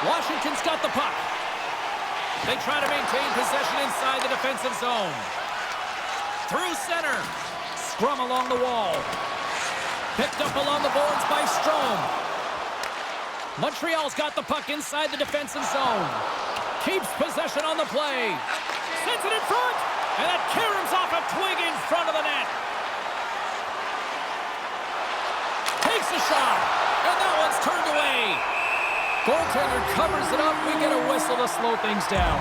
Washington's got the puck. They try to maintain possession inside the defensive zone. Through center. Scrum along the wall. Picked up along the boards by Strome. Montreal's got the puck inside the defensive zone. Keeps possession on the play. Sends it in front. And that caroms off a twig in front of the net. Takes a shot. And that one's turned away. Goaltender covers it up. We get a whistle to slow things down.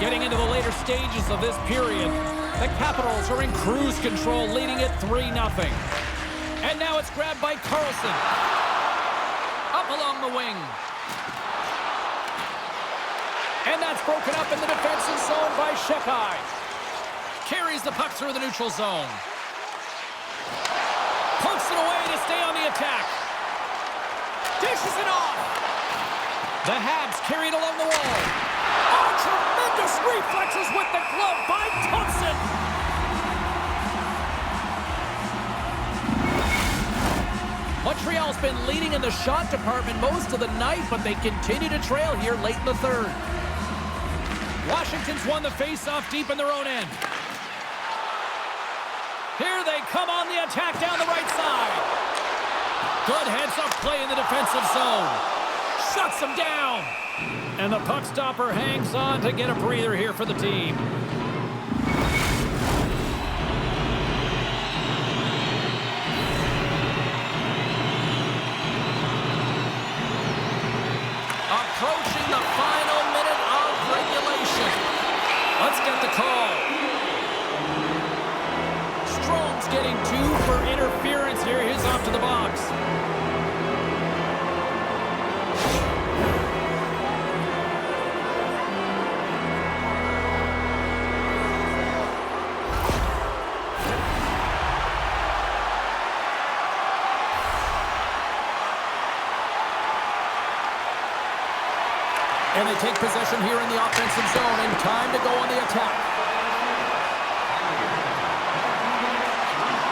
Getting into the later stages of this period, the Capitals are in cruise control, leading it 3-0. And now it's grabbed by Carlson. Up along the wing. And that's broken up in the defensive zone by Shekai. Carries the puck through the neutral zone. Pokes it away to stay on the attack. Dishes it off. The Habs carried along the wall. Oh, tremendous reflexes with the glove by Thompson. Montreal's been leading in the shot department most of the night, but they continue to trail here late in the third. Washington's won the face-off deep in their own end. Here they come on the attack down the right side. Good heads-up play in the defensive zone. Shuts them down. And the puck stopper hangs on to get a breather here for the team. Approaching the final minute of regulation. Let's get the call. Strome's getting 2 for interference here. He's off to the box. And they take possession here in the offensive zone, and time to go on the attack.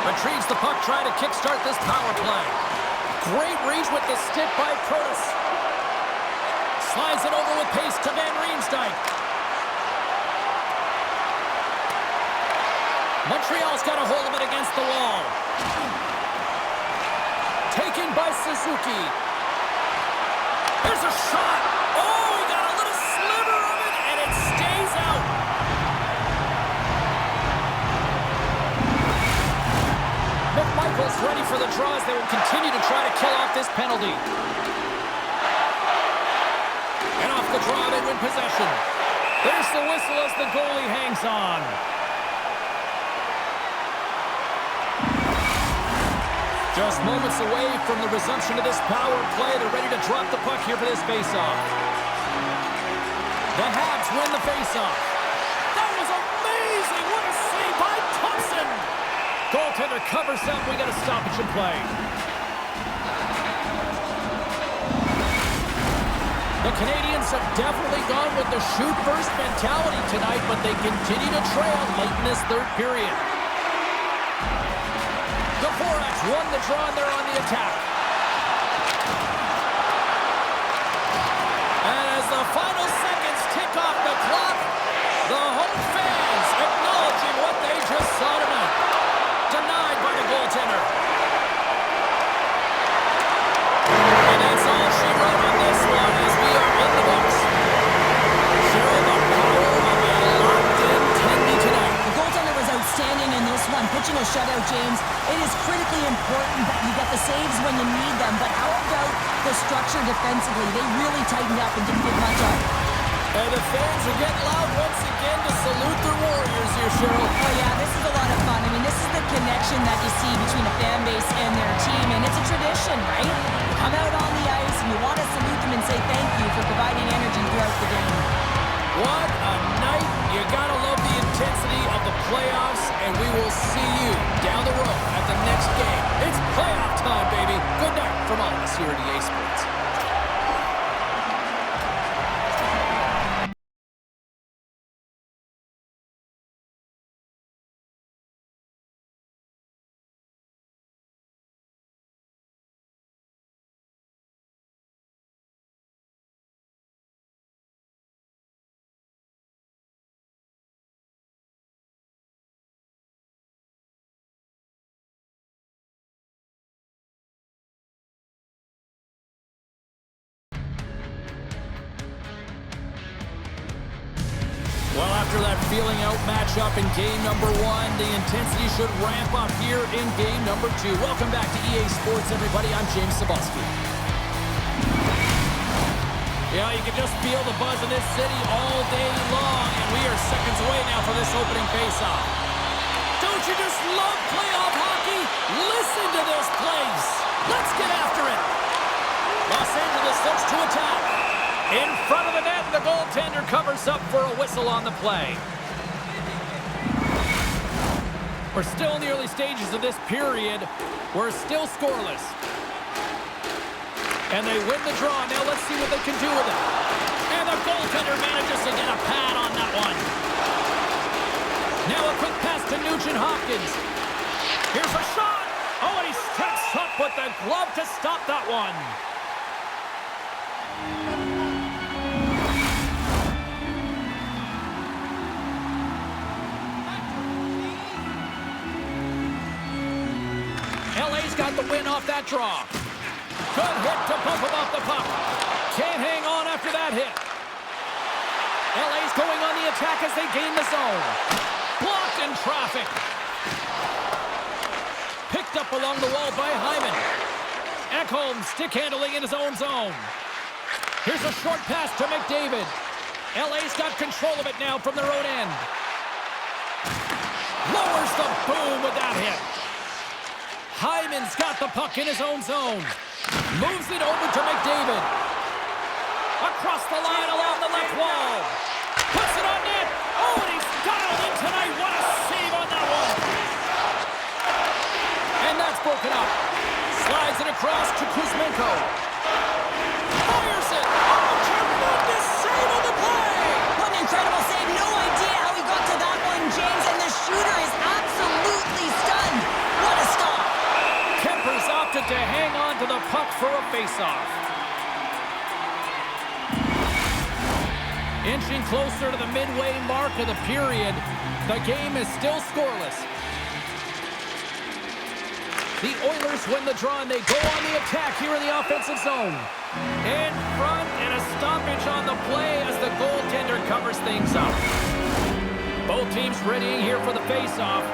Retrieves the puck, trying to kickstart this power play. Great reach with the stick by Curtis. Slides it over with pace to Van Riemsdyk. Montreal's got a hold of it against the wall. Taken by Suzuki. Here's a shot. Oh, he got a little sliver of it, and it stays out. McMichael's ready for the draws. They will continue to try to kill off this penalty. And off the draw, they win possession. There's the whistle as the goalie hangs on. Just moments away from the resumption of this power play. They're ready to drop the puck here for this faceoff. The Habs win the faceoff. That was amazing! What a save by Thompson! Goaltender covers up. We got a stoppage in play. The Canadians have definitely gone with the shoot-first mentality tonight, but they continue to trail late in this third period. The Borax won the draw, and they're on the attack. And as the final seconds tick off the clock, the home fans acknowledging what they just saw tonight. Denied by the goaltender. And that's all she wrote on this one as we are in the books. Cheryl, the power of a locked-in 10 tonight. The goaltender was outstanding in this one, pitching a shutout, James. It is critically important that you get the saves when you need them, but how about the structure defensively? They really tightened up and didn't give much up. And the fans are getting loud once again to salute their Warriors here, Cheryl. Oh, yeah, this is a lot of fun. I mean, this is the connection that you see between a fan base and their team, and it's a tradition, right? You come out on the ice, and you want to salute them and say thank you for providing energy throughout the game. What a night. You gotta love the intensity of the playoffs, and we will see you down the road at the next game. It's playoff time, baby. Good night from all of us here at EA Sports. Well, after that feeling out matchup in game number 1, the intensity should ramp up here in game number 2. Welcome back to EA Sports, everybody. I'm James Cebulski. Yeah, you can just feel the buzz in this city all day long, and we are seconds away now for this opening faceoff. Don't you just love playoff hockey? Listen to this place. Let's get after it. Los Angeles looks to attack. In front of the net, the goaltender covers up for a whistle on the play. We're still in the early stages of this period. We're still scoreless. And they win the draw. Now let's see what they can do with it. And the goaltender manages to get a pad on that one. Now a quick pass to Nugent-Hopkins. Here's a shot. Oh, and he steps up with the glove to stop that one. LA's got the win off that draw. Good hit to bump him off the puck. Can't hang on after that hit. LA's going on the attack as they gain the zone. Blocked in traffic. Picked up along the wall by Hyman. Ekholm stick handling in his own zone. Here's a short pass to McDavid. LA's got control of it now from their own end. Lowers the boom with that hit. Hyman's got the puck in his own zone. Moves it over to McDavid. Across the line along the left wall. Puts it on net. Oh, and he's dialed in tonight. What a save on that one. And that's broken up. Slides it across to Kuzmenko. Fires it. Oh, tremendous save on the play. What an incredible save. No idea how he got to that one, James, and the shooter is absolutely stunned. What a stop. Kemper's opted to hang on to the puck for a faceoff. Inching closer to the midway mark of the period, the game is still scoreless. The Oilers win the draw and they go on the attack here in the offensive zone. In front and a stoppage on the play as the goaltender covers things up. Both teams readying here for the faceoff.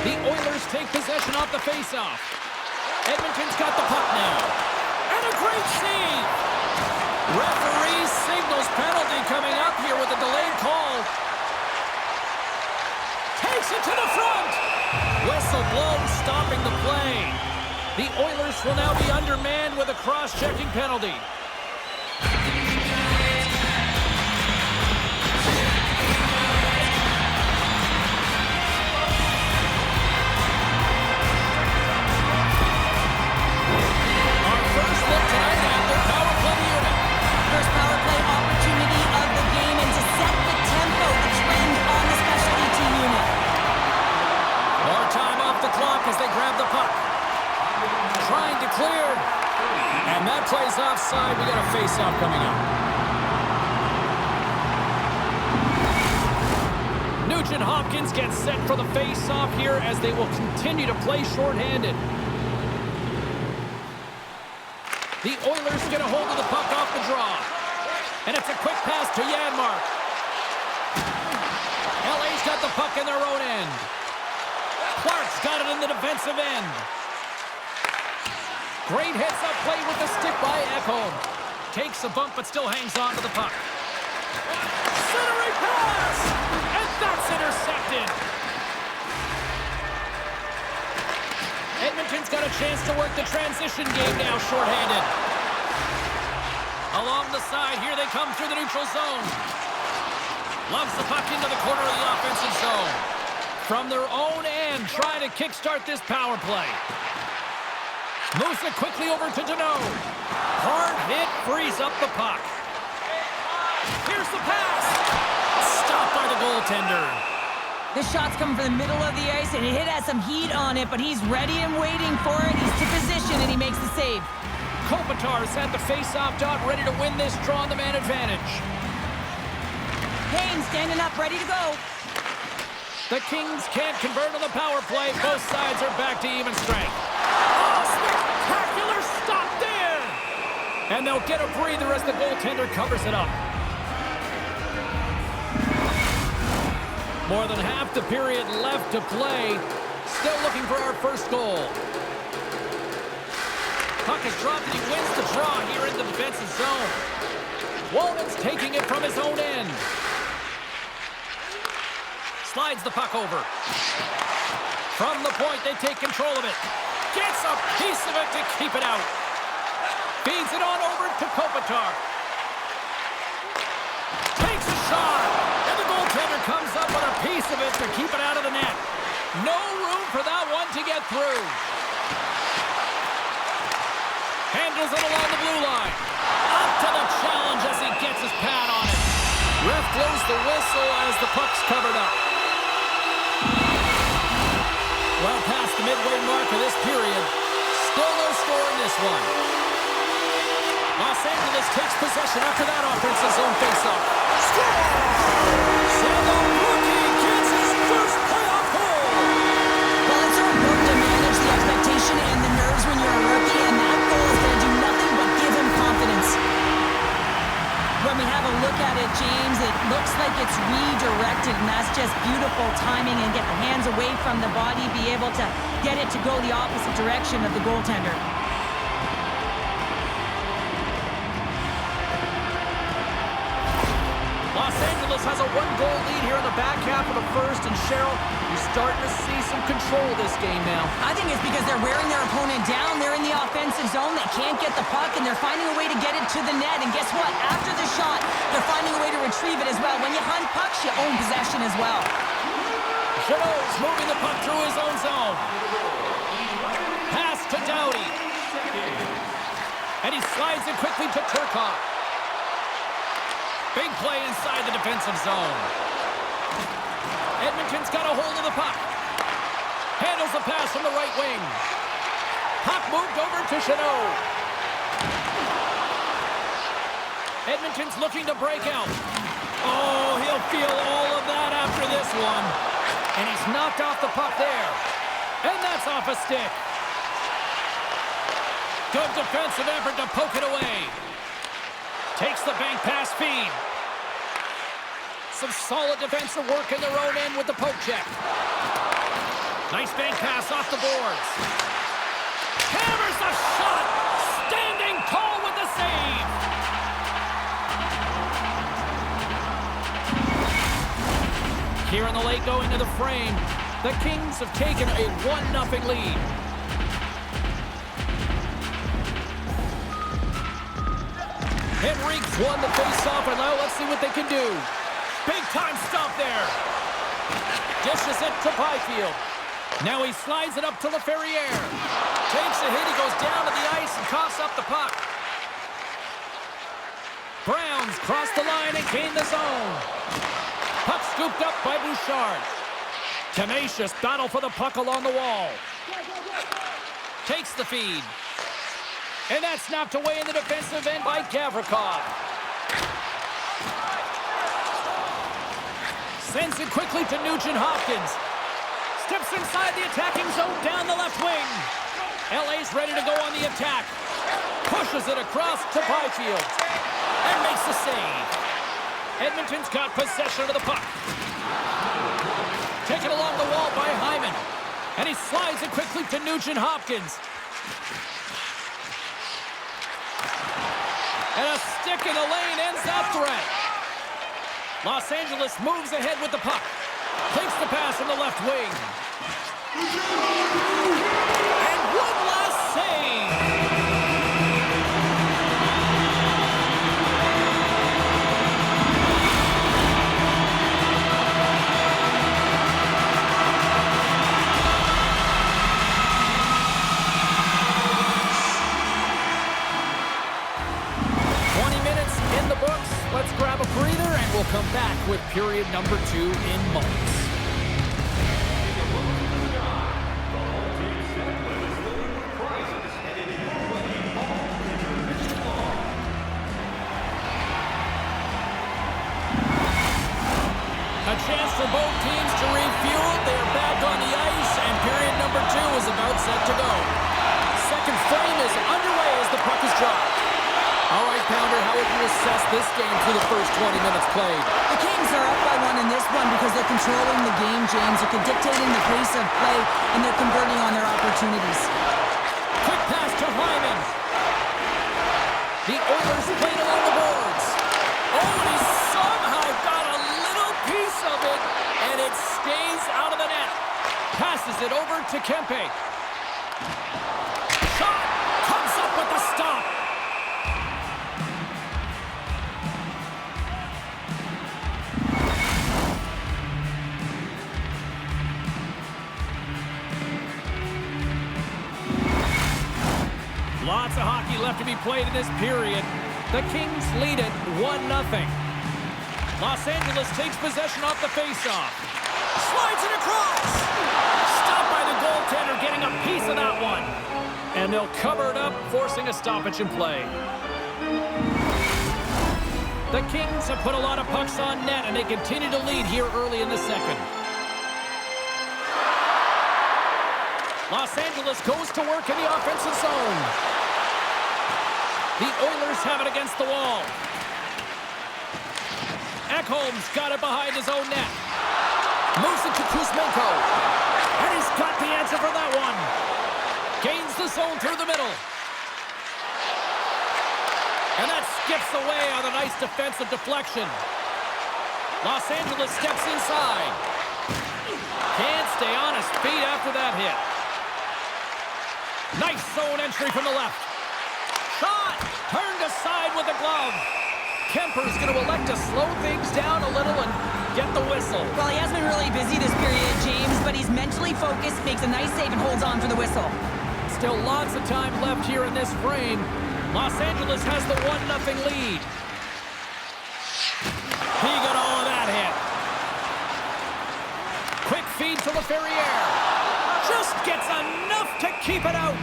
The Oilers take possession off the faceoff. Edmonton's got the puck now. And a great save. Referee signals penalty coming up here with a delayed call. Takes it to the front. stopping the play. The Oilers will now be undermanned with a cross-checking penalty. Our first look tonight at their power play unit. First power play opportunity of the game, and to set the tempo, the trend on the specialty team unit. More time off the clock as they grab the puck. Trying to clear. And that play's offside. We got a face-off coming up. Nugent Hopkins gets set for the face-off here as they will continue to play shorthanded. The Oilers get a hold of the puck off the draw. And it's a quick pass to Janmark. LA's got the puck in their own end. Clark's got it in the defensive end. Great heads-up play with the stick by Ekholm. Takes a bump but still hangs on to the puck. Centering pass! And that's intercepted. Edmonton's got a chance to work the transition game now shorthanded. Along the side, here they come through the neutral zone. Loves the puck into the corner of the offensive zone. From their own end, trying to kickstart this power play. Moves it quickly over to Deneau. Hard hit, frees up the puck. Here's the pass. Stopped by the goaltender. The shot's coming from the middle of the ice, and it has some heat on it, but he's ready and waiting for it. He's to position, and he makes the save. Kopitar's at the face-off dot, ready to win this draw on the man advantage. Kane standing up, ready to go. The Kings can't convert on the power play. Both sides are back to even strength. Oh, spectacular stop there! And they'll get a breather as the goaltender covers it up. More than half the period left to play. Still looking for our first goal. Puck is dropped and he wins the draw here in the defensive zone. Walden's taking it from his own end. Slides the puck over. From the point, they take control of it. Gets a piece of it to keep it out. Feeds it on over to Kopitar. Takes a shot. And the goaltender comes up with a piece of it to keep it out of the net. No room for that one to get through. Handles it along the blue line. Up to the challenge as he gets his pad on it. Ref blows the whistle as the puck's covered up. Well past the midway mark of this period. Still no score in this one. Los Angeles takes possession after that offensive zone faceoff. Score! And the rookie gets his first playoff goal! Well, it's so important to manage the expectation and the nerves when you're a rookie, and that goal is going to do nothing but give him confidence. When we have a look at it, James, it looks like it's redirected, and that's just beautiful timing, and get the hands away from the body, be able to get it to go the opposite direction of the goaltender. Los Angeles has a one-goal lead here in the back half of the first, and Cheryl, you're starting to see some control of this game now. I think it's because they're wearing their opponent down. They're in the offensive zone. They can't get the puck, and they're finding a way to get it to the net. And guess what? After the shot, they're finding a way to retrieve it as well. When you hunt pucks, you own possession as well. Jeannot's moving the puck through his own zone. Pass to Doughty. And he slides it quickly to Turcotte. Big play inside the defensive zone. Edmonton's got a hold of the puck. Handles the pass from the right wing. Puck moved over to Jeannot. Edmonton's looking to break out. Oh, he'll feel all of that after this one. And he's knocked off the puck there. And that's off a stick. Good defensive effort to poke it away. Takes the bank pass feed. Some solid defensive work in their own end with the poke check. Nice bank pass off the boards. Hammers the shot. Standing tall with the save. Here in the late going to the frame. The Kings have taken a 1-0 lead. Henrique's won the face-off, and now let's see what they can do. Big-time stop there. Dishes it to Byfield. Now he slides it up to Laferriere. Takes a hit, he goes down to the ice and coughs up the puck. Browns cross the line and gain the zone. Puck scooped up by Bouchard. Tenacious battle for the puck along the wall. Takes the feed. And that's knocked away in the defensive end by Gavrikov. Sends it quickly to Nugent-Hopkins. Steps inside the attacking zone down the left wing. LA's ready to go on the attack. Pushes it across to Byfield. And makes the save. Edmonton's got possession of the puck. Taken along the wall by Hyman. And he slides it quickly to Nugent-Hopkins. And a stick in the lane ends that threat. Los Angeles moves ahead with the puck. Takes the pass from the left wing. And one last save. Let's grab a breather, and we'll come back with period number 2 in moments. A chance for both teams to refuel. They're back on the ice, and period number 2 is about set to go. Second frame is underway as the puck is dropped. All right, Pounder, how would you assess this game through the first 20 minutes played? The Kings are up by 1 in this one because they're controlling the game, James. They're dictating the pace of play, and they're converting on their opportunities. Quick pass to Hyman. The Oilers played along the boards. Oh, and he somehow got a little piece of it, and it stays out of the net. Passes it over to Kempe. Shot comes up with the stop. Lots of hockey left to be played in this period. The Kings lead it 1-0. Los Angeles takes possession off the faceoff. Slides it across. Stopped by the goaltender, getting a piece of that one. And they'll cover it up, forcing a stoppage in play. The Kings have put a lot of pucks on net, and they continue to lead here early in the second. Los Angeles goes to work in the offensive zone. The Oilers have it against the wall. Ekholm's got it behind his own net. Moves it to Kuzmenko. And he's got the answer for that one. Gains the zone through the middle. And that skips away on a nice defensive deflection. Los Angeles steps inside. Can't stay on his feet after that hit. Nice zone entry from the left. Shot! Turned aside with a glove. Kemper's going to elect to slow things down a little and get the whistle. Well, he has been really busy this period, James, but he's mentally focused, makes a nice save, and holds on for the whistle. Still lots of time left here in this frame. Los Angeles has the 1-0 lead. He got all of that hit. Quick feed to Laferriere. Just gets enough to keep it out.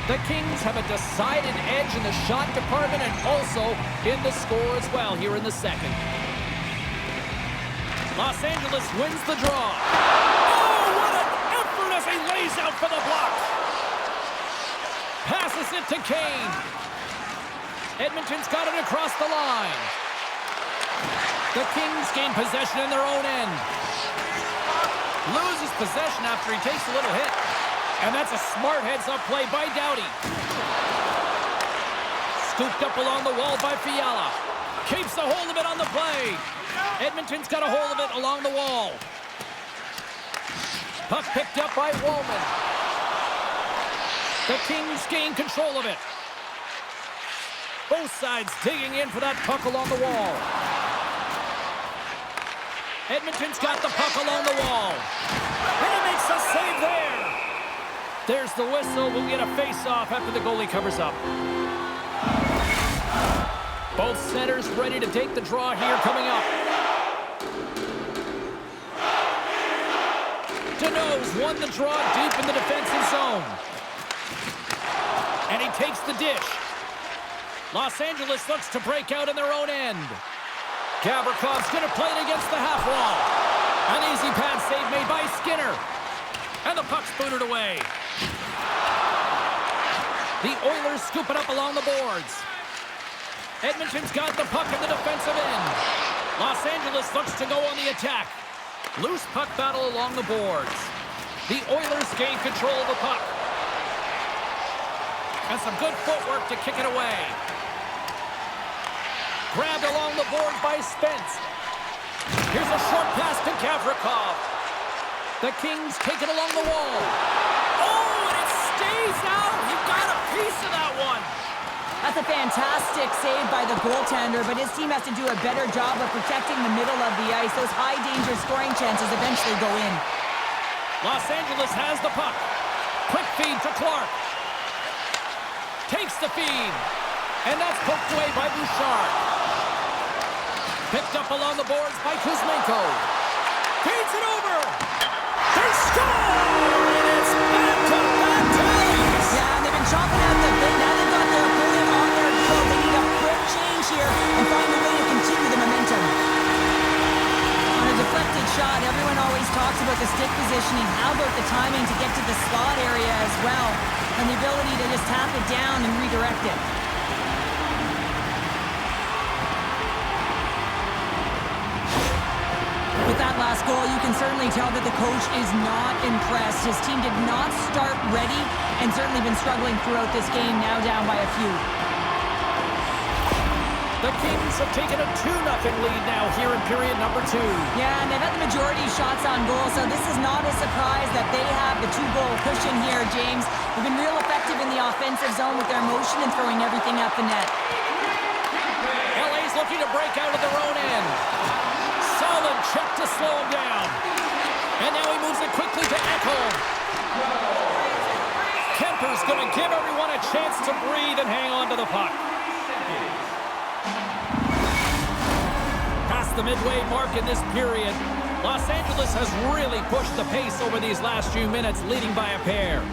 The Kings have a decided edge in the shot department and also in the score as well here in the second. Los Angeles wins the draw. Oh, what an effort as he lays out for the block. Passes it to Kane. Edmonton's got it across the line. The Kings gain possession in their own end. Loses possession after he takes a little hit. And that's a smart heads-up play by Doughty. Scooped up along the wall by Fiala. Keeps a hold of it on the play. Edmonton's got a hold of it along the wall. Puck picked up by Wallman. The Kings gain control of it. Both sides digging in for that puck along the wall. Edmonton's got the puck along the wall. And he makes a save there. There's the whistle. We'll get a face-off after the goalie covers up. Both centers ready to take the draw here coming up. Deneau's won the draw deep in the defensive zone. And he takes the dish. Los Angeles looks to break out in their own end. Gavrikoff's going to play it against the half wall. An easy pass save made by Skinner. And the puck's booted away. The Oilers scoop it up along the boards. Edmonton's got the puck in the defensive end. Los Angeles looks to go on the attack. Loose puck battle along the boards. The Oilers gain control of the puck. And some good footwork to kick it away. Grabbed along the board by Spence. Here's a short pass to Gavrikov. The Kings take it along the wall. Oh, and it stays out. He got a piece of that one. That's a fantastic save by the goaltender, but his team has to do a better job of protecting the middle of the ice. Those high-danger scoring chances eventually go in. Los Angeles has the puck. Quick feed to Clark. Takes the feed. And that's poked away by Bouchard. Picked up along the boards by Kuzmenko. Feeds it over. They score! And it's back-to-back ties! Yeah, and they've been chopping out the bit. Now they've got their opponent on their throat. They need a quick change here and find a way to continue the momentum. On a deflected shot, everyone always talks about the stick positioning. How about the timing to get to the slot area as well? And the ability to just tap it down and redirect it. With that last goal, you can certainly tell that the coach is not impressed. His team did not start ready and certainly been struggling throughout this game, now down by a few. The Kings have taken a 2-0 lead now here in period number 2. Yeah, and they've had the majority of shots on goal, so this is not a surprise that they have the 2-goal cushion here, James. They've been real effective in the offensive zone with their motion and throwing everything at the net. LA's looking to break out of their own end. Solid check to slow him down. And now he moves it quickly to Ekholm. Kemper's going to give everyone a chance to breathe and hang on to the puck. Past the midway mark in this period, Los Angeles has really pushed the pace over these last few minutes, leading by a pair.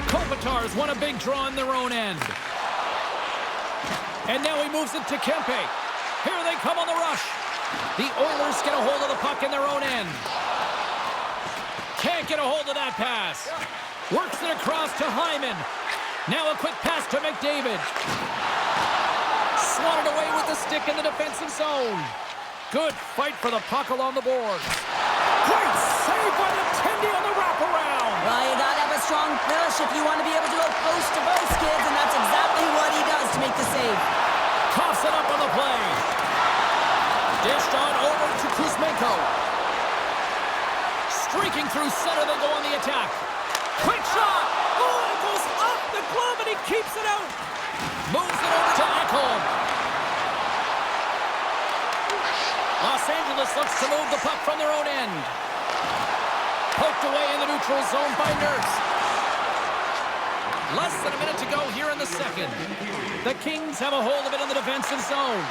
Kopitar's won a big draw in their own end. And now he moves it to Kempe. Here they come on the rush. The Oilers get a hold of the puck in their own end. Can't get a hold of that pass. Works it across to Hyman. Now a quick pass to McDavid. Swatted away with the stick in the defensive zone. Good fight for the puck along the boards. Great save by the Tendy on the wraparound. Well, you gotta have a strong push if you want to be able to go post to post, kids, and that's exactly what he does to make the save. Coughs it up on the play. Dished on over to Kuzmenko. Streaking through center, they go on the attack. Quick shot. Oh, it goes off the glove and he keeps it out. Moves it over to Ekholm. Los Angeles looks to move the puck from their own end. Poked away in the neutral zone by Nurse. Less than a minute to go here in the second. The Kings have a hold of it in the defensive zone.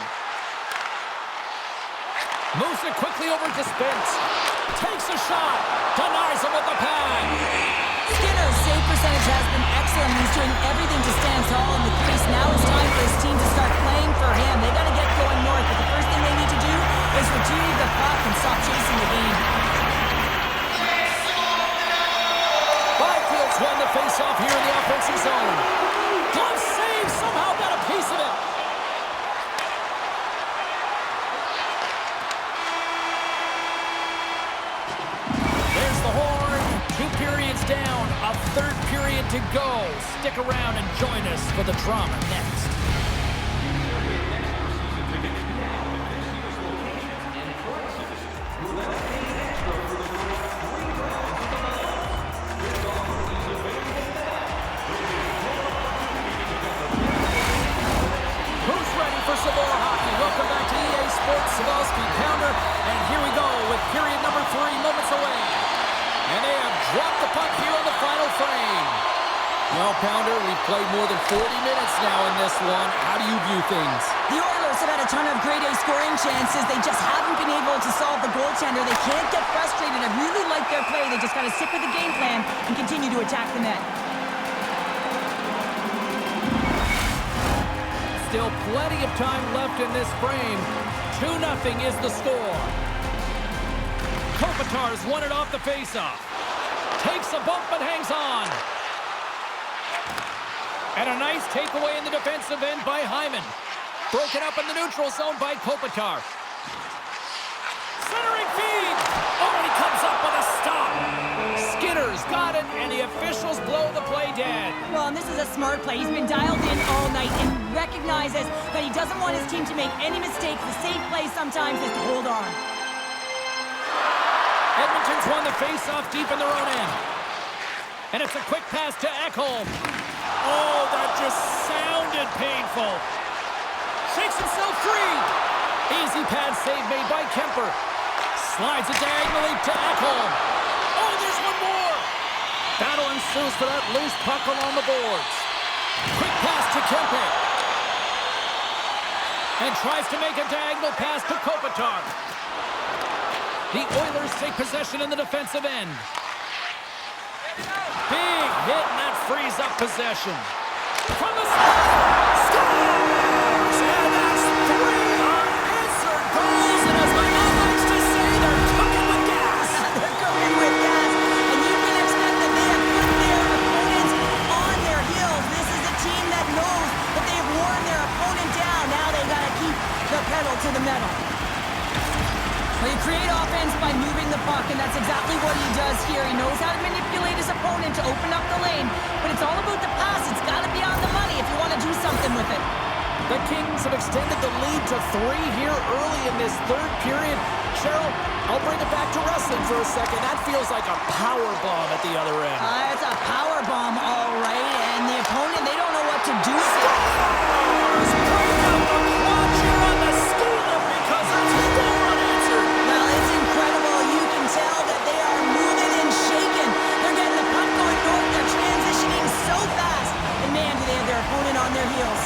Moves it quickly over to Spence. Takes a shot. Denies him with the pad. Skinner's save percentage has been excellent. He's doing everything to stand tall in the crease. Now it's time for his team to start playing for him. They got to get going north, but the first thing they need to do is retrieve the puck and stop chasing the game. Byfield's won the faceoff here in the offensive zone. Glove save, somehow got a piece of it. third period to go. Stick around and join us for the drama next. Who's ready for some more hockey? Welcome back to EA Sports Savalsky Pounder. And here we go with period number 3 moments away. And they have dropped the puck here on the final frame. Well, Pounder, we've played more than 40 minutes now in this one. How do you view things? The Oilers have had a ton of grade A scoring chances. They just haven't been able to solve the goaltender. They can't get frustrated. I really like their play. They just got to stick with the game plan and continue to attack the net. Still plenty of time left in this frame. 2-0 is the score. Kopitar's won it off the faceoff. Takes a bump but hangs on. And a nice takeaway in the defensive end by Hyman. Broken up in the neutral zone by Kopitar. Centering feed. Oh, and he comes up with a stop. Skinner's got it, and the officials blow the play dead. Well, and this is a smart play. He's been dialed in all night and recognizes that he doesn't want his team to make any mistakes. The safe play sometimes is to hold on. Edmonton's won the face-off deep in their own end. And it's a quick pass to Ekholm. Oh, that just sounded painful. Shakes himself free. Easy pad save made by Kemper. Slides it diagonally to Ekholm. Oh, there's one more. Battle ensues for that loose puck along the boards. Quick pass to Kemper. And tries to make a diagonal pass to Kopitar. The Oilers take possession in the defensive end. Big hit, and that frees up possession. From the scores! And that's 3 unanswered goals, and as my mom likes to say, they're cooking with gas. They're cooking with gas, and you can expect that they have put their opponents on their heels. This is a team that knows that they've worn their opponent down. Now they got to keep the pedal to the metal. Well, you create offense by moving the puck, and that's exactly what he does here. He knows how to manipulate his opponent to open up the lane, but it's all about the pass. It's got to be on the money if you want to do something with it. The Kings have extended the lead to 3 here early in this third period. Cheryl, I'll bring it back to wrestling for a second. That feels like a power bomb at the other end. It's a power bomb, all right, and the opponent, they don't know what to do. Scores! Break out the quad here on the stealer because it's 4 unanswered. Well, it's incredible. You can tell that they are moving and shaking. They're getting the puck going north. They're transitioning so fast. And man, do they have their opponent on their heels.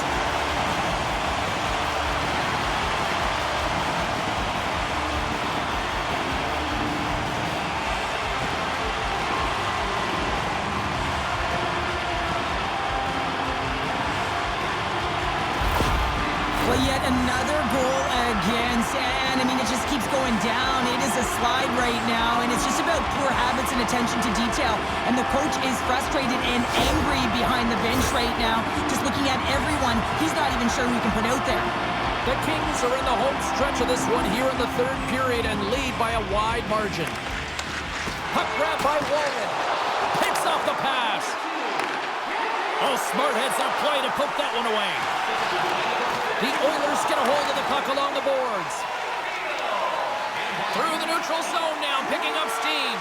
Well, yet another goal against, and I mean, it just keeps going down. It is a slide right now, and it's just about poor habits and attention to detail. And the coach is frustrated and angry behind the bench right now. Just looking at everyone, he's not even sure who he can put out there. The Kings are in the home stretch of this one here in the third period and lead by a wide margin. Puck grab by Wallen. Picks off the pass. Oh, smart heads up play to poke that one away. The Oilers get a hold of the puck along the boards. Through the neutral zone now, picking up steam.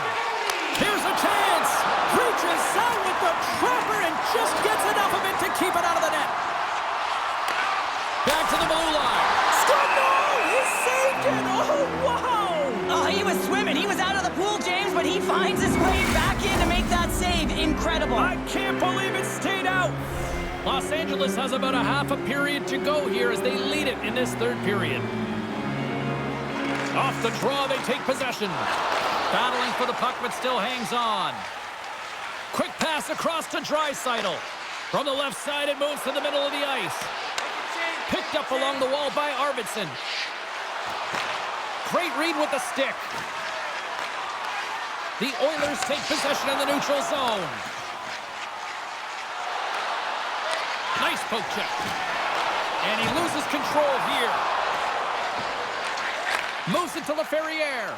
Here's a chance. Reaches out with the trapper and just gets enough of it to keep it out of the net. Back to the blue line. Score! No! He saved it! Oh, wow! Oh, he was swimming. He was out of the pool, James, but he finds his way back in to make that save. Incredible. I can't believe it stayed out. Los Angeles has about a half a period to go here as they lead it in this third period. Off the draw, they take possession. Battling for the puck, but still hangs on. Quick pass across to Draisaitl. From the left side, it moves to the middle of the ice. Picked up along the wall by Arvidsson. Great read with the stick. The Oilers take possession in the neutral zone. Nice poke check. And he loses control here. Moves it to Laferriere.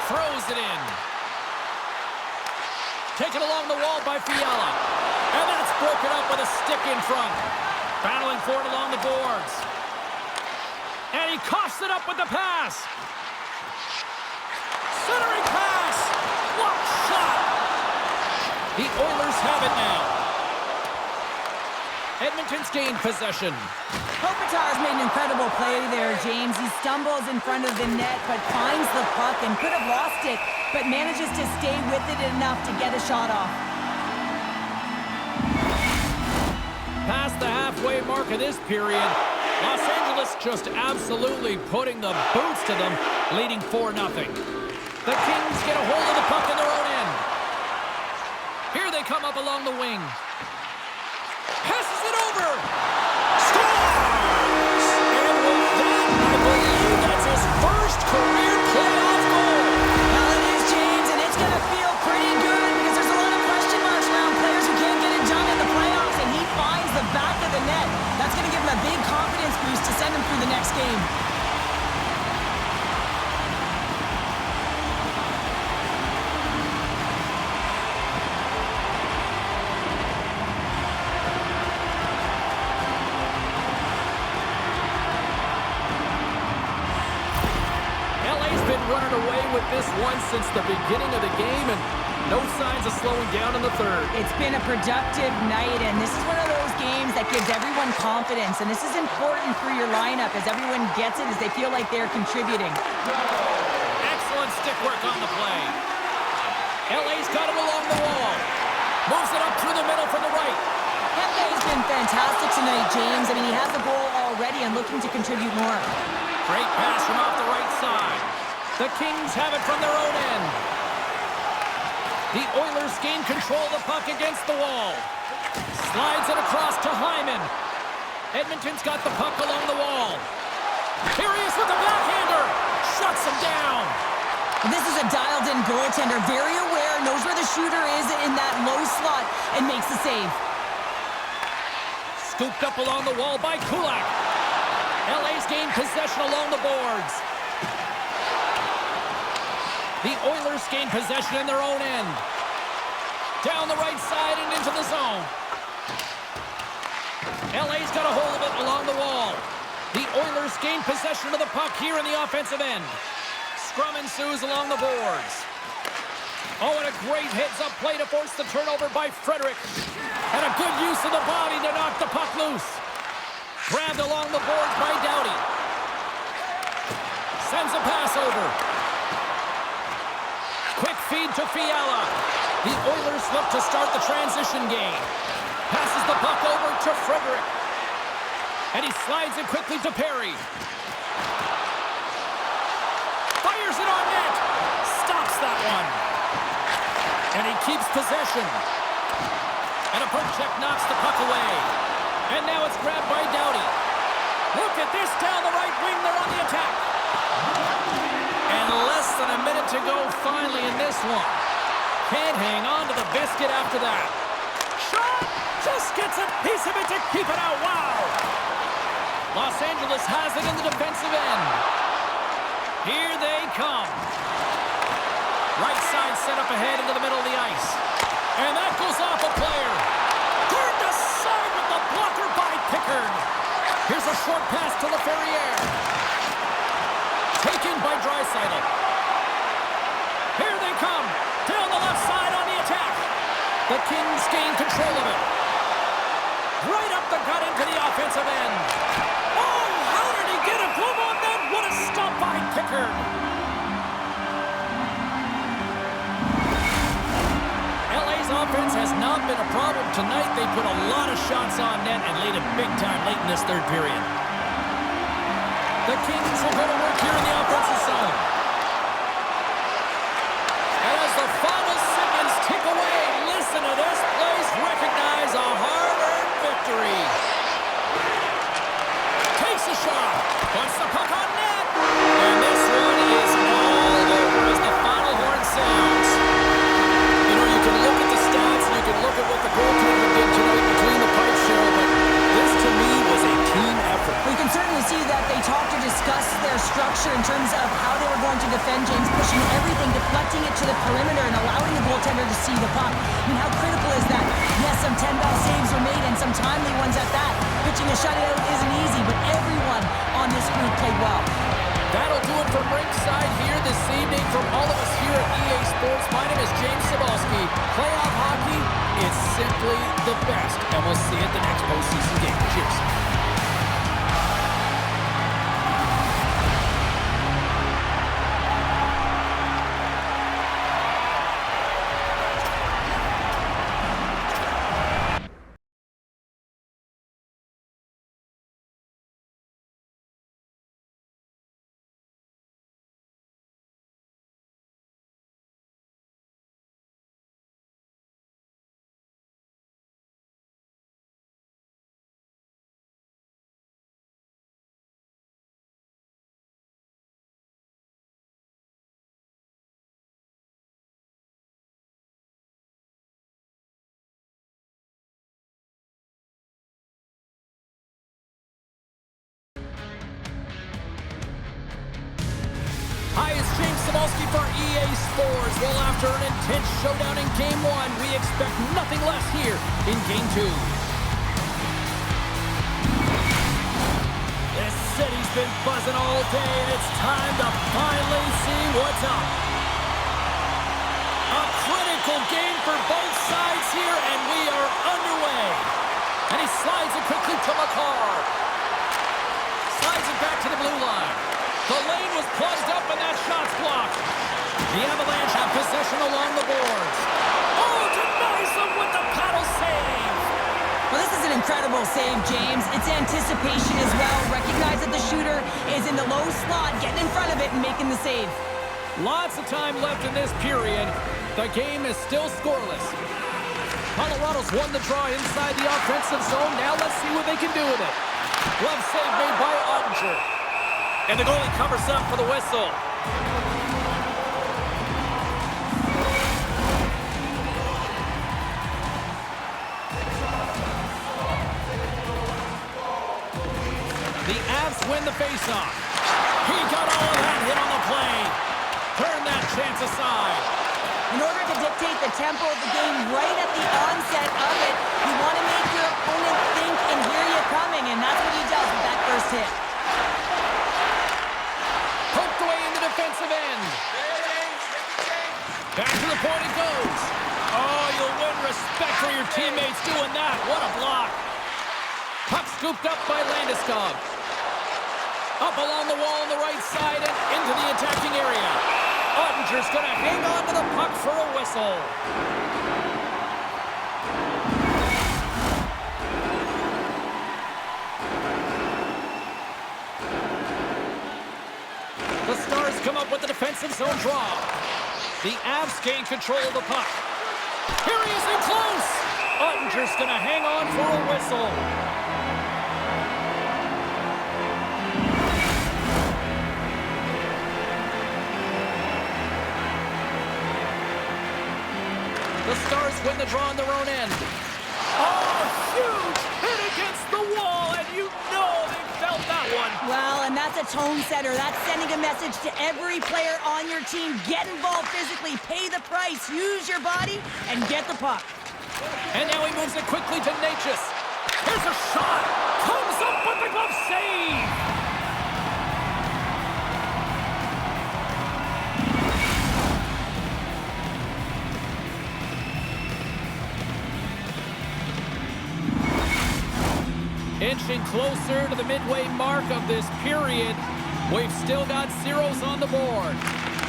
Throws it in. Taken along the wall by Fiala. And that's broken up with a stick in front. Battling for it along the boards. And he coughs it up with the pass. Centering pass. What shot? The Oilers have it now. Edmonton's gained possession. Kopitar's made an incredible play there, James. He stumbles in front of the net, but finds the puck and could have lost it, but manages to stay with it enough to get a shot off. Past the halfway mark of this period, Los Angeles just absolutely putting the boots to them, leading 4-0. The Kings get a hold of the puck in their own end. Here they come up along the wing. Passes it over. Scores! And with that, I believe that's his first career playoff goal. Well, it is, James, and it's going to feel pretty good because there's a lot of question marks around players who can't get it done in the playoffs, and he finds the back of the net. That's going to give him a big confidence boost to send him through the next game. Running away with this one since the beginning of the game, and no signs of slowing down in the third. It's been a productive night, and this is one of those games that gives everyone confidence, and this is important for your lineup as everyone gets it, as they feel like they're contributing. Excellent stick work on the play. LA's got it along the wall. Moves it up through the middle from the right. Kempe's been fantastic tonight, James. I mean, he has a goal already and looking to contribute more. Great pass from off the right side. The Kings have it from their own end. The Oilers gain control of the puck against the wall. Slides it across to Hyman. Edmonton's got the puck along the wall. Here he is with the backhander. Shuts him down. This is a dialed-in goaltender. Very aware, knows where the shooter is in that low slot, and makes the save. Scooped up along the wall by Kulak. LA's gained possession along the boards. The Oilers gain possession in their own end. Down the right side and into the zone. LA's got a hold of it along the wall. The Oilers gain possession of the puck here in the offensive end. Scrum ensues along the boards. Oh, and a great heads-up play to force the turnover by Frederick. And a good use of the body to knock the puck loose. Grabbed along the boards by Doughty. Sends a pass over. Quick feed to Fiala. The Oilers look to start the transition game. Passes the puck over to Frederick. And he slides it quickly to Perry. Fires it on net. Stops that one. And he keeps possession. And a poke check knocks the puck away. And now it's grabbed by Doughty. Look at this down the right wing. They're on the attack. And less than a minute to go finally in this one. Can't hang on to the biscuit after that. Shot! Just gets a piece of it to keep it out. Wow! Los Angeles has it in the defensive end. Here they come. Right side set up ahead into the middle of the ice. And that goes off a player. Turned aside with the blocker by Pickard. Here's a short pass to Laferriere. Taken by Draisaitl. Here they come. Down the left side on the attack. The Kings gain control of it. Right up the gut into the offensive end. Oh, how did he get a glove on that? What a stop by Pickard. LA's offense has not been a problem tonight. They put a lot of shots on net and laid it big time late in this third period. The Kings will go to work here in the offensive zone. And as the final seconds tick away, listen to this place recognize a hard-earned victory. Takes a shot. Puts the puck on net. And this one is all over as the final horn sounds. You know, you can look at the stats and you can look at what the goaltender did tonight between the pipes, Cheryl, but this to me was a team effort. We can certainly see that they talk to discuss their structure structure in terms of how they were going to defend James, pushing everything, deflecting it to the perimeter, and allowing the goaltender to see the puck. I mean, how critical is that? Yes, some 10-ball saves were made, and some timely ones at that. Pitching a shutout isn't easy, but everyone on this group played well. That'll do it from ringside here this evening. From all of us here at EA Sports, my name is James Cybulski. Playoff hockey, it's simply the best, and we'll see you at the next postseason game. Cheers. Hi, it's James Cybulski for EA Sports. Well, after an intense showdown in Game 1, we expect nothing less here in Game 2. This city's been buzzing all day, and it's time to finally see what's up. A critical game for both sides here, and we are underway. And he slides it quickly to McCarr. Slides it back to the blue line. The lane was plugged up and that shot's blocked. The Avalanche have possession along the boards. Oh, denies them with the paddle save. Well, this is an incredible save, James. It's anticipation as well. Recognize that the shooter is in the low slot, getting in front of it and making the save. Lots of time left in this period. The game is still scoreless. Colorado's won the draw inside the offensive zone. Now let's see what they can do with it. Glove save made by Ottinger. And the goalie covers up for the whistle. The Avs win the faceoff. He got all of that hit on the play. Turn that chance aside. In order to dictate the tempo of the game right at the onset of it, you want to make your opponent think and hear you coming, and that's what he does with that first hit. Poked away in the defensive end. Back to the point it goes. Oh, you'll win respect for your teammates doing that. What a block. Puck scooped up by Landeskog. Up along the wall on the right side and into the attacking area. Ottinger's going to hang on to the puck for a whistle. The Stars come up with the defensive zone draw. The Avs gain control of the puck. Here he is in close. Ottinger's going to hang on for a whistle. The Stars win the draw on their own end. Oh, huge hit against the wall, and you know they felt that one. Well, and that's a tone setter. That's sending a message to every player on your team. Get involved physically, pay the price, use your body, and get the puck. And now he moves it quickly to Natchez. Here's a shot. Comes up with the glove save. Inching closer to the midway mark of this period. We've still got zeros on the board.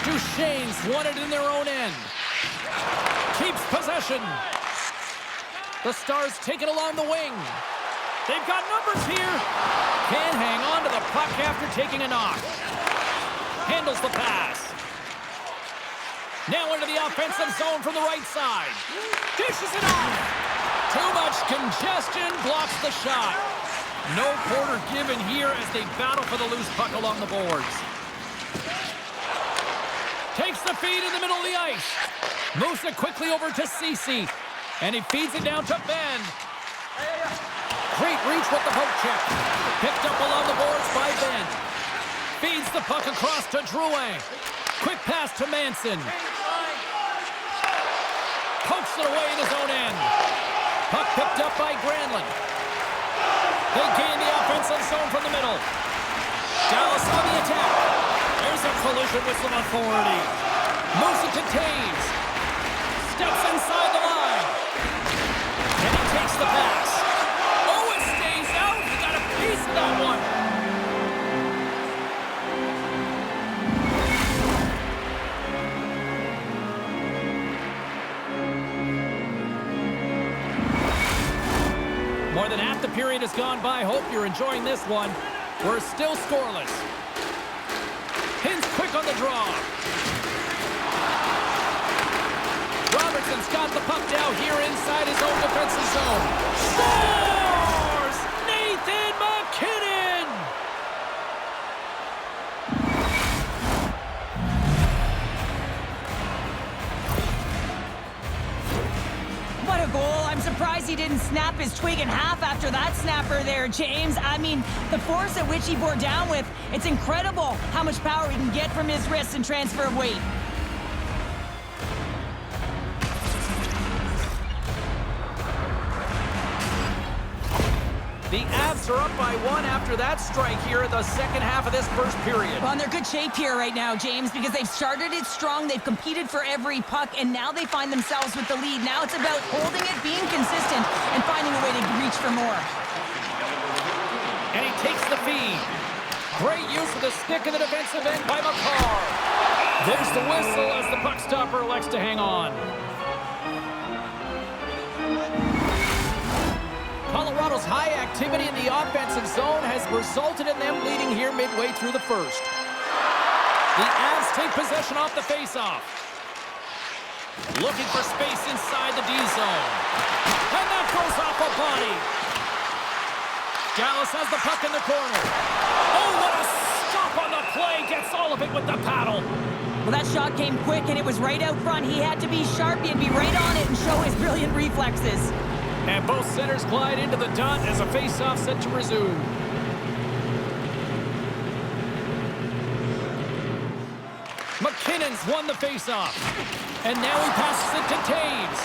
Duchesne's won it in their own end. Keeps possession. The Stars take it along the wing. They've got numbers here. Can't hang on to the puck after taking a knock. Handles the pass. Now into the offensive zone from the right side. Dishes it off. Too much congestion blocks the shot. No quarter given here as they battle for the loose puck along the boards. Takes the feed in the middle of the ice. Moves it quickly over to Ceci. And he feeds it down to Ben. Great reach with the poke check. Picked up along the boards by Ben. Feeds the puck across to Drouin. Quick pass to Manson. Pokes it away in his own end. Puck picked up by Granlund. They gain the offensive zone from the middle. Dallas on the attack. There's a collision with some authority. Moves it to Taves. Steps inside the line. And he takes the pass. Oh, it stays out. He got a piece of that one. More than half the period has gone by. Hope you're enjoying this one. We're still scoreless. Hins quick on the draw. Robertson's got the puck now here inside his own defensive zone. Scores! Nathan McKinnon! What a goal. I'm surprised he didn't snap his twig in half after that snapper there, James. I mean, the force at which he bore down with, it's incredible how much power he can get from his wrists and transfer of weight. The Avs are up by 1 after that strike here in the second half of this first period. Well, and they're good shape here right now, James, because they've started it strong, they've competed for every puck, and now they find themselves with the lead. Now it's about holding it, being consistent, and finding a way to reach for more. And he takes the feed. Great use of the stick in the defensive end by McCarr. There's the whistle as the puck stopper elects to hang on. Colorado's high activity in the offensive zone has resulted in them leading here midway through the first. The Avs take possession off the faceoff. Looking for space inside the D zone. And that goes off a body. Dallas has the puck in the corner. Oh, what a stop on the play. Gets all of it with the paddle. Well, that shot came quick, and it was right out front. He had to be sharp, he had to be right on it and show his brilliant reflexes. And both centers glide into the dot as a faceoff set to resume. McKinnon's won the faceoff. And now he passes it to Taves.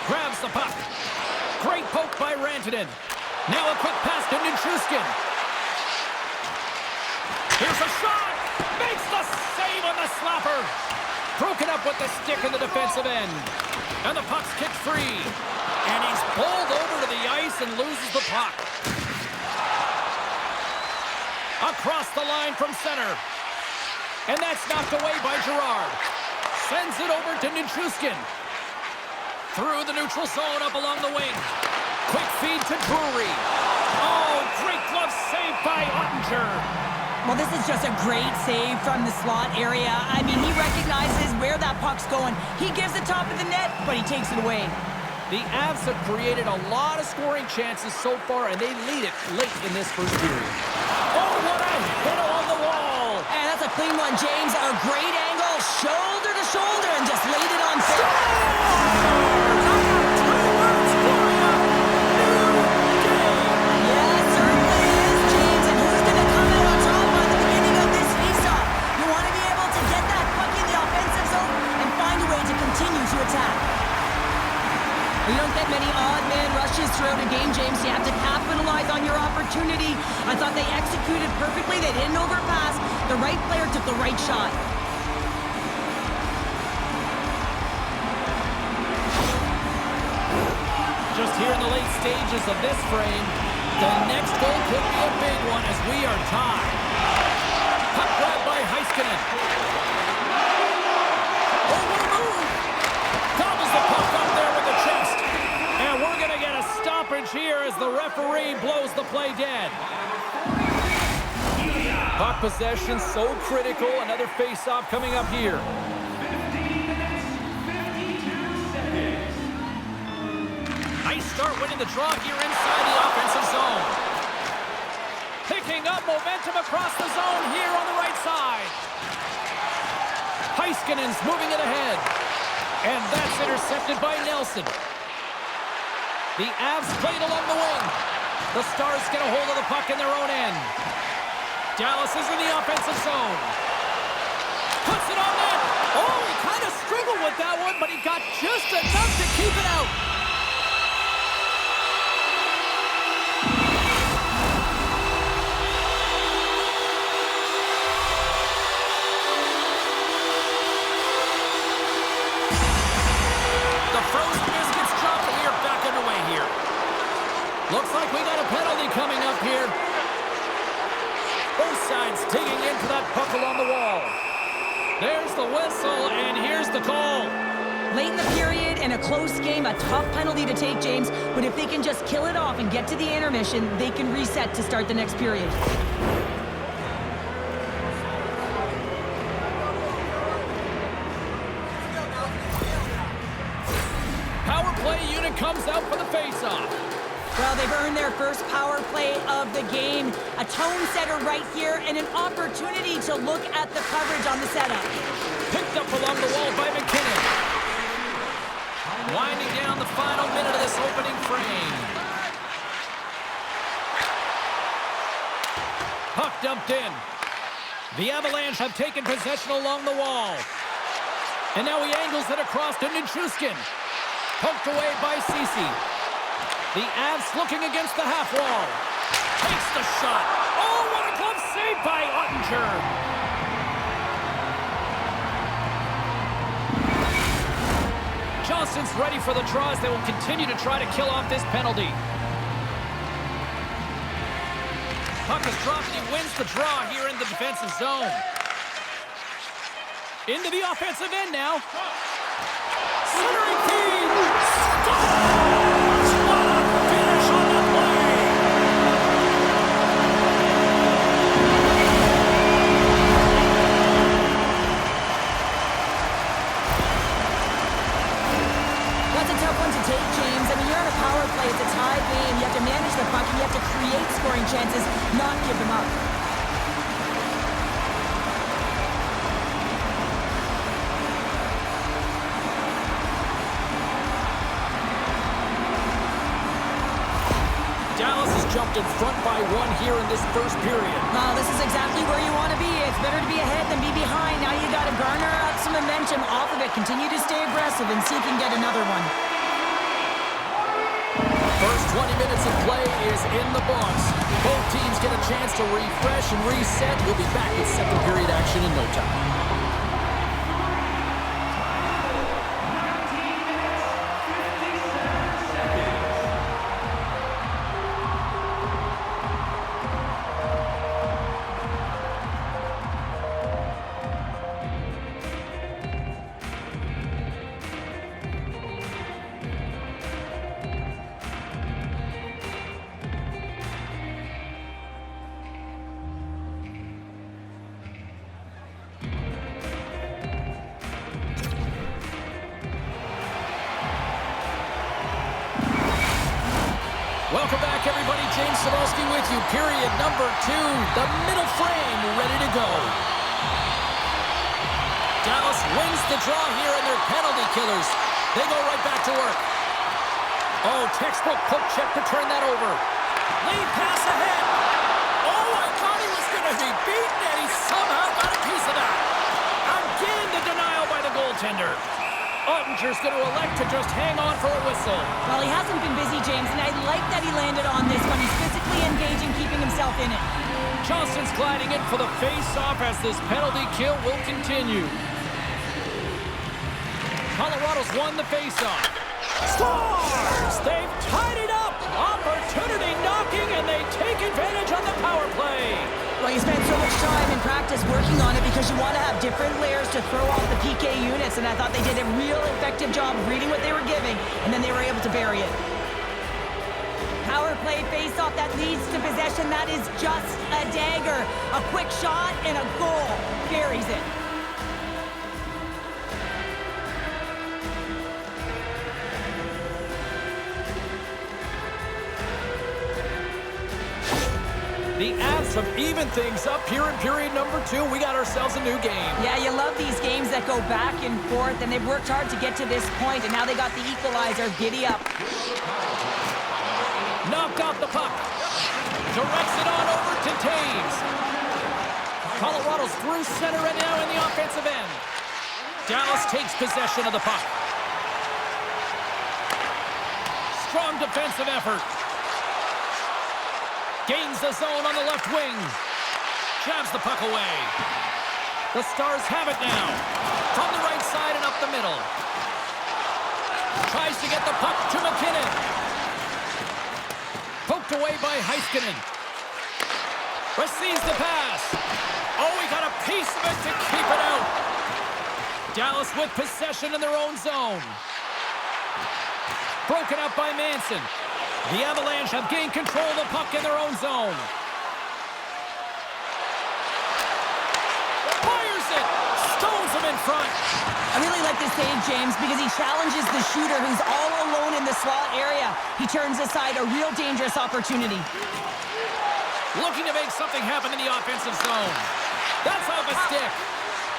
Grabs the puck. Great poke by Rantanen. Now a quick pass to Nichushkin. Here's a shot. Makes the save on the slapper. Broken up with the stick in the defensive end. And the puck's kicked free. And he's pulled over to the ice and loses the puck. Across the line from center. And that's knocked away by Girard. Sends it over to Nichushkin. Through the neutral zone up along the wing. Quick feed to Drury. Oh, great glove save by Ottinger. Well, this is just a great save from the slot area. I mean, he recognizes where that puck's going. He gives the top of the net, but he takes it away. The Avs have created a lot of scoring chances so far, and they lead it late in this first period. Oh, what a hit on the wall! And that's a clean one, James. A great angle, shoulder to shoulder, and just laid it on set. You don't get many odd man rushes throughout a game, James. You have to capitalize on your opportunity. I thought they executed perfectly. They didn't overpass. The right player took the right shot. Just here in the late stages of this frame, the next goal could be a big one as we are tied. Puck grab by Heiskanen. Oh, what a move! Gobbles the puck up there with the chest. And we're going to get a stoppage here as the referee blows the play dead. Puck possession so critical. Another face-off coming up here. 15 minutes, 52 seconds. Nice start winning the draw here inside the offensive zone. Picking up momentum across the zone here on the right side. Heiskanen's moving it ahead. And that's intercepted by Nelson. The Avs played along the wing. The Stars get a hold of the puck in their own end. Dallas is in the offensive zone. Puts it on net. Oh, he kind of struggled with that one, but he got just enough to keep it out. The frozen biscuits dropped, and we are back underway here. Looks like we got a penalty coming up here. Both sides digging into that puck along the wall. There's the whistle, and here's the call. Late in the period, in a close game, a tough penalty to take, James. But if they can just kill it off and get to the intermission, they can reset to start the next period. Power play unit comes out for the face-off. Well, they've earned their first power play of the game. A tone setter right here and an opportunity to look at the coverage on the setup. Picked up along the wall by McKinnon. Winding down the final minute of this opening frame. Puck dumped in. The Avalanche have taken possession along the wall. And now he angles it across to Nichushkin. Poked away by Ceci. The Avs looking against the half wall. Takes the shot. Oh, what a glove save by Ottinger. Johnston's ready for the draws. They will continue to try to kill off this penalty. Puck is dropped and he wins the draw here in the defensive zone. Into the offensive end now. Centering feed. Scores! What a finish on the play! That's a tough one to take, James. I mean, you're on a power play. It's a tie game. You have to manage the puck and you have to create scoring chances, not give them up. Dallas has jumped in front by one here in this first period. Well, this is exactly where you want to be. It's better to be ahead than be behind. Now you got to garner up some momentum off of it. Continue to stay aggressive and see if you can get another one. First 20 minutes of play is in the books. Both teams get a chance to refresh and reset. We'll be back with second period action in no time. Welcome back, everybody. James Cebulski with you. Period number 2. The middle frame ready to go. Dallas wins the draw here, and they're penalty killers. They go right back to work. Oh, textbook poke check to turn that over. Lead pass ahead. Oh, I thought he was going to be beaten, and he somehow got a piece of that. Again, the denial by the goaltender. Ottinger's going to elect to just hang on for a whistle. Well, he hasn't been busy, James, and I like that he landed on this one. He's physically engaging, keeping himself in it. Johnston's gliding in for the face-off as this penalty kill will continue. Colorado's won the face-off. Scores! They've tied it up! Opportunity knocking, and they take advantage on the power play. Well, you spend so much time in practice working on it because you want to have different layers to throw off the PK units, and I thought they did a real effective job of reading what they were giving, and then they were able to bury it. Power play face-off that leads to possession. That is just a dagger. A quick shot and a goal. Buries it. The Avs have evened things up here in period number 2. We got ourselves a new game. Yeah, you love these games that go back and forth, and they've worked hard to get to this point, and now they got the equalizer. Giddy up. Knocked out the puck. Directs it on over to Taves. Colorado's through center and now in the offensive end. Dallas takes possession of the puck. Strong defensive effort. Gains the zone on the left wing. Jabs the puck away. The Stars have it now. From the right side and up the middle. Tries to get the puck to McKinnon. Poked away by Heiskanen. Receives the pass. Oh, he got a piece of it to keep it out. Dallas with possession in their own zone. Broken up by Manson. The Avalanche have gained control of the puck in their own zone. Fires it! Stones him in front. I really like this save, James, because he challenges the shooter who's all alone in the slot area. He turns aside a real dangerous opportunity. Looking to make something happen in the offensive zone. That's off a stick.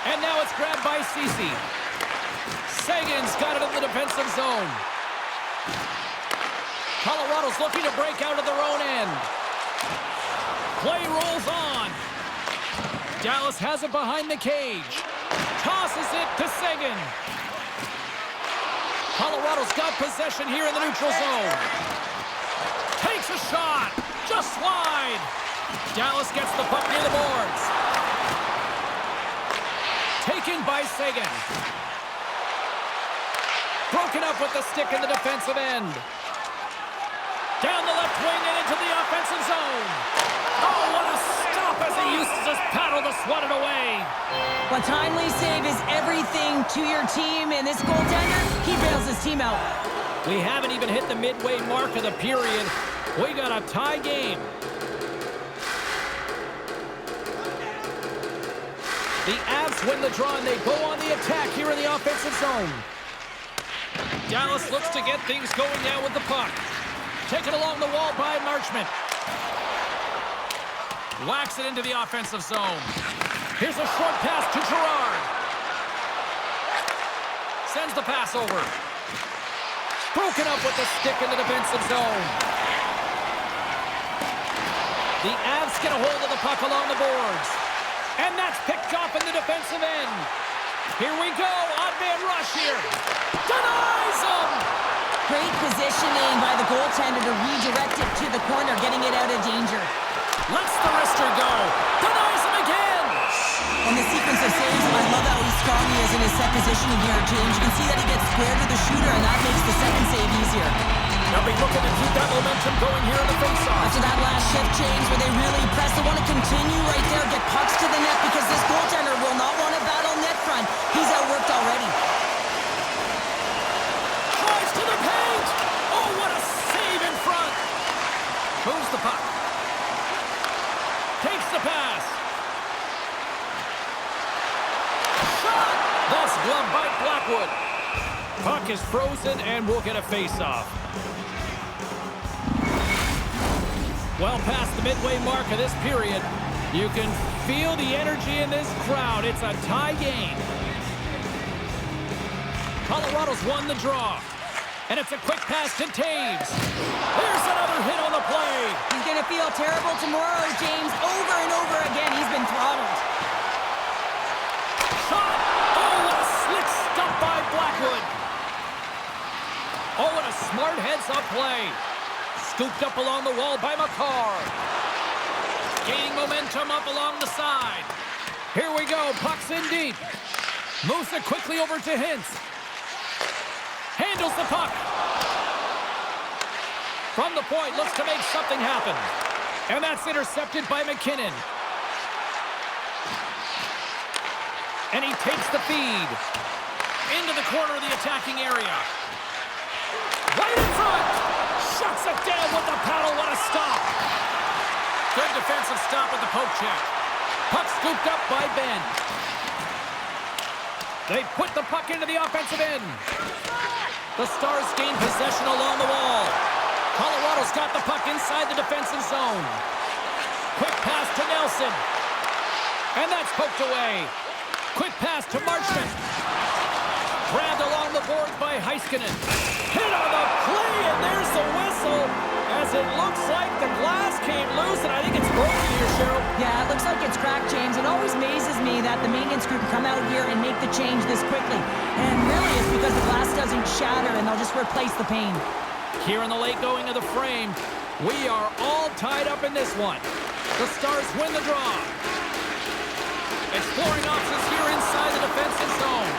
And now it's grabbed by Ceci. Sagan's got it in the defensive zone. Colorado's looking to break out of their own end. Play rolls on. Dallas has it behind the cage. Tosses it to Sagan. Colorado's got possession here in the neutral zone. Takes a shot. Just wide. Dallas gets the puck near the boards. Taken by Sagan. Broken up with the stick in the defensive end. Down the left wing and into the offensive zone. Oh, what a stop as he uses his paddle to swat it away. A timely save is everything to your team, and this goaltender, he bails his team out. We haven't even hit the midway mark of the period. We got a tie game. The Avs win the draw, and they go on the attack here in the offensive zone. Dallas looks to get things going now with the puck. Taken along the wall by Marchment. Whacks it into the offensive zone. Here's a short pass to Girard. Sends the pass over. Broken up with the stick in the defensive zone. The Avs get a hold of the puck along the boards. And that's picked off in the defensive end. Here we go. Odd man rush here. Denies him. Great positioning by the goaltender to redirect it to the corner, getting it out of danger. Lets the wrister go. Denies him again. And the sequence of saves, I love how strong he is in his set positioning here, James. You can see that he gets square to the shooter, and that makes the second save easier. They'll be looking to keep that momentum going here in the faceoff. After that last shift, James, where they really press, they want to continue right there, get pucks to the net, because this goaltender will not want to battle net front. He's outworked already. Tries to the paint. Oh, what a save in front. Moves the puck. Takes the pass. Shot. That's gloved by Blackwood. Puck is frozen, and we'll get a face-off. Well past the midway mark of this period, you can feel the energy in this crowd. It's a tie game. Colorado's won the draw. And it's a quick pass to Taves. Here's another hit on the play. He's going to feel terrible tomorrow, James. Over and over again, he's been throttled. Shot. Oh, what a slick stop by Blackwood. Oh, what a smart heads-up play. Scooped up along the wall by McCarr. Gaining momentum up along the side. Here we go. Puck's in deep. Moves it quickly over to Hintz. Handles the puck. From the point, looks to make something happen. And that's intercepted by McKinnon. And he takes the feed. Into the corner of the attacking area. Right in front. Shuts it down with the paddle. What a stop. Good defensive stop with the poke check. Puck scooped up by Ben. They put the puck into the offensive end. The Stars gain possession along the wall. Colorado's got the puck inside the defensive zone. Quick pass to Nelson. And that's poked away. Quick pass to Marchment. Grabbed along the boards by Heiskanen. Hit on the play, and there's the whistle. As it looks like the glass came loose, and I think it's broken here, Cheryl. Yeah, looks like it's cracked, James. It always amazes me that the maintenance group come out here and make the change this quickly. And really it's because the glass doesn't shatter and they'll just replace the pane. Here in the late going of the frame, we are all tied up in this one. The Stars win the draw. Exploring options here inside the defensive zone.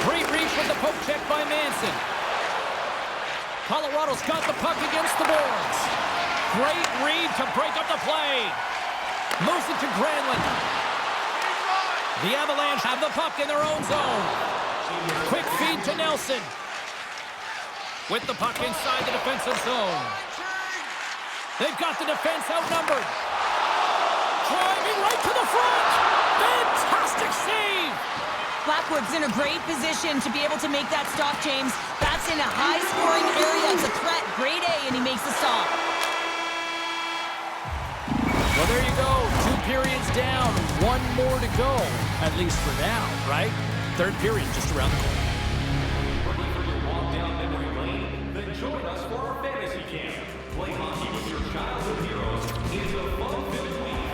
Great reach with the poke check by Manson. Colorado's got the puck against the boards. Great read to break up the play. Moves it to Granlund. The Avalanche have the puck in their own zone. Quick feed to Nelson. With the puck inside the defensive zone. They've got the defense outnumbered. Driving right to the front. Fantastic save. Blackwood's in a great position to be able to make that stop, James. That's in a high-scoring area. It's a threat. Grade A, and he makes the stop. Well, there you go. 2 periods down. 1 more to go. At least for now, right? Third period just around the corner. Ready for your walk down memory lane? Then join us for our fantasy camp. Play hockey with your childhood heroes. It's a fun-filled week.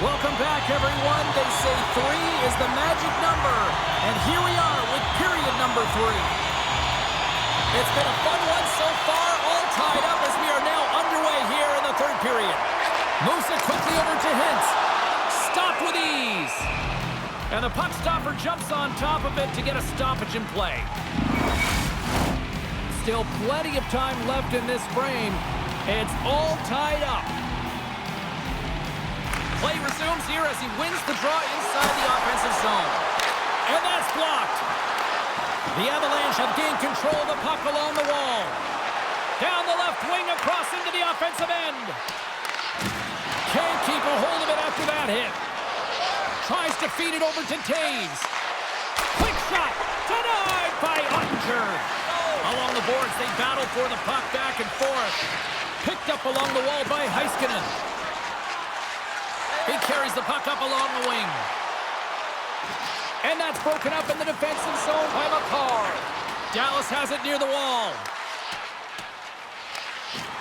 Welcome back, everyone. They say 3 is the magic number. And here we are with period number 3. It's been a fun one so far, all tied up as we are now underway here in the third period. Moves it quickly over to Hintz. Stopped with ease. And the puck stopper jumps on top of it to get a stoppage in play. Still plenty of time left in this frame. It's all tied up. Play resumes here as he wins the draw inside the offensive zone. And that's blocked. The Avalanche have gained control of the puck along the wall. Down the left wing across into the offensive end. Can't keep a hold of it after that hit. Tries to feed it over to Taves. Quick shot. Denied by Ottinger. Along the boards, they battle for the puck back and forth. Picked up along the wall by Heiskanen. He carries the puck up along the wing. And that's broken up in the defensive zone by McCarr. Dallas has it near the wall.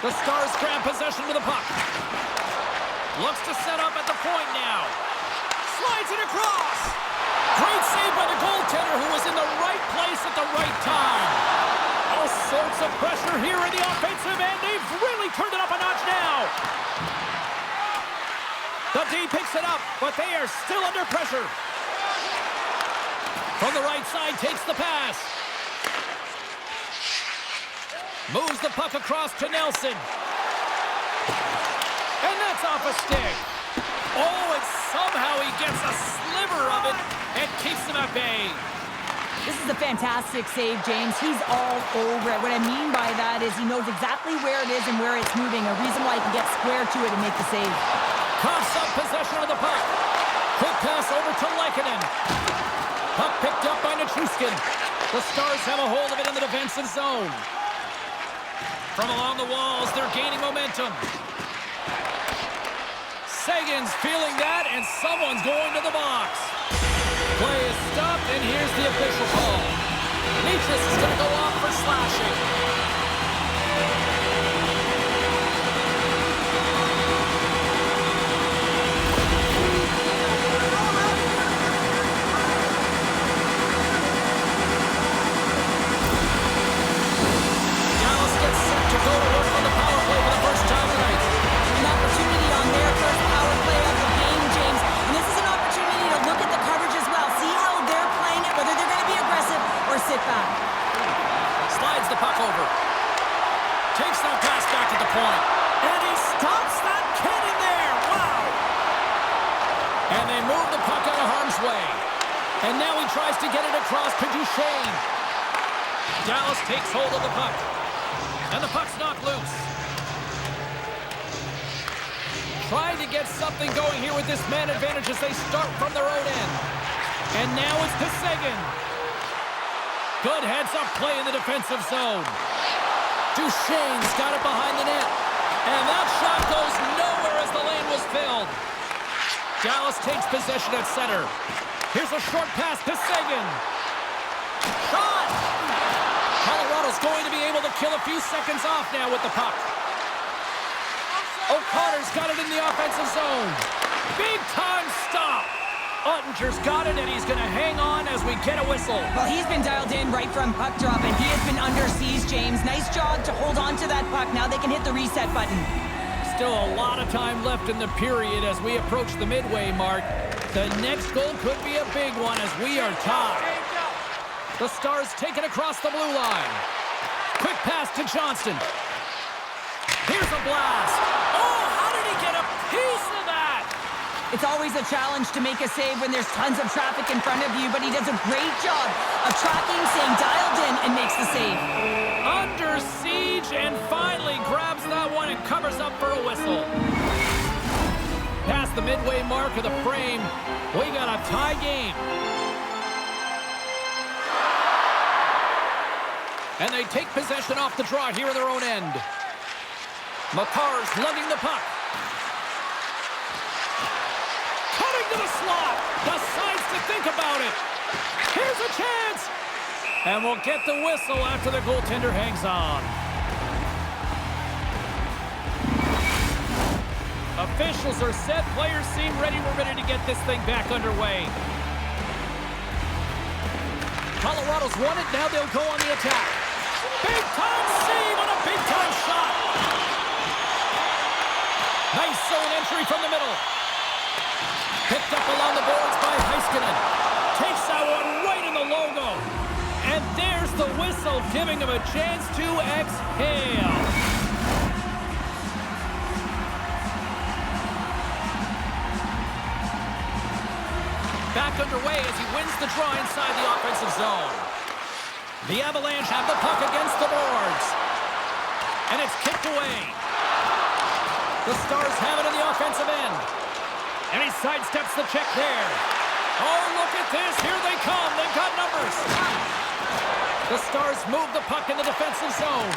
The Stars grab possession with the puck. Looks to set up at the point now. Slides it across. Great save by the goaltender who was in the right place at the right time. All sorts of pressure here in the offensive end. They've really turned it up a notch now. The D picks it up, but they are still under pressure. From the right side, takes the pass. Moves the puck across to Nelson. And that's off a stick. Oh, and somehow he gets a sliver of it and keeps him at bay. This is a fantastic save, James. He's all over it. What I mean by that is he knows exactly where it is and where it's moving. A reason why he can get square to it and make the save. Coughs up possession of the puck. Quick pass over to Lehkonen. Puck picked up by Nichushkin. The Stars have a hold of it in the defensive zone. From along the walls, they're gaining momentum. Sagan's feeling that, and someone's going to the box. Play is stopped, and here's the official call. Nichushkin is going to go off for slashing. Go to work on the power play for the first time tonight. An opportunity on their first power play of the game, James. And this is an opportunity to look at the coverage as well. See how they're playing it, whether they're going to be aggressive or sit back. Slides the puck over. Takes that pass back at the point. And he stops that kid in there. Wow. And they move the puck out of harm's way. And now he tries to get it across to Duchesne. Dallas takes hold of the puck. And the puck's knocked loose. Trying to get something going here with this man advantage as they start from their own end. And now it's to Sagan. Good heads-up play in the defensive zone. Duchesne's got it behind the net. And that shot goes nowhere as the lane was filled. Dallas takes possession at center. Here's a short pass to Sagan. Shot! Colorado's going to be able able to kill a few seconds off now with the puck. O'Connor's got it in the offensive zone. Big time stop. Ottinger's got it, and he's going to hang on as we get a whistle. Well, he's been dialed in right from puck drop, and he has been under siege, James. Nice job to hold on to that puck. Now they can hit the reset button. Still a lot of time left in the period as we approach the midway mark. The next goal could be a big one as we are tied. The Stars take it across the blue line. Quick pass to Johnston. Here's a blast. Oh, how did he get a piece of that? It's always a challenge to make a save when there's tons of traffic in front of you, but he does a great job of tracking, staying dialed in, and makes the save. Under siege, and finally grabs that one and covers up for a whistle. Past the midway mark of the frame, we got a tie game. And they take possession off the draw here in their own end. Makar's lugging the puck. Cutting to the slot. Decides to think about it. Here's a chance. And we'll get the whistle after the goaltender hangs on. Officials are set. Players seem ready. We're ready to get this thing back underway. Colorado's won it. Now they'll go on the attack. Big time save on a big time shot. Nice zone entry from the middle. Picked up along the boards by Heiskanen. Takes that one right in the logo. And there's the whistle, giving him a chance to exhale. Back underway as he wins the draw inside the offensive zone. The Avalanche have the puck against the boards. And it's kicked away. The Stars have it in the offensive end. And he sidesteps the check there. Oh, look at this. Here they come. They've got numbers. The Stars move the puck in the defensive zone.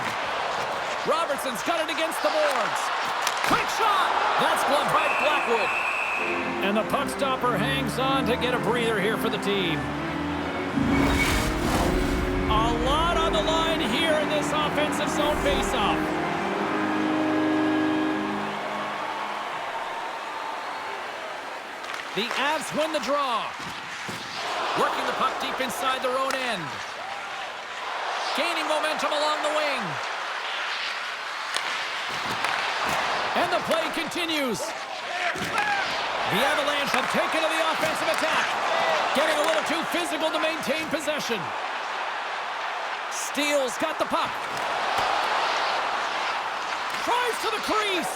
Robertson's got it against the boards. Quick shot. That's gloved by Blackwood. And the puck stopper hangs on to get a breather here for the team. A lot on the line here in this offensive zone faceoff. The Avs win the draw. Working the puck deep inside their own end. Gaining momentum along the wing. And the play continues. The Avalanche have taken to the offensive attack. Getting a little too physical to maintain possession. Steele's got the puck. Tries to the crease.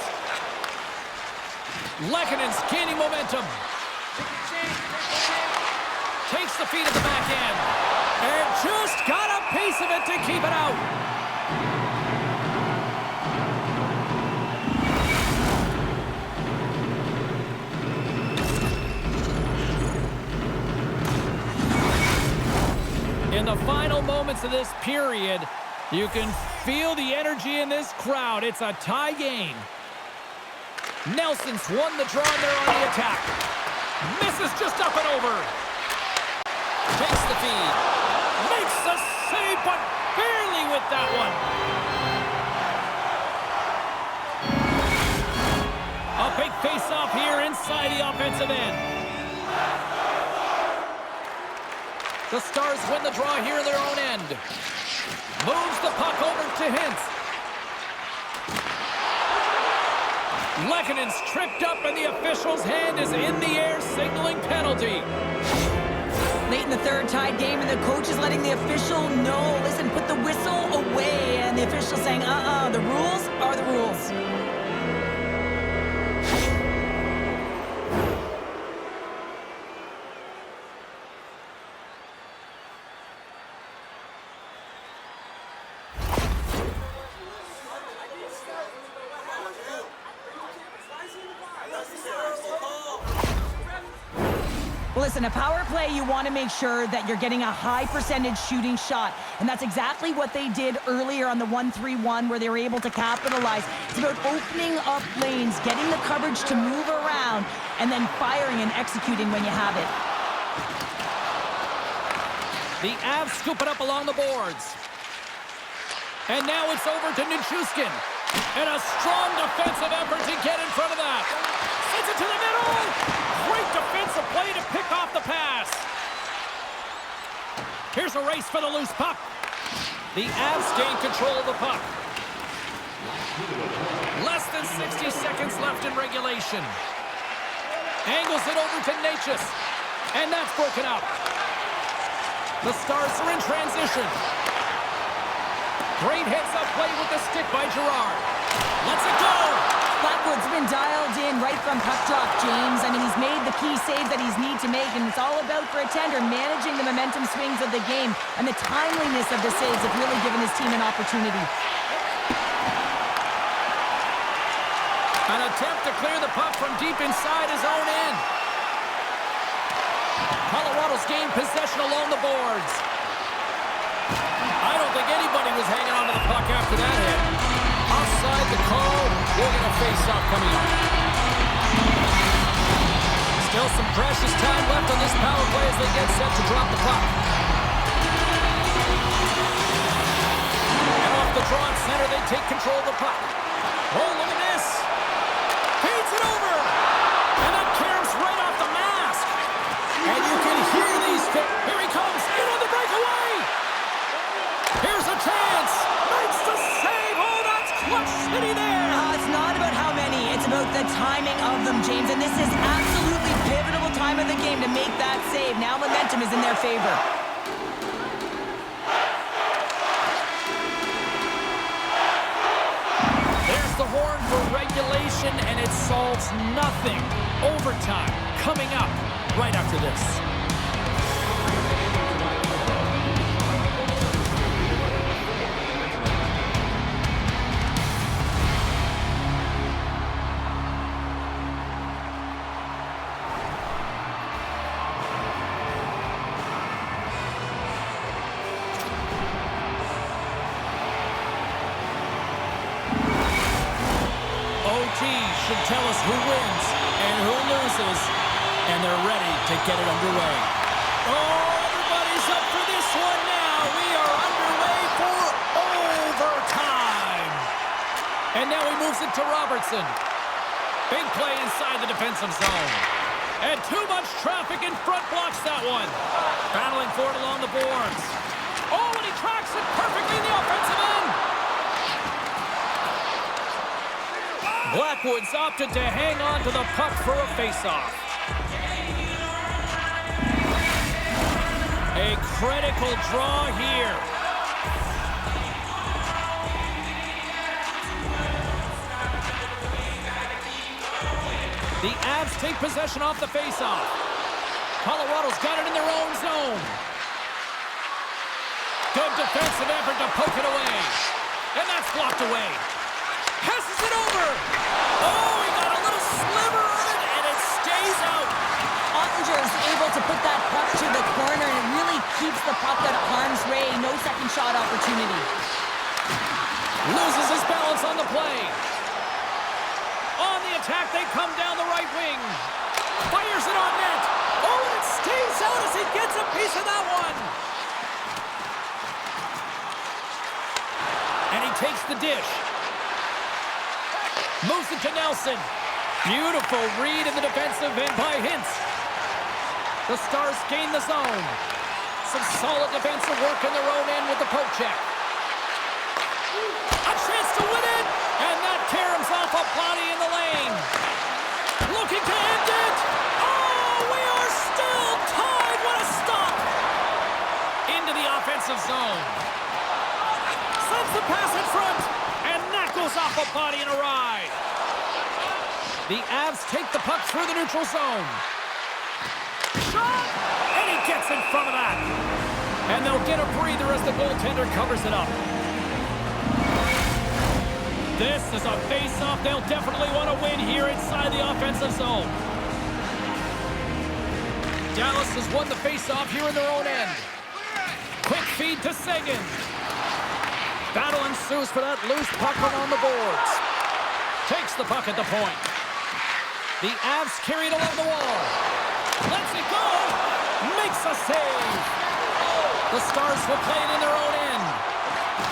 Lekkonen's gaining momentum. Takes the feed at the back end. And just got a piece of it to keep it out. In the final moments of this period, you can feel the energy in this crowd. It's a tie game. Nelson's won the draw and they're on the attack. Misses just up and over. Takes the feed. Makes the save, but barely with that one. A big face-off here inside the offensive end. The Stars win the draw here in their own end. Moves the puck over to Hintz. Lekkonen's tripped up and the official's hand is in the air signaling penalty. Late in the third tied game, and the coach is letting the official know, listen, put the whistle away. And the official saying, the rules are the rules. Listen, a power play, you want to make sure that you're getting a high percentage shooting shot. And that's exactly what they did earlier on the 1-3-1 where they were able to capitalize. It's about opening up lanes, getting the coverage to move around, and then firing and executing when you have it. The Avs scoop it up along the boards. And now it's over to Nichushkin. And a strong defensive effort to get in front of that. Sends it to the middle. Great defensive play to pick off the pass. Here's a race for the loose puck. The Avs gain control of the puck. Less than 60 seconds left in regulation. Angles it over to Natchez. And that's broken up. The Stars are in transition. Great heads-up play with the stick by Girard. Lets it go! Blackwood's been dialed in right from puck drop, James. I mean, he's made the key save that he's need to make, and it's all about for a tender managing the momentum swings of the game, and the timeliness of the saves have really given his team an opportunity. An attempt to clear the puck from deep inside his own end. Colorado's gained possession along the boards. I don't think anybody was hanging on to the puck after that hit. Offside the call. We'll get a face-off coming up. Still some precious time left on this power play as they get set to drop the puck. And off the draw at center, they take control of the puck. Oh, look at this. Feeds it over. And that caroms right off the mask. And you can hear these. Here he comes. In on the breakaway. Here's a chance. Makes the save. Oh, that's clutch city there. It's not about how many. It's about the timing of them, James. And this is absolutely pivotal time of the game to make that save. Now momentum is in their favor. There's the horn for regulation, and it solves nothing. Overtime coming up right after this. Should tell us who wins and who loses, and they're ready to get it underway. Oh, everybody's up for this one now. We are underway for overtime. And now he moves it to Robertson. Big play inside the defensive zone. And too much traffic in front blocks that one. Battling for it along the boards. Oh, and he tracks it perfectly in the offensive end. Blackwood's opted to hang on to the puck for a faceoff. A critical draw here. The Avs take possession off the faceoff. Colorado's got it in their own zone. Good defensive effort to poke it away. And that's blocked away. Passes it over. Oh, he got a little sliver on it, and it stays out. Ottinger is able to put that puck to the corner, and it really keeps the puck out of harm's way. No second shot opportunity. Loses his balance on the play. On the attack, they come down the right wing. Fires it on net. Oh, and it stays out as he gets a piece of that one. And he takes the dish. Moves it to Nelson. Beautiful read in the defensive end by Hintz. The Stars gain the zone. Some solid defensive work in their own end with the poke check. A chance to win it. And that caroms off a body in the lane. Looking to end it. Oh, we are still tied. What a stop. Into the offensive zone. Sends the pass in front. And that goes off a body in a ride. The Avs take the puck through the neutral zone. Shot! And he gets in front of that. And they'll get a breather as the goaltender covers it up. This is a face-off they'll definitely want to win here inside the offensive zone. Dallas has won the face-off here in their own end. Quick feed to Seguin. Battle ensues for that loose puck on the boards. Takes the puck at the point. The Avs carry it along the wall. Lets it go. Makes a save. The Stars will play it in their own end.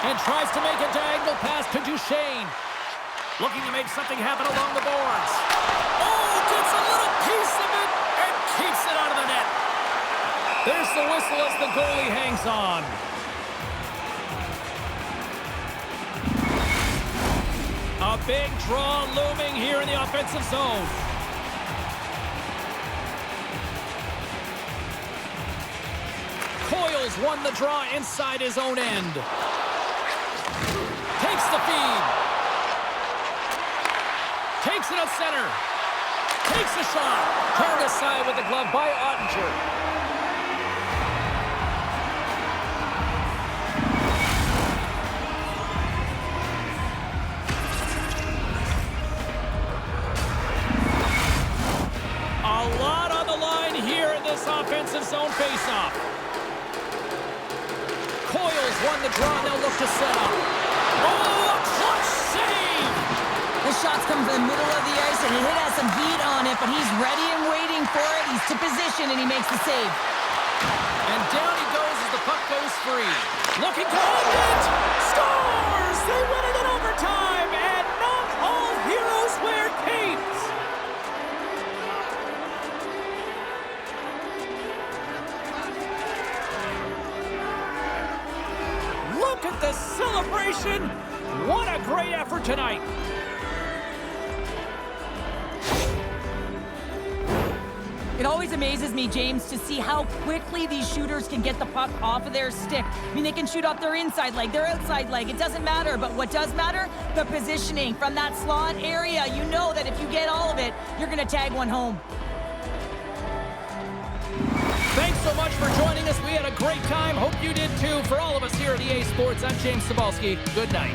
And tries to make a diagonal pass to Duchesne. Looking to make something happen along the boards. Oh, gets a little piece of it and keeps it out of the net. There's the whistle as the goalie hangs on. A big draw looming here in the offensive zone. Coyles won the draw inside his own end. Takes the feed. Takes it up center. Takes a shot. Turned aside with the glove by Ottinger. A lot on the line here in this offensive zone faceoff. Coyles won the draw, and they'll look to set up. Oh, a clutch save! The shots come from the middle of the ice, and he has some heat on it, but he's ready and waiting for it. He's to position, and he makes the save. And down he goes as the puck goes free. Looking to hold it! Scores! They win it in overtime, and not all heroes wear capes! Look at the celebration! What a great effort tonight! It always amazes me, James, to see how quickly these shooters can get the puck off of their stick. I mean, they can shoot off their inside leg, their outside leg. It doesn't matter, but what does matter? The positioning from that slot area. You know that if you get all of it, you're going to tag one home. Thanks so much for joining us. We had a great time. Hope you did too. For all of us here at EA Sports, I'm James Cebulski. Good night.